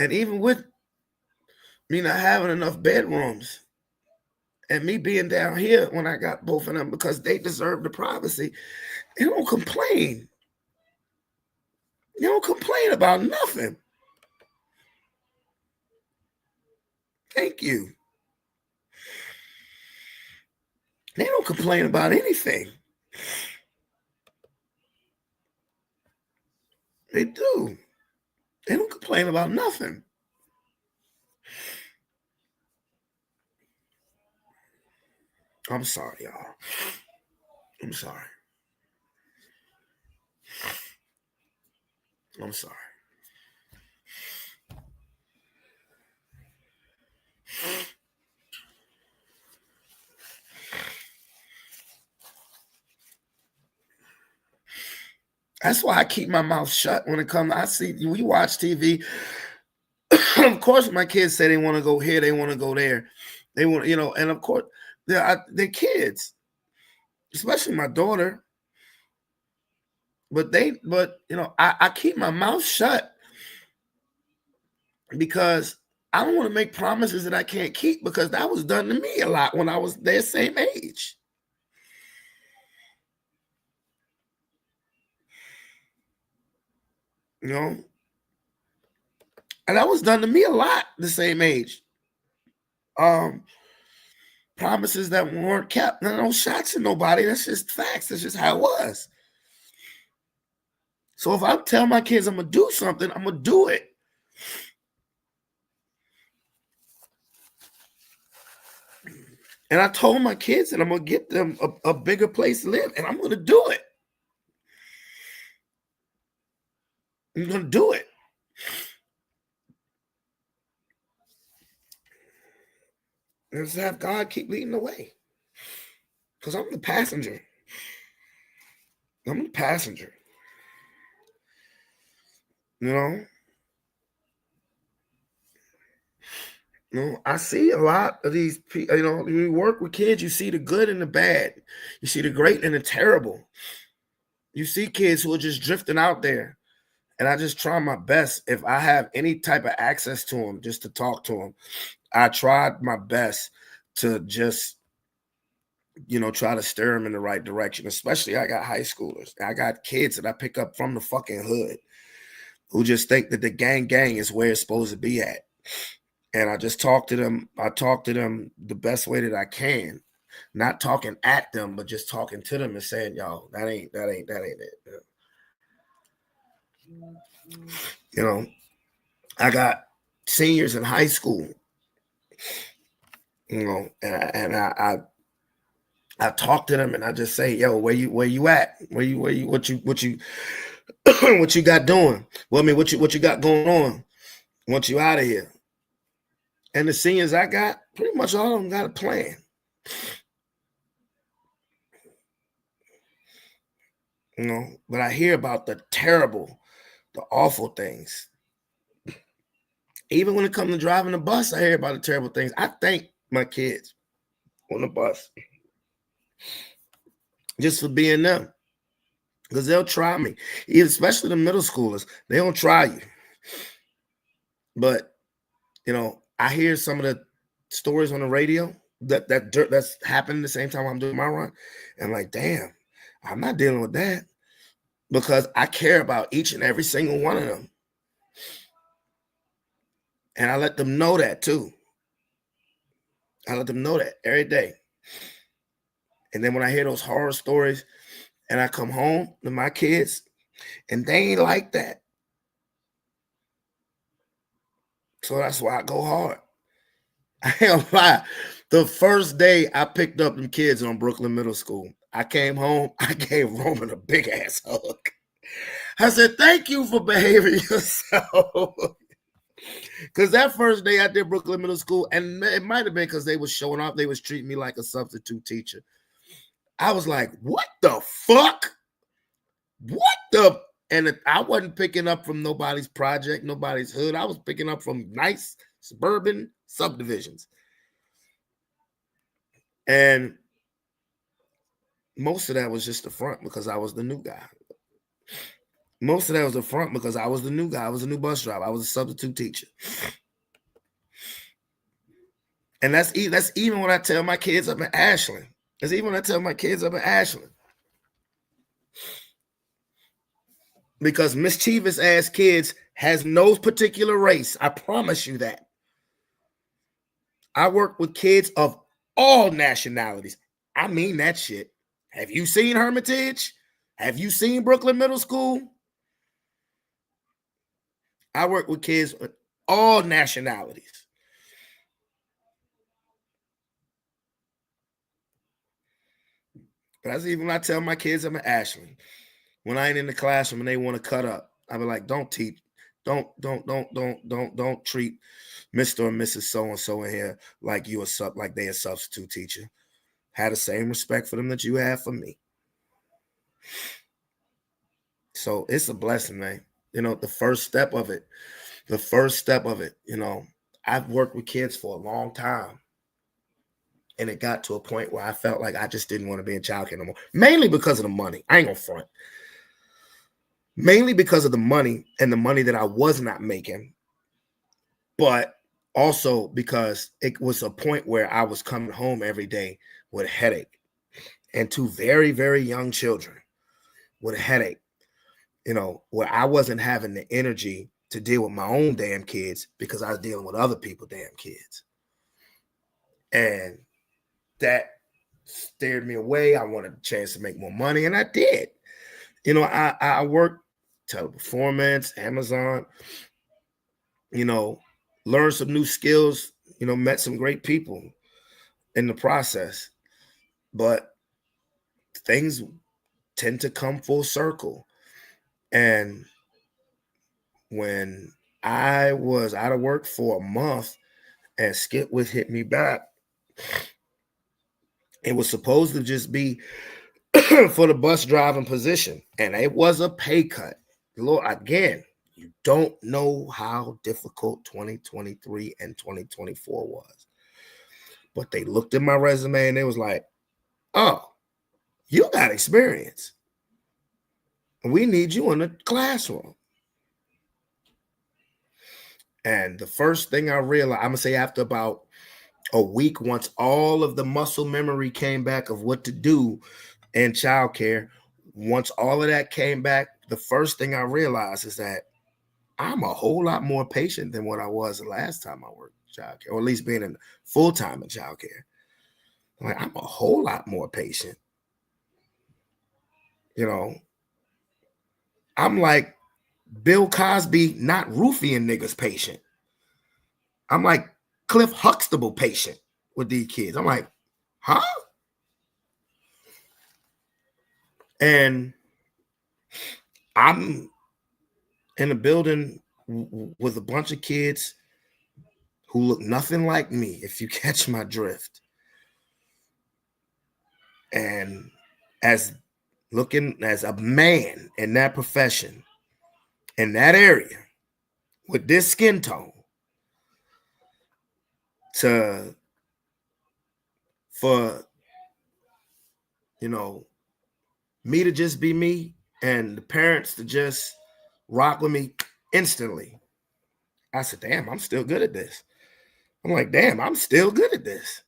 And even with me not having enough bedrooms and me being down here when I got both of them because they deserve the privacy, they don't complain. You don't complain about nothing. Thank you. They don't complain about anything. They do. They don't complain about nothing. I'm sorry, y'all. I'm sorry. I'm sorry. That's why I keep my mouth shut when it comes. I see we watch TV. Of course, my kids say they want to go here, they want to go there, they want, you know, and of course, they're kids. especially my daughter. But I keep my mouth shut because I don't want to make promises that I can't keep, because that was done to me a lot when I was their same age. You know? And that was done to me a lot the same age. Promises that weren't kept. No shots at nobody. That's just facts. That's just how it was. So if I tell my kids I'm gonna do something, I'm gonna do it. And I told my kids that I'm gonna get them a bigger place to live, and I'm gonna do it. I'm gonna do it. And just have God keep leading the way. Because I'm the passenger. I'm the passenger. You know? I see a lot of these people. When you work with kids, you see the good and the bad. You see the great and the terrible. You see kids who are just drifting out there. And I just try my best. If I have any type of access to them, just to talk to them, I tried my best to just, try to steer them in the right direction. Especially I got high schoolers. I got kids that I pick up from the fucking hood who just think that the gang is where it's supposed to be at. And I just talk to them. I talk to them the best way that I can, not talking at them, but just talking to them and saying, "Yo, that ain't it." I got seniors in high school, and I talk to them and I just say, "Yo, where you at? What you what you got doing? Well, I mean, what you got going on? Want you out of here?" And the seniors I got, pretty much all of them got a plan. But I hear about the terrible, the awful things. Even when it comes to driving the bus, I hear about the terrible things. I thank my kids on the bus just for being them, because they'll try me, especially the middle schoolers. They don't try you. But, I hear some of the stories on the radio that's happening the same time I'm doing my run. And I'm like, damn, I'm not dealing with that, because I care about each and every single one of them. And I let them know that too. I let them know that every day. And then when I hear those horror stories and I come home to my kids and they ain't like that. So that's why I go hard. I ain't lie. The first day I picked up them kids on Brooklyn Middle School, I came home, I gave Roman a big ass hug. I said, "Thank you for behaving yourself." Because that first day I did Brooklyn Middle School, and it might have been because they was showing off, they was treating me like a substitute teacher. I was like, what the fuck? And I wasn't picking up from nobody's project, nobody's hood. I was picking up from nice suburban subdivisions. And most of that was just the front because I was the new guy. Most of that was the front because I was the new guy. I was a new bus driver. I was a substitute teacher. And that's even when I tell my kids up in Ashland. That's even when I tell my kids up in Ashland. Because mischievous ass kids has no particular race. I promise you that. I work with kids of all nationalities. I mean that shit. Have you seen Hermitage? Have you seen Brooklyn Middle School? I work with kids of all nationalities. But that's even when I tell my kids I'm in Ashland. When I ain't in the classroom and they want to cut up, I be like, don't treat Mr. or Mrs. So-and-so in here like they a substitute teacher. Have the same respect for them that you have for me. So it's a blessing, man. The first step of it, I've worked with kids for a long time. And it got to a point where I felt like I just didn't want to be in childcare no more. Mainly because of the money. I ain't gonna front. Mainly because of the money and the money that I was not making. But also because it was a point where I was coming home every day with a headache, and 2 very, very young children with a headache, where I wasn't having the energy to deal with my own damn kids because I was dealing with other people's damn kids. And that steered me away. I wanted a chance to make more money, and I did. I worked teleperformance, Amazon, learned some new skills, met some great people in the process. But things tend to come full circle. And when I was out of work for a month and Skip would hit me back, it was supposed to just be for the bus driving position. And it was a pay cut. Lord, again, you don't know how difficult 2023 and 2024 was. But they looked at my resume and they was like, oh, you got experience. We need you in the classroom. And the first thing I realized, I'm going to say after about a week, once all of the muscle memory came back of what to do in childcare, once all of that came back, the first thing I realized is that I'm a whole lot more patient than what I was the last time I worked in childcare, or at least being in full-time in childcare. Like, I'm a whole lot more patient. I'm like Bill Cosby, not roofing niggas patient. I'm like Cliff Huxtable patient with these kids. I'm like, huh? And I'm in a building with a bunch of kids who look nothing like me, if you catch my drift. And as a man in that profession, in that area, with this skin tone, for me to just be me and the parents to just rock with me instantly, I said, damn, I'm still good at this. I'm like, damn, I'm still good at this.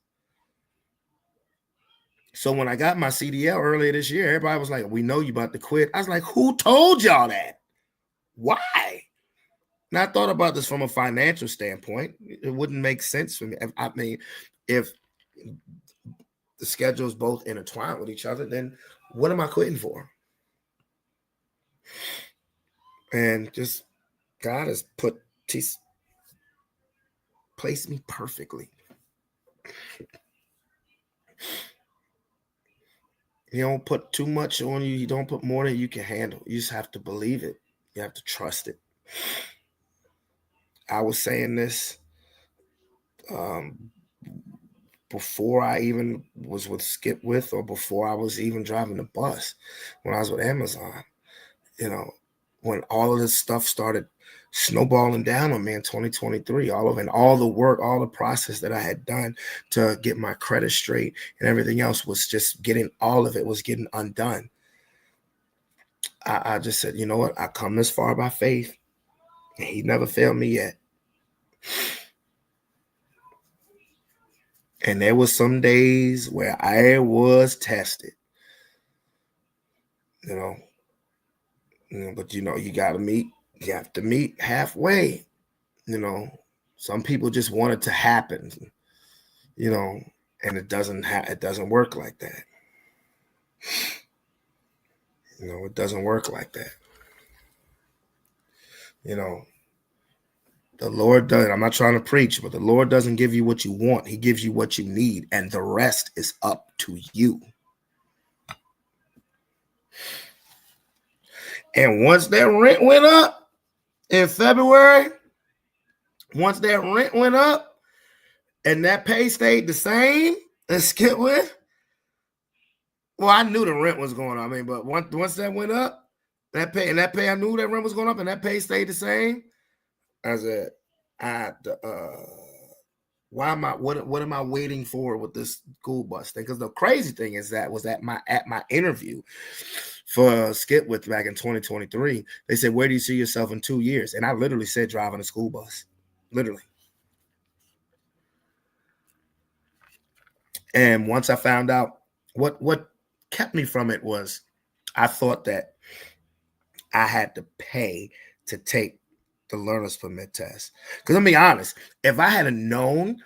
So when I got my CDL earlier this year, everybody was like, we know you about to quit. I was like, who told y'all that? Why? And I thought about this from a financial standpoint. It wouldn't make sense for me. I mean, if the schedules both intertwine with each other, then what am I quitting for? And just God has placed me perfectly. You don't put too much on you. You don't put more than you can handle. You just have to believe it. You have to trust it. I was saying this before I even was with Skip with, or before I was even driving the bus, when I was with Amazon. When all of this stuff started snowballing down on me in 2023, all the work, all the process that I had done to get my credit straight and everything else was just getting undone. I just said, you know what? I come this far by faith, and he never failed me yet. And there was some days where I was tested, but you have to meet halfway. Some people just want it to happen, and it doesn't work like that. It doesn't work like that. The Lord doesn't, I'm not trying to preach, but the Lord doesn't give you what you want. He gives you what you need, and the rest is up to you. And once that rent went up in February, and that pay stayed the same, and Skip with, well, I knew the rent was going up. But once that went up, I knew that rent was going up, and that pay stayed the same. I said, Why am I what am I waiting for with this school bus thing? Because the crazy thing is that was at my interview for Skip with back in 2023. They said, where do you see yourself in 2 years? And I literally said driving a school bus. Literally. And once I found out what kept me from it was I thought that I had to pay to take the learner's permit test. Because let me be honest, if I had known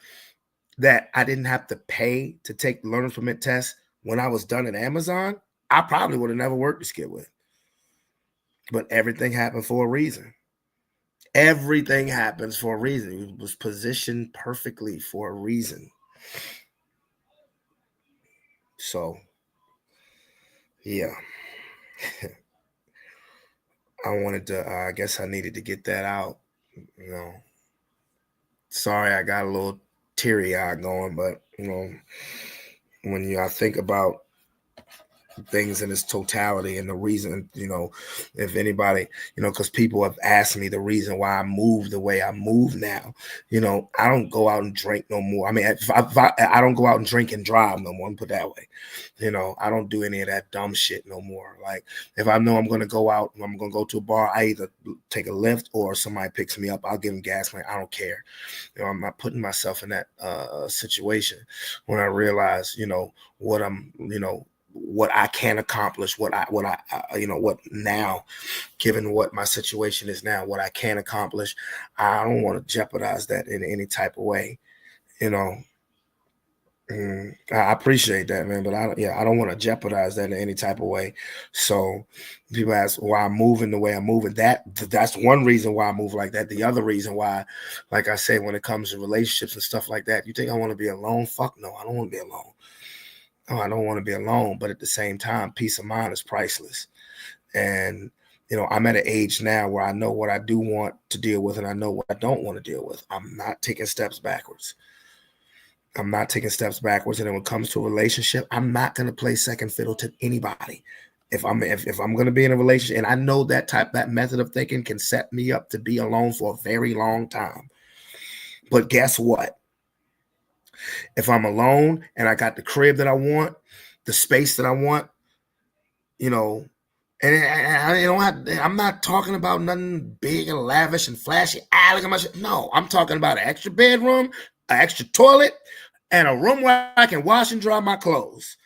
that I didn't have to pay to take the learner's permit test when I was done at Amazon, I probably would have never worked to Skip with. But everything happened for a reason. Everything happens for a reason. It was positioned perfectly for a reason. So, yeah. I wanted to, I guess I needed to get that out. You know, sorry, I got a little teary eye going, but, you know, when I think about things in its totality and the reason, you know, if anybody, you know, because people have asked me the reason why I move the way I move now. You know, I don't go out and drink no more. I mean, I don't go out and drink and drive no more, put it that way. You know, I don't do any of that dumb shit no more. Like, if I know I'm going to go out, I'm going to go to a bar, I either take a lift or somebody picks me up. I'll give them gas money. I don't care. You know, I'm not putting myself in that situation when I realize, you know, what I'm, you know, what I can accomplish, what now, given what my situation is now, what I can accomplish. I don't want to jeopardize that in any type of way, you know. I appreciate that, man, but I don't want to jeopardize that in any type of way. So people ask why I'm moving the way I'm moving. That's one reason why I move like that. The other reason why, like I say, when it comes to relationships and stuff like that, you think I want to be alone? Fuck no, I don't want to be alone. Oh, I don't want to be alone, but at the same time, peace of mind is priceless. And, you know, I'm at an age now where I know what I do want to deal with and I know what I don't want to deal with. I'm not taking steps backwards. And when it comes to a relationship, I'm not going to play second fiddle to anybody. If I'm going to be in a relationship, and I know that method of thinking can set me up to be alone for a very long time. But guess what? If I'm alone and I got the crib that I want, the space that I want, you know, and I don't have, I'm not talking about nothing big and lavish and flashy. Look at my shit. No, I'm talking about an extra bedroom, an extra toilet, and a room where I can wash and dry my clothes.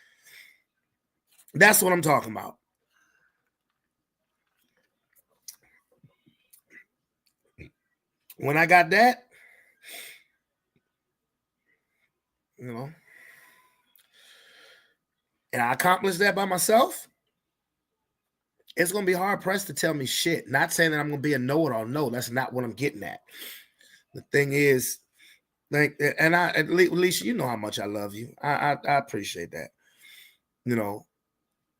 That's what I'm talking about. When I got that, you know, and I accomplished that by myself, it's going to be hard pressed to tell me shit. Not saying that I'm going to be a know-it-all. No, that's not what I'm getting at. The thing is, like, and at least you know how much I love you. I appreciate that. You know,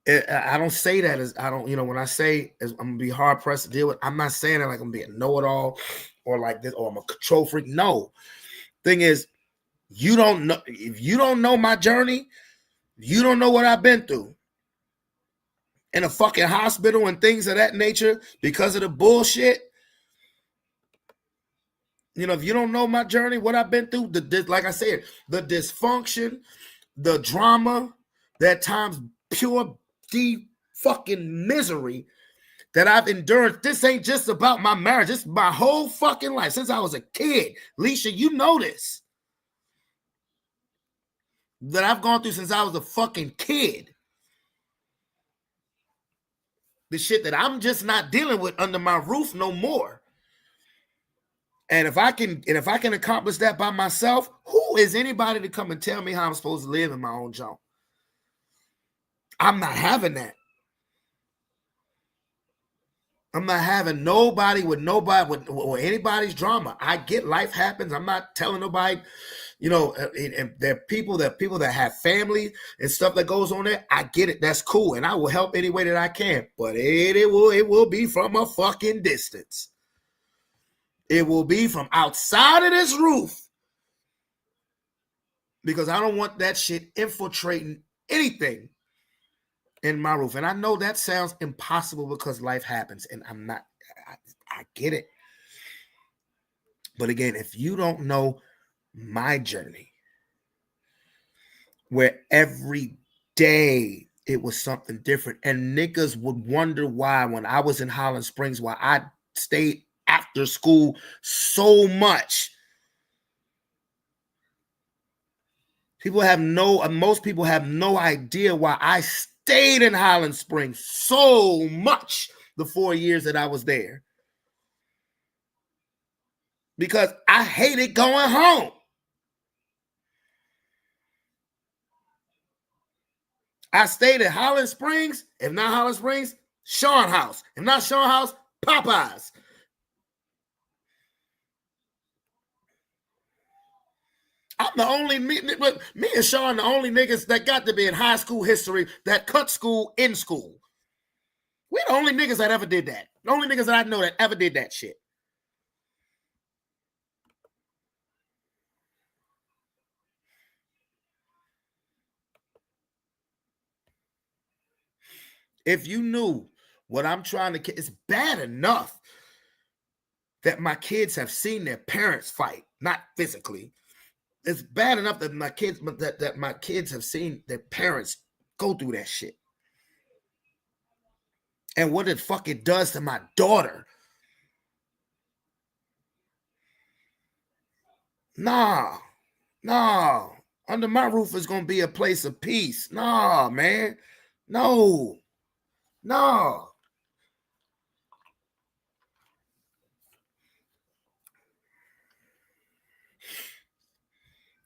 I don't say that as I don't, you know, when I say I'm going to be hard pressed to deal with, I'm not saying that like I'm being know-it-all or like this, or I'm a control freak. No. Thing is, you don't know, if you don't know my journey, you don't know what I've been through in a fucking hospital and things of that nature because of the bullshit. You know, if you don't know my journey, what I've been through, like I said, the dysfunction, the drama, that times pure deep fucking misery that I've endured. This ain't just about my marriage. It's my whole fucking life since I was a kid. Leisha, you know this. That I've gone through since I was a fucking kid. The shit that I'm just not dealing with under my roof no more. And if I can accomplish that by myself, who is anybody to come and tell me how I'm supposed to live in my own job? I'm not having that. I'm not having nobody with anybody's drama. I get life happens. I'm not telling nobody, you know, and there are people that have family and stuff that goes on there. I get it. That's cool. And I will help any way that I can. But it will be from a fucking distance. It will be from outside of this roof. Because I don't want that shit infiltrating anything in my roof. And I know that sounds impossible because life happens. And I get it. But again, if you don't know my journey, where every day it was something different. And niggas would wonder why, when I was in Holland Springs, why I stayed after school so much. Most people have no idea why I stayed in Holland Springs so much the 4 years that I was there. Because I hated going home. I stayed at Holland Springs. If not Holland Springs, Sean House. If not Sean House, Popeyes. I'm the only, me and Sean, the only niggas that got to be in high school history that cut school in school. We're the only niggas that ever did that. The only niggas that I know that ever did that shit. If you knew what I'm trying to, it's bad enough that my kids have seen their parents fight, not physically. It's bad enough that my kids have seen their parents go through that shit. And what the fuck it does to my daughter. Nah. Under my roof is gonna be a place of peace. Nah, man. No.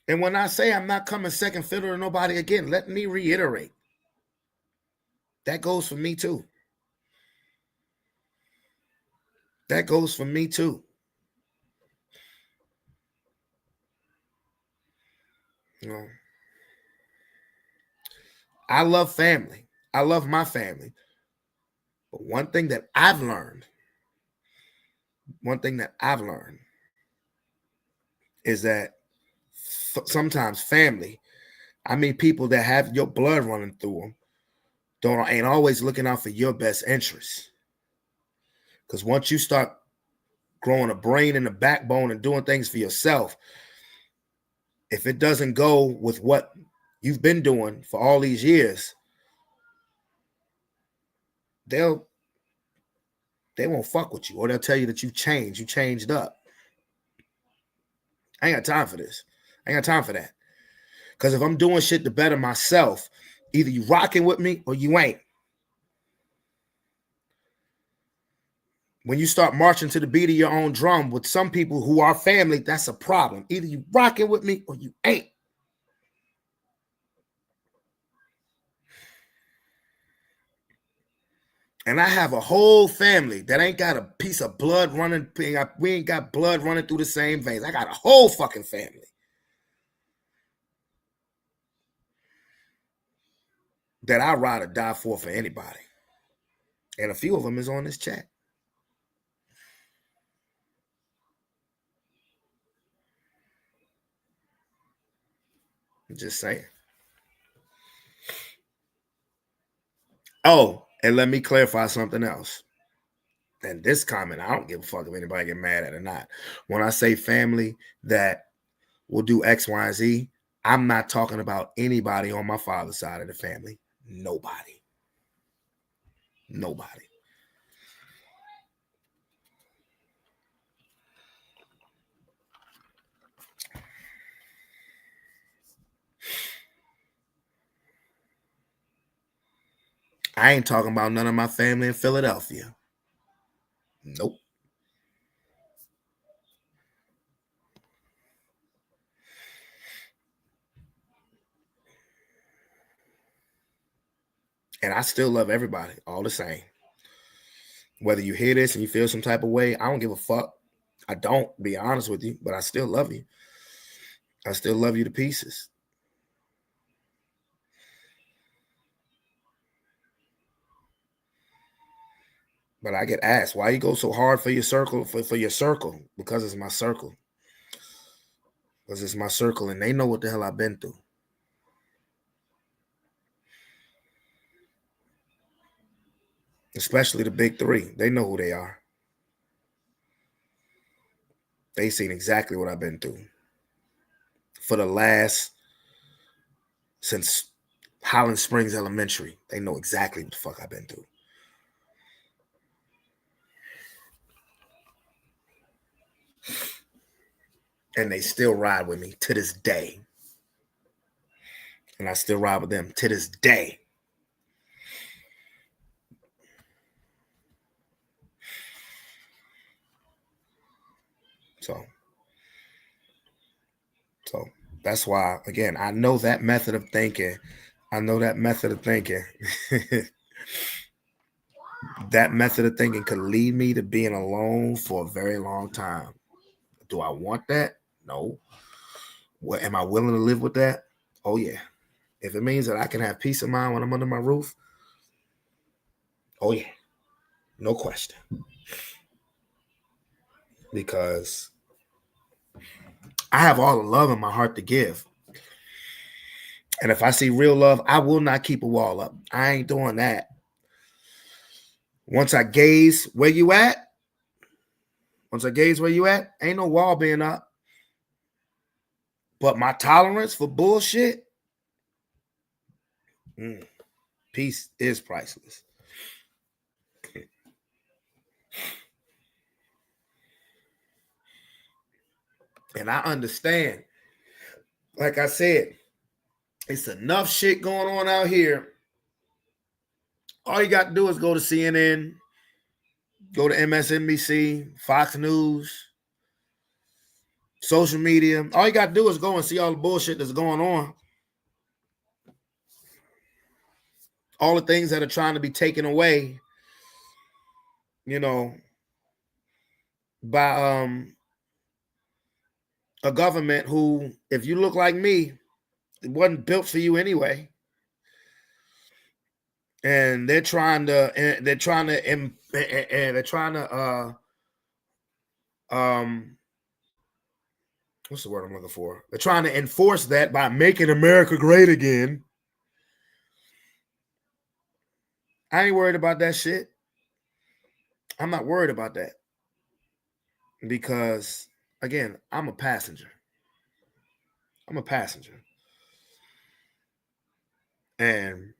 And when I say I'm not coming second fiddle to nobody again, let me reiterate. That goes for me too. That goes for me too. You know, I love family. I love my family. But one thing that I've learned is that sometimes family, I mean people that have your blood running through them, ain't always looking out for your best interests. Because once you start growing a brain and a backbone and doing things for yourself, if it doesn't go with what you've been doing for all these years, they won't fuck with you, or they'll tell you that you changed up. I ain't got time for this. I ain't got time for that. Because if I'm doing shit to better myself, either you rocking with me or you ain't. When you start marching to the beat of your own drum with some people who are family, that's a problem. Either you rocking with me or you ain't. And I have a whole family that ain't got a piece of blood running. We ain't got blood running through the same veins. I got a whole fucking family that I ride or die for anybody. And a few of them is on this chat. I'm just saying. Oh, and let me clarify something else. And this comment, I don't give a fuck if anybody get mad at it or not. When I say family that will do X, Y, and Z, I'm not talking about anybody on my father's side of the family. Nobody. I ain't talking about none of my family in Philadelphia. Nope. And I still love everybody all the same. Whether you hear this and you feel some type of way, I don't give a fuck. I don't, be honest with you, but I still love you. I still love you to pieces. But I get asked, why you go so hard for your circle, for your circle? Because it's my circle. Because it's my circle, and they know what the hell I've been through. Especially the big three. They know who they are. They seen exactly what I've been through. for since Highland Springs Elementary. They know exactly what the fuck I've been through. And they still ride with me to this day. And I still ride with them to this day. So that's why, again, I know that method of thinking. That method of thinking could lead me to being alone for a very long time. Do I want that? No. What, am I willing to live with that? Oh, yeah. If it means that I can have peace of mind when I'm under my roof, oh, yeah. No question. Because I have all the love in my heart to give. And if I see real love, I will not keep a wall up. I ain't doing that. Once I gaze where you at, ain't no wall being up. But my tolerance for bullshit, peace is priceless. And I understand. Like I said, it's enough shit going on out here. All you got to do is go to CNN, go to MSNBC, Fox News, social media. All you got to do is go and see all the bullshit that's going on. All the things that are trying to be taken away, by a government who, if you look like me, it wasn't built for you anyway. And they're trying to what's the word I'm looking for? They're trying to enforce that by making America great again. I ain't worried about that shit. I'm not worried about that. Because, again, I'm a passenger. And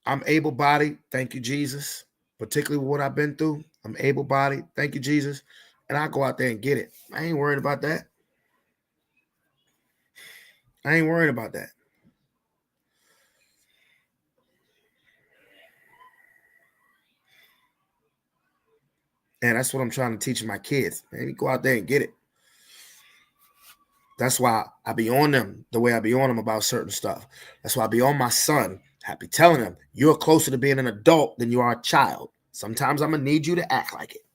I'm able-bodied. Thank you, Jesus. Particularly with what I've been through. I'm able-bodied. Thank you, Jesus. And I go out there and get it. I ain't worried about that. And that's what I'm trying to teach my kids. Man, you go out there and get it. That's why I be on them the way I be on them about certain stuff. That's why I be on my son. I be telling him, you're closer to being an adult than you are a child. Sometimes I'm going to need you to act like it.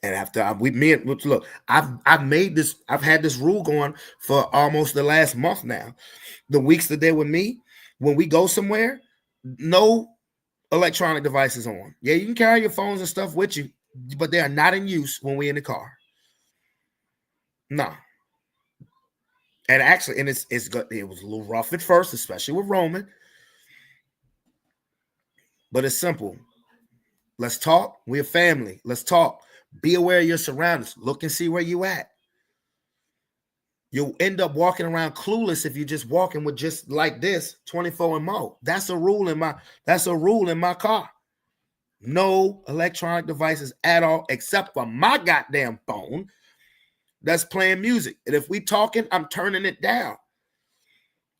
And after look, I've had this rule going for almost the last month now. The weeks that they're with me, when we go somewhere, no electronic devices on. Yeah, you can carry your phones and stuff with you, but they are not in use when we're in the car. No. And actually, and it was a little rough at first, especially with Roman. But it's simple. Let's talk. We're a family. Let's talk. Be aware of your surroundings. Look and see where you at. You'll end up walking around clueless if you're just walking with just like this 24 and more. That's a rule in my car. No electronic devices at all, except for my goddamn phone that's playing music. And if we talking, I'm turning it down.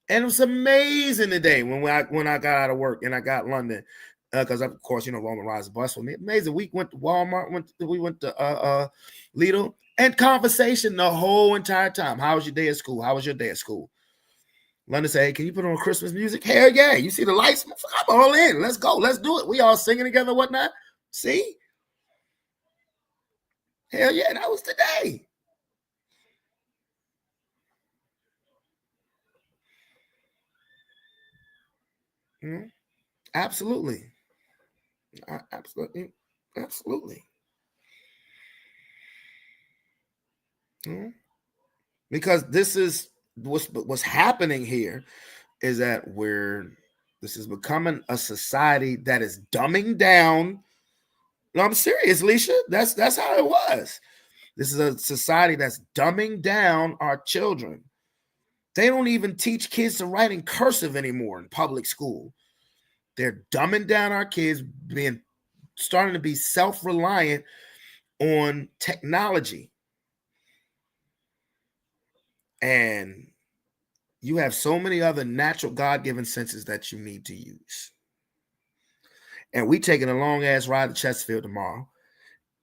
And it was amazing today when I got out of work and I got London. Because of course, Roman rides the bus with me. Amazing. We went to Walmart, we went to Lidl, and conversation the whole entire time. How was your day at school? How was your day at school? London said, hey, can you put on Christmas music? Hell yeah. You see the lights? I'm all in. Let's go. Let's do it. We all singing together, whatnot. See? Hell yeah, that was today. Absolutely. Absolutely. Because this is what's happening here is that this is becoming a society that is dumbing down No, I'm serious, Leisha. That's how it was. This is a society that's dumbing down our children. They don't even teach kids to write in cursive anymore in public school. They're dumbing down our kids, starting to be self-reliant on technology. And you have so many other natural God-given senses that you need to use. And we taking a long ass ride to Chesterfield tomorrow.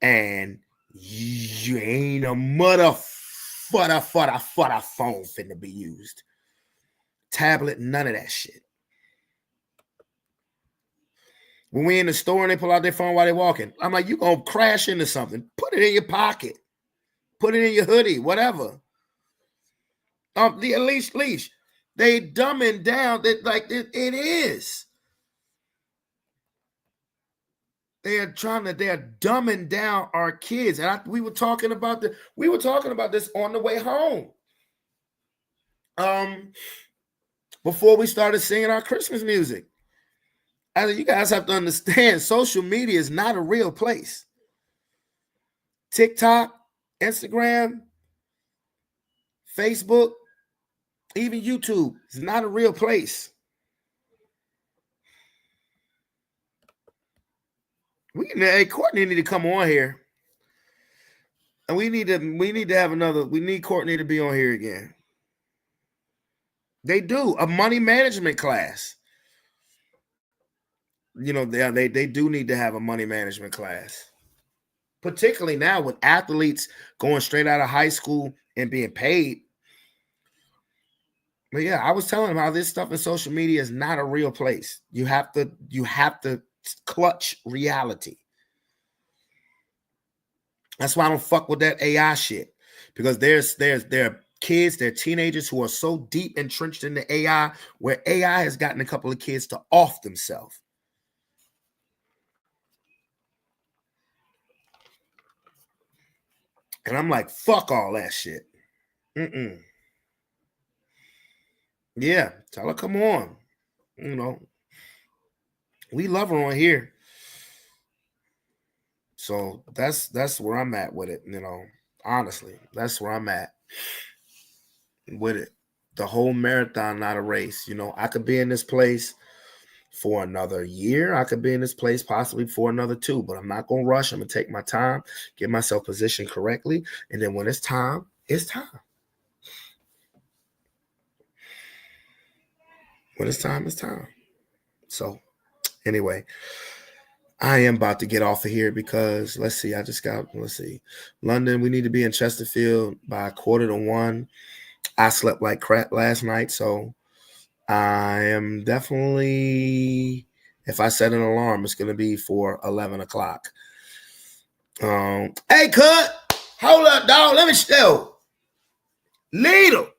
And you ain't a mother phone finna be used. Tablet, none of that shit. When we in the store and they pull out their phone while they're walking, I'm like, you gonna crash into something. Put it in your pocket. Put it in your hoodie, whatever. The leash. They dumbing down that like it is. They're dumbing down our kids. And we were talking about this on the way home. Before we started singing our Christmas music. I said, you guys have to understand, social media is not a real place. TikTok, Instagram, Facebook, even YouTube is not a real place. Courtney need to come on here. And we need Courtney to be on here again. They do a money management class. You know, they do need to have a money management class. Particularly now with athletes going straight out of high school and being paid. But yeah, I was telling them how this stuff in social media is not a real place. You have to clutch reality. That's why I don't fuck with that AI shit. Because there are kids, there are teenagers who are so deep entrenched in the AI where AI has gotten a couple of kids to off themselves. And I'm like, fuck all that shit. Yeah, tell her, come on. You know, we love her on here. So that's where I'm at with it, you know. Honestly, that's where I'm at with it. The whole marathon, not a race. You know, I could be in this place for another year. I could be in this place possibly for another 2, but I'm not going to rush. I'm going to take my time, get myself positioned correctly. And then when it's time, it's time. When it's time, it's time. So anyway, I am about to get off of here because let's see. London, we need to be in Chesterfield by 1:45. I slept like crap last night. So I am definitely, if I set an alarm, it's going to be for 11 o'clock. Hey, cut. Hold up, dog. Let me still. Lidl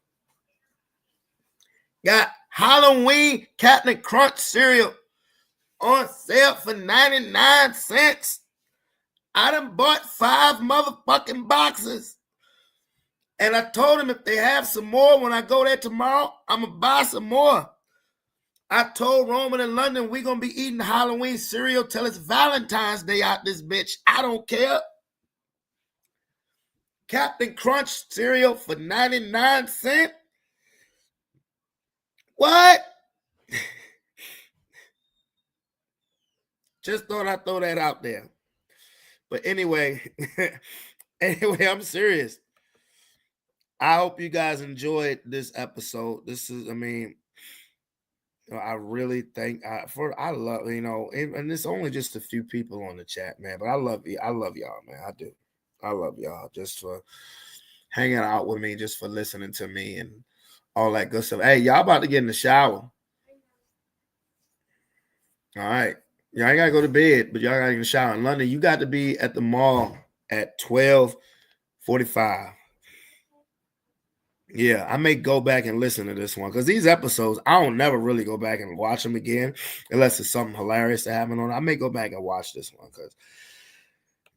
got Halloween Captain Crunch cereal on sale for 99 cents. I done bought 5 motherfucking boxes. And I told them if they have some more when I go there tomorrow, I'm going to buy some more. I told Roman in London we're going to be eating Halloween cereal till it's Valentine's Day out this bitch. I don't care. Captain Crunch cereal for 99 cents? What? Just thought I'd throw that out there. But anyway, I'm serious. I hope you guys enjoyed this episode. I really think I love, and it's only just a few people on the chat, man. But I love you. I love y'all, man. I do. I love y'all just for hanging out with me, just for listening to me and all that good stuff. Hey, y'all about to get in the shower. All right. Y'all ain't gotta go to bed, but y'all gotta get in the shower. In London, you got to be at the mall at 12:45. Yeah, I may go back and listen to this one because these episodes, I don't never really go back and watch them again unless it's something hilarious that happened on. I may go back and watch this one because,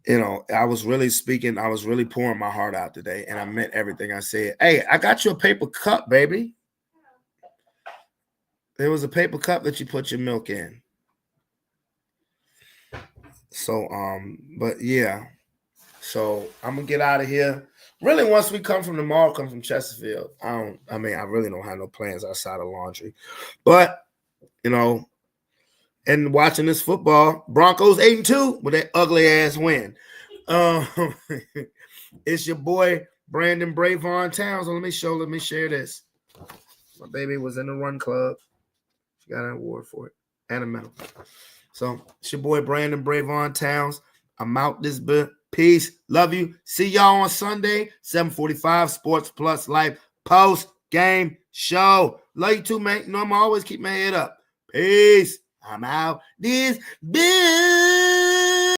I was really pouring my heart out today and I meant everything I said. Hey, I got you a paper cup, baby. There was a paper cup that you put your milk in. So, but yeah. So I'm gonna get out of here. Really, once we come from the mall, come from Chesterfield. I really don't have no plans outside of laundry. But and watching this football, Broncos 8-2 with that ugly ass win. It's your boy Brandon Bravon Towns. Let me share this. My baby was in the run club. She got an award for it and a medal. So it's your boy Brandon Bravon Towns. I'm out this bit. Peace. Love you. See y'all on Sunday, 7:45 Sports Plus Life post game show. Love you too, man. You know I'm always keep my head up. Peace. I'm out this bitch.